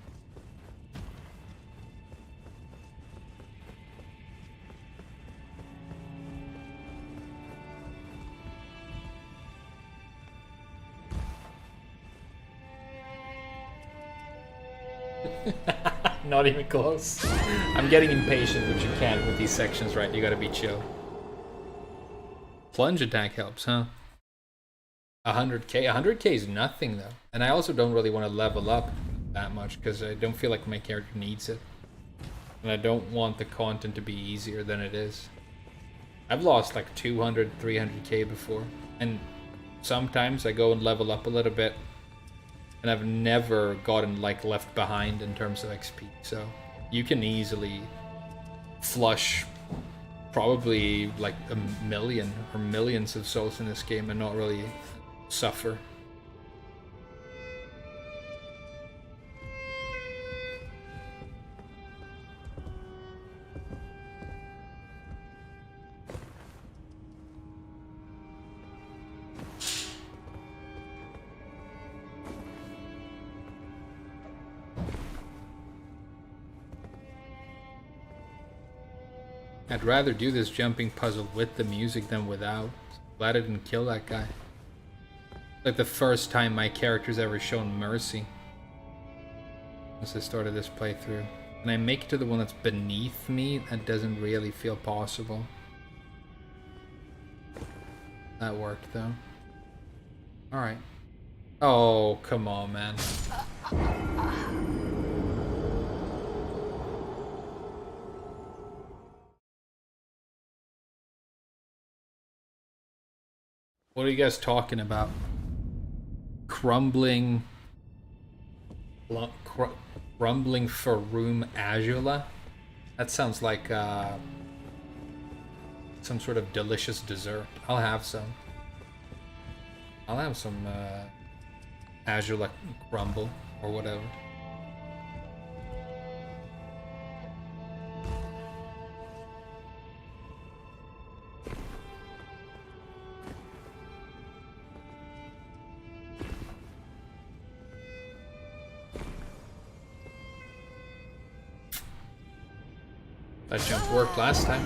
Not even close. I'm getting impatient, which you can't with these sections, right? You gotta be chill. Plunge attack helps, huh? 100k? 100k is nothing, though. And I also don't really want to level up that much, because I don't feel like my character needs it. And I don't want the content to be easier than it is. I've lost like 200, 300k before. And sometimes I go and level up a little bit. And I've never gotten like left behind in terms of XP, so you can easily flush probably like a million or millions of souls in this game and not really suffer. I'd rather do this jumping puzzle with the music than without. Glad I didn't kill that guy. Like the first time my character's ever shown mercy since I started this playthrough. And I make it to the one that's beneath me, that doesn't really feel possible. That worked though. Alright. Oh, come on, man. What are you guys talking about? Crumbling Faroum Azula? That sounds like some sort of delicious dessert. I'll have some. I'll have some Azula crumble or whatever. That jump worked last time.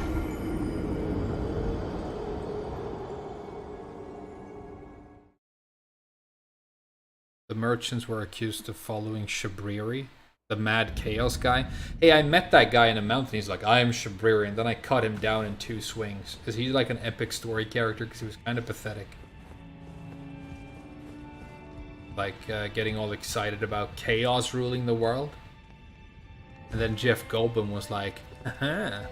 The merchants were accused of following Shabriri, the mad chaos guy. Hey, I met that guy in a mountain. He's like, I am Shabriri, and then I cut him down in 2 swings. Is he like an epic story character? Because he was kind of pathetic. Like getting all excited about chaos ruling the world. And then Jeff Goldblum was like, haha.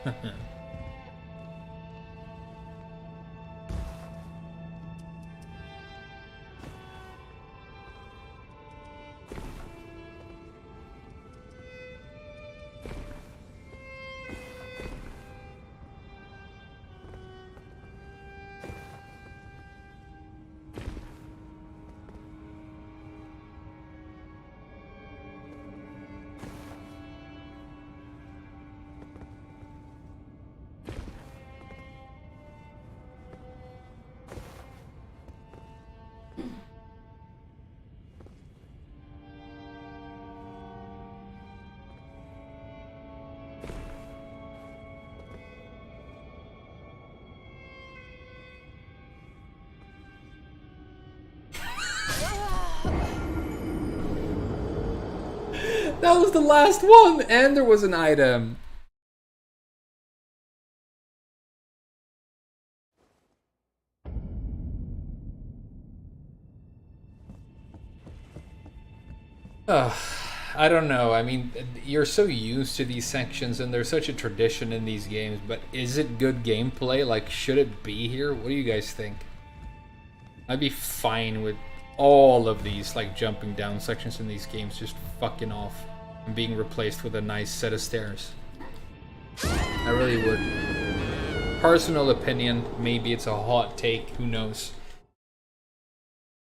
That was the last one, and there was an item. I don't know. I mean, you're so used to these sections, and there's such a tradition in these games, but is it good gameplay? Like, should it be here? What do you guys think? I'd be fine with all of these, like, jumping down sections in these games just fucking off and being replaced with a nice set of stairs. I really would. Personal opinion, maybe it's a hot take, who knows.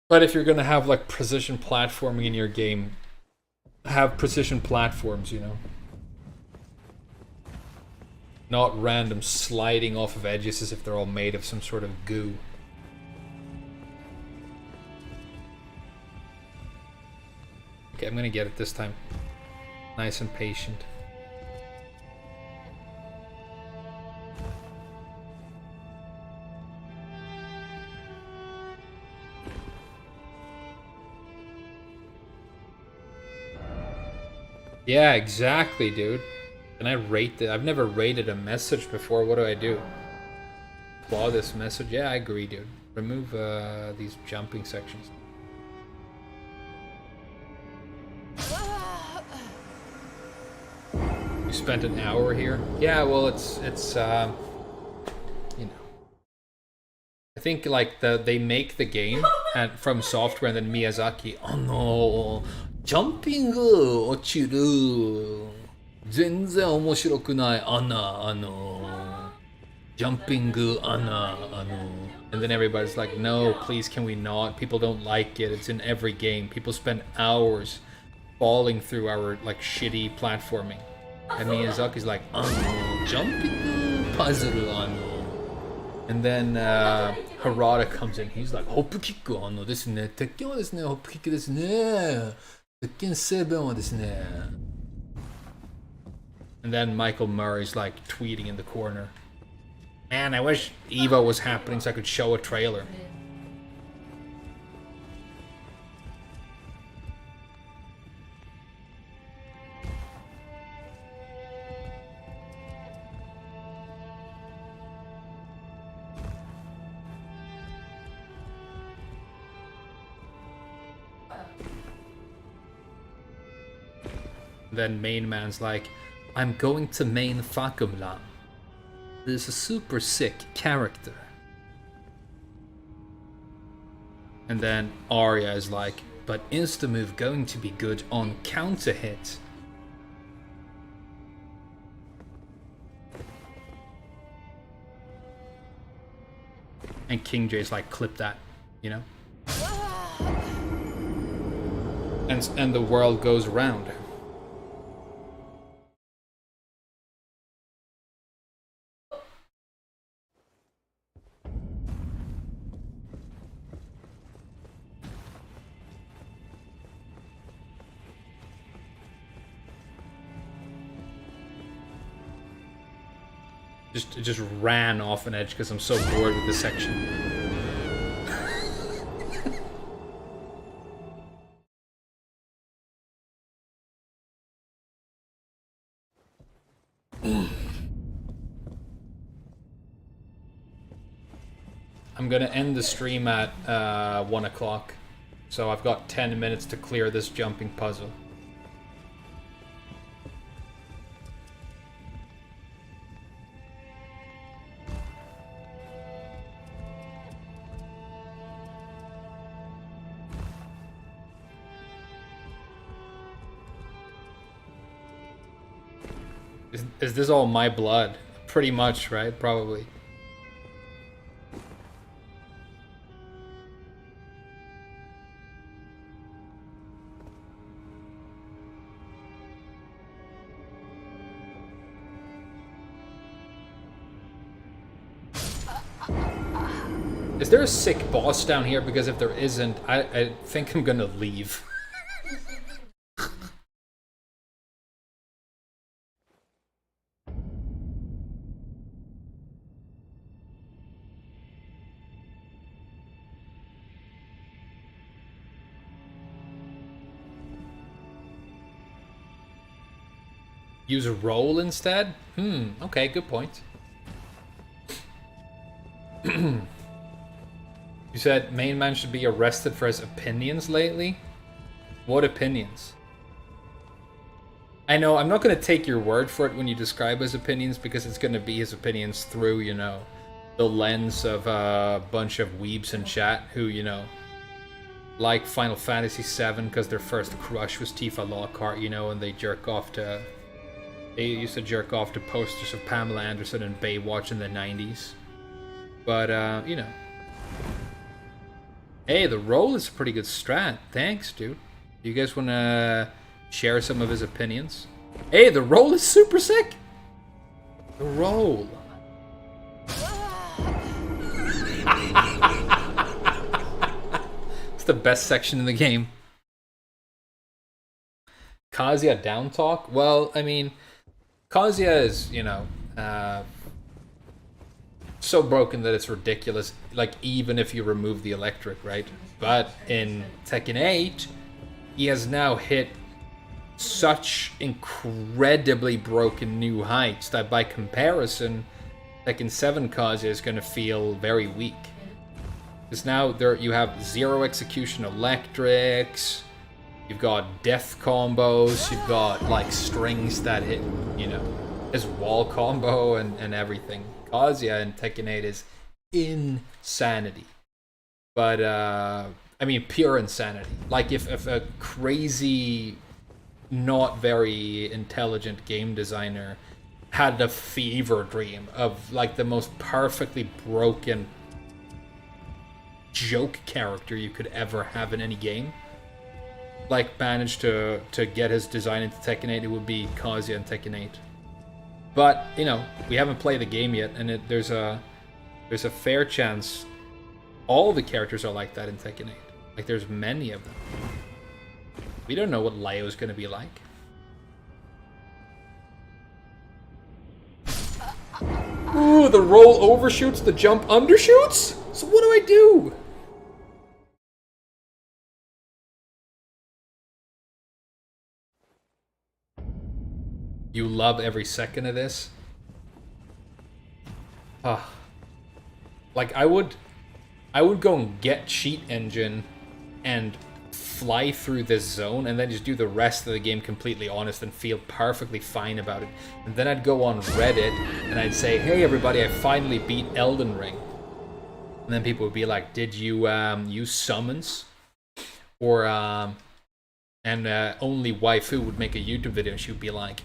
But if you're gonna have like precision platforming in your game, have precision platforms, you know. Not random sliding off of edges as if they're all made of some sort of goo. Okay, I'm gonna get it this time. Nice and patient. Yeah, exactly, dude. Can I rate that? I've never rated a message before. What do I do? Claw this message? Yeah, I agree, dude. Remove these jumping sections. You spent an hour here? Yeah, well, it's you know. I think like they make the game and from software and then Miyazaki. Oh no, jumping 落ちる。全然面白くない。jumping and then everybody's like, no, please, can we not? People don't like it. It's in every game. People spend hours falling through our like shitty platforming. And Miyazaki's like, jumping puzzle, And then Harada comes in. He's like, Hop kick, desu ne. Tekken wa desu ne. Hop kick desu ne. Tekken 7 wa desu ne. And then Michael Murray's like tweeting in the corner. Man, I wish Evo was happening so I could show a trailer. Then Main Man's like, I'm going to main Fakumlan. This is a super sick character. And then Arya is like, but insta-move going to be good on counter hit. And King J's like, clip that, you know? And the world goes round. Just ran off an edge because I'm so bored with this section. I'm gonna end the stream at 1 o'clock, so I've got 10 minutes to clear this jumping puzzle. Is this all my blood? Pretty much, right? Probably. Is there a sick boss down here? Because if there isn't, I think I'm gonna leave. Use a roll instead? Okay, good point. You said Main Man should be arrested for his opinions lately? What opinions? I know, I'm not going to take your word for it when you describe his opinions because it's going to be his opinions through, you know, the lens of a bunch of weebs in chat who, you know, like Final Fantasy VII because their first crush was Tifa Lockhart, you know, and they jerk off to... They used to jerk off to posters of Pamela Anderson and Baywatch in the 90s. But, you know. Hey, the roll is a pretty good strat. Thanks, dude. You guys want to share some of his opinions. Hey, the roll is super sick! The roll. It's the best section in the game. Kazuya down talk? Well, I mean, Kazuya is, you know, so broken that it's ridiculous. Like, even if you remove the electric, right? But in Tekken 8, he has now hit such incredibly broken new heights that by comparison, Tekken 7 Kazuya is going to feel very weak. Because now you have zero execution electrics, you've got death combos, you've got like strings that hit, you know, his wall combo and everything. Kazuya in Tekken 8 is insanity. But, I mean, pure insanity. Like, if a crazy, not very intelligent game designer had a fever dream of, like, the most perfectly broken joke character you could ever have in any game, like, managed to get his design into Tekken 8, it would be Kazuya in Tekken 8. But, you know, we haven't played the game yet, and there's a fair chance all the characters are like that in Tekken 8. Like, there's many of them. We don't know what Leo's gonna be like. Ooh, the roll overshoots, the jump undershoots? So what do I do? You love every second of this? Like, I would go and get Cheat Engine and fly through this zone and then just do the rest of the game completely honest and feel perfectly fine about it. And then I'd go on Reddit and I'd say, hey everybody, I finally beat Elden Ring. And then people would be like, did you use summons? Or, and only Waifu would make a YouTube video and she would be like,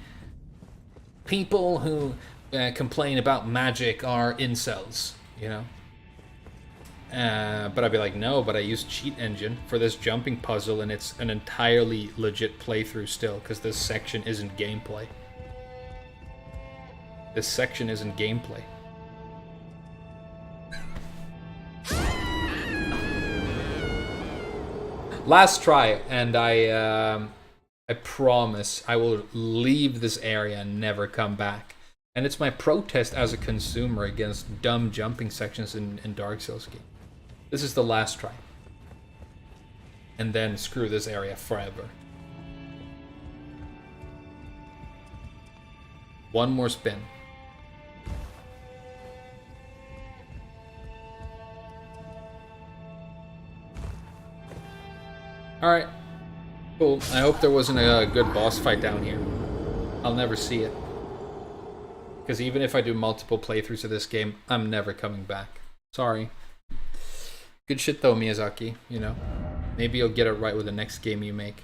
people who complain about magic are incels, you know? But I'd be like, no, but I used Cheat Engine for this jumping puzzle, and it's an entirely legit playthrough still, because this section isn't gameplay. This section isn't gameplay. Last try, and I promise I will leave this area and never come back. And it's my protest as a consumer against dumb jumping sections in Dark Souls games. This is the last try. And then screw this area forever. One more spin. Alright. Cool. I hope there wasn't a good boss fight down here. I'll never see it. Because even if I do multiple playthroughs of this game, I'm never coming back. Sorry. Good shit though, Miyazaki, you know. Maybe you'll get it right with the next game you make.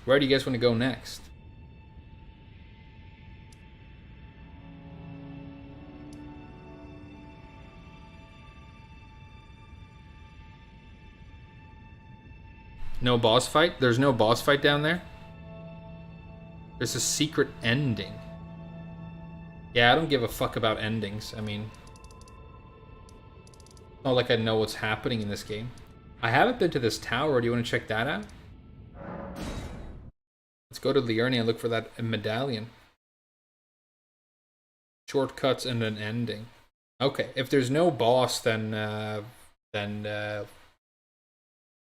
Where do you guys want to go next? No boss fight? There's no boss fight down there? There's a secret ending. Yeah, I don't give a fuck about endings. I mean, not like I know what's happening in this game. I haven't been to this tower. Do you want to check that out? Let's go to Liurnia and look for that medallion. Shortcuts and an ending. Okay, if there's no boss, then that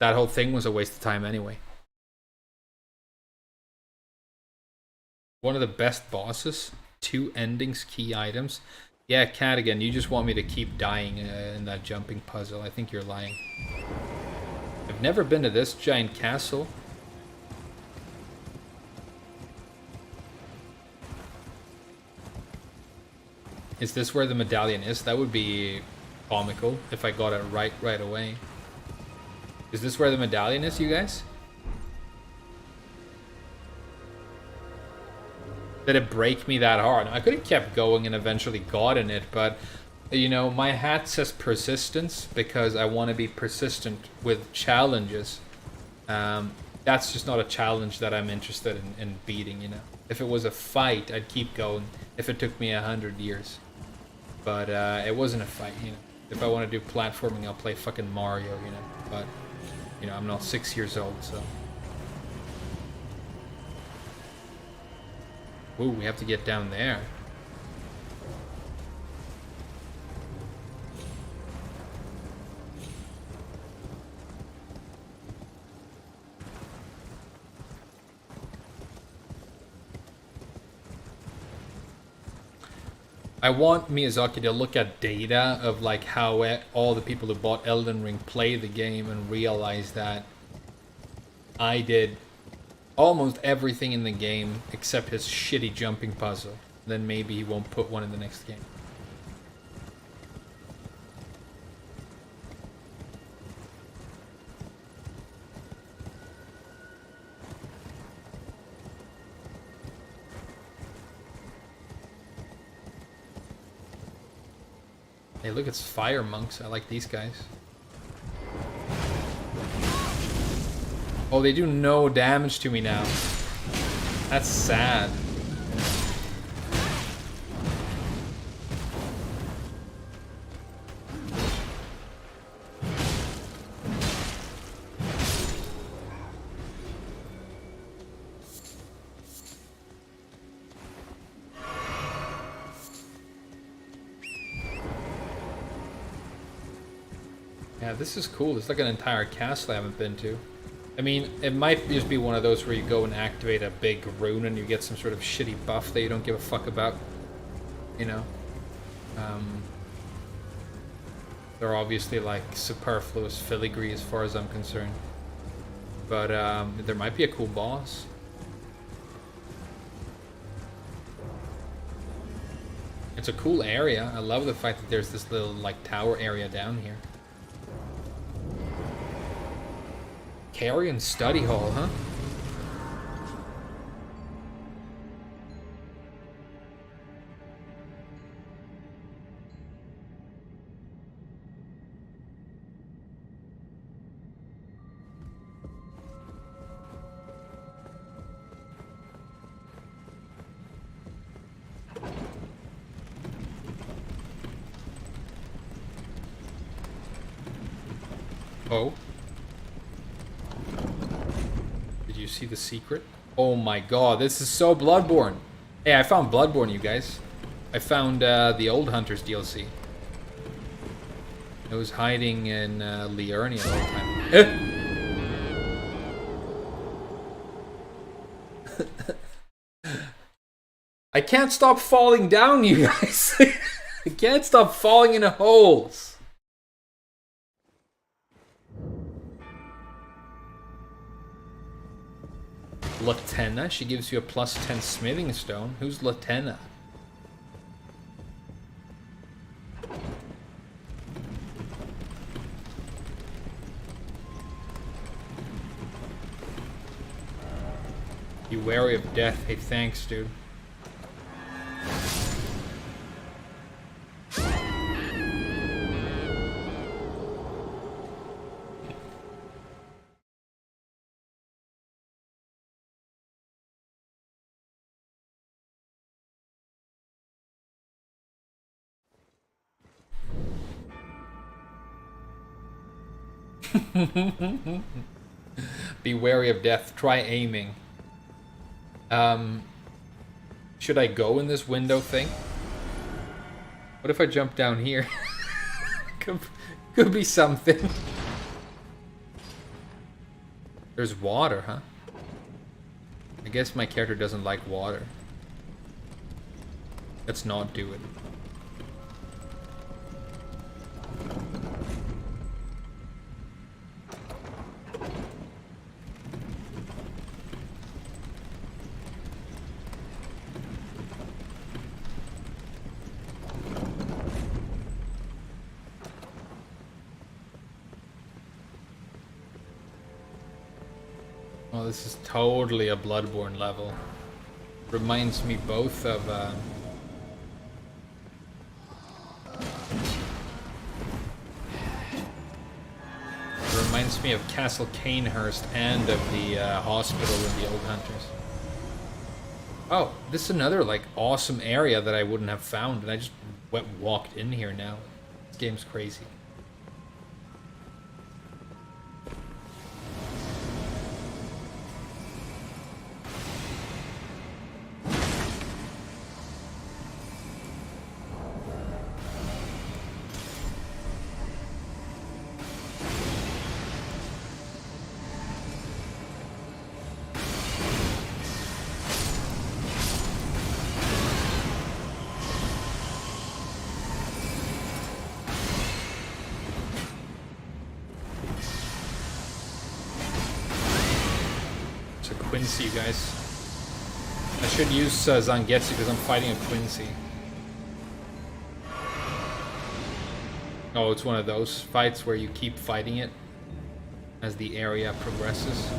whole thing was a waste of time anyway. One of the best bosses. 2 endings, key items. Yeah, Cadigan, you just want me to keep dying in that jumping puzzle. I think you're lying. I've never been to this giant castle. Is this where the medallion is? That would be comical if I got it right away. Is this where the medallion is, you guys? Did it break me that hard? I could have kept going and eventually gotten it, but, you know, my hat says persistence because I want to be persistent with challenges. That that's just not a challenge that I'm interested in beating, you know. If it was a fight, I'd keep going if it took me 100 years. But it wasn't a fight, you know. If I want to do platforming, I'll play fucking Mario, you know. But, you know, I'm not 6 years old, so. Ooh, we have to get down there. I want Miyazaki to look at data of like how all the people who bought Elden Ring play the game and realize that I did almost everything in the game except his shitty jumping puzzle. Then maybe he won't put one in the next game. Hey, look, it's fire monks. I like these guys. Oh, they do no damage to me now. That's sad. Yeah, this is cool. There's like an entire castle I haven't been to. I mean, it might just be one of those where you go and activate a big rune and you get some sort of shitty buff that you don't give a fuck about. You know? They're obviously like superfluous filigree as far as I'm concerned. But there might be a cool boss. It's a cool area. I love the fact that there's this little like tower area down here. Carrion study hall, huh? Oh. See the secret? Oh my god, this is so Bloodborne. Hey, I found Bloodborne, you guys. I found the Old Hunters DLC. It was hiding in Liurnia all the time. I can't stop falling down, you guys. I can't stop falling into holes. Latenna? She gives you a +10 smithing stone. Who's Latenna? You wary of death. Hey, thanks, dude. Be wary of death. Try aiming. Should I go in this window thing? What if I jump down here? could be something. There's water, huh? I guess my character doesn't like water. Let's not do it. Oh, this is totally a Bloodborne level. Reminds me both of reminds me of Castle Canehurst and of the hospital in the Old Hunters. Oh, this is another like awesome area that I wouldn't have found, and I just walked in here now. This game's crazy. Quincy, you guys. I should use Zangetsu because I'm fighting a Quincy. Oh, it's one of those fights where you keep fighting it as the area progresses.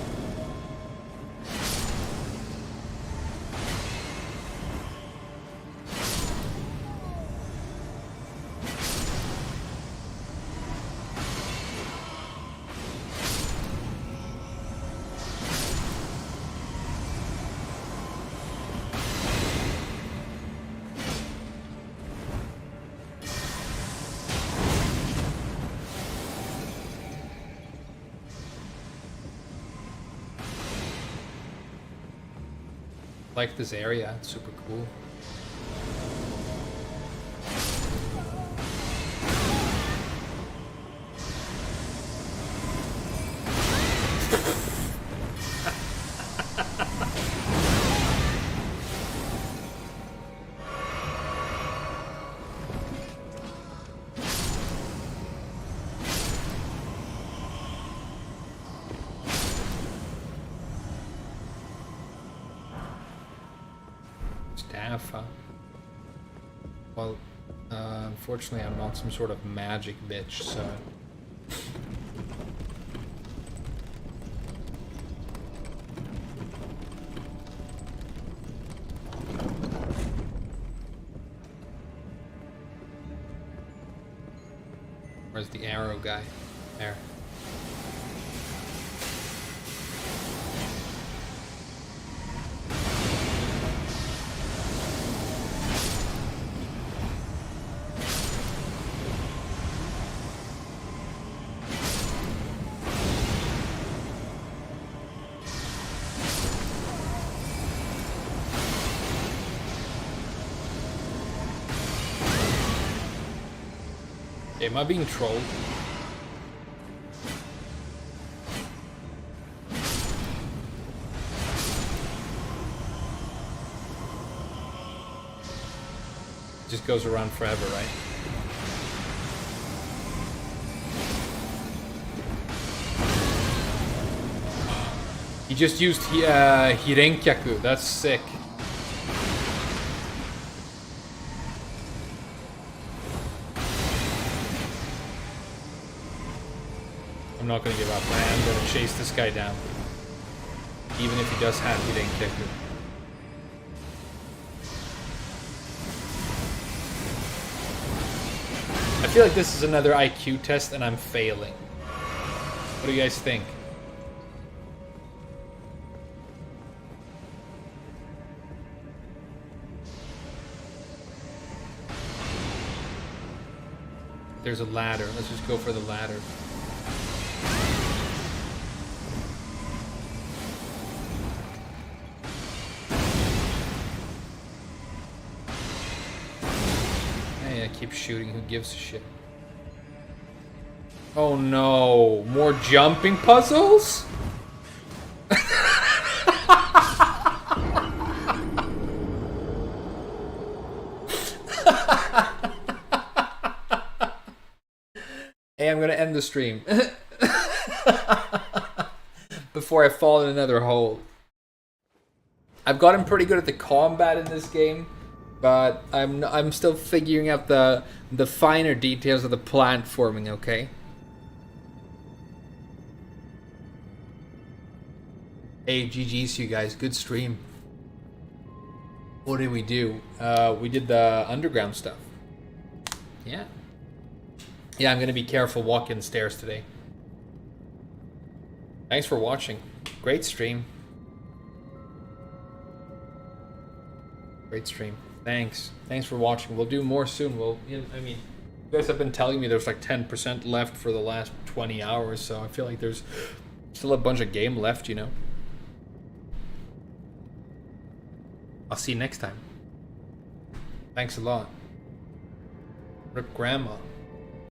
Like this area, it's super cool. Well, unfortunately I'm not some sort of magic bitch, so... Where's the arrow guy? There. Am I being trolled? Just goes around forever, right? He just used Hirenkyaku. That's sick. I'm not gonna give up. I am gonna chase this guy down. Even if he does have Hirenkyaku. I feel like this is another IQ test and I'm failing. What do you guys think? There's a ladder. Let's just go for the ladder. Keep shooting, who gives a shit? Oh no, more jumping puzzles? Hey, I'm gonna end the stream before I fall in another hole. I've gotten pretty good at the combat in this game, but I'm still figuring out the finer details of the plant forming, okay? Hey, GG's you guys, good stream. What did we do? We did the underground stuff. Yeah. Yeah, I'm gonna be careful walking stairs today. Thanks for watching. Great stream. Great stream. Thanks. Thanks for watching. We'll do more soon. I mean, you guys have been telling me there's like 10% left for the last 20 hours, so I feel like there's still a bunch of game left, you know? I'll see you next time. Thanks a lot. Rip Grandma.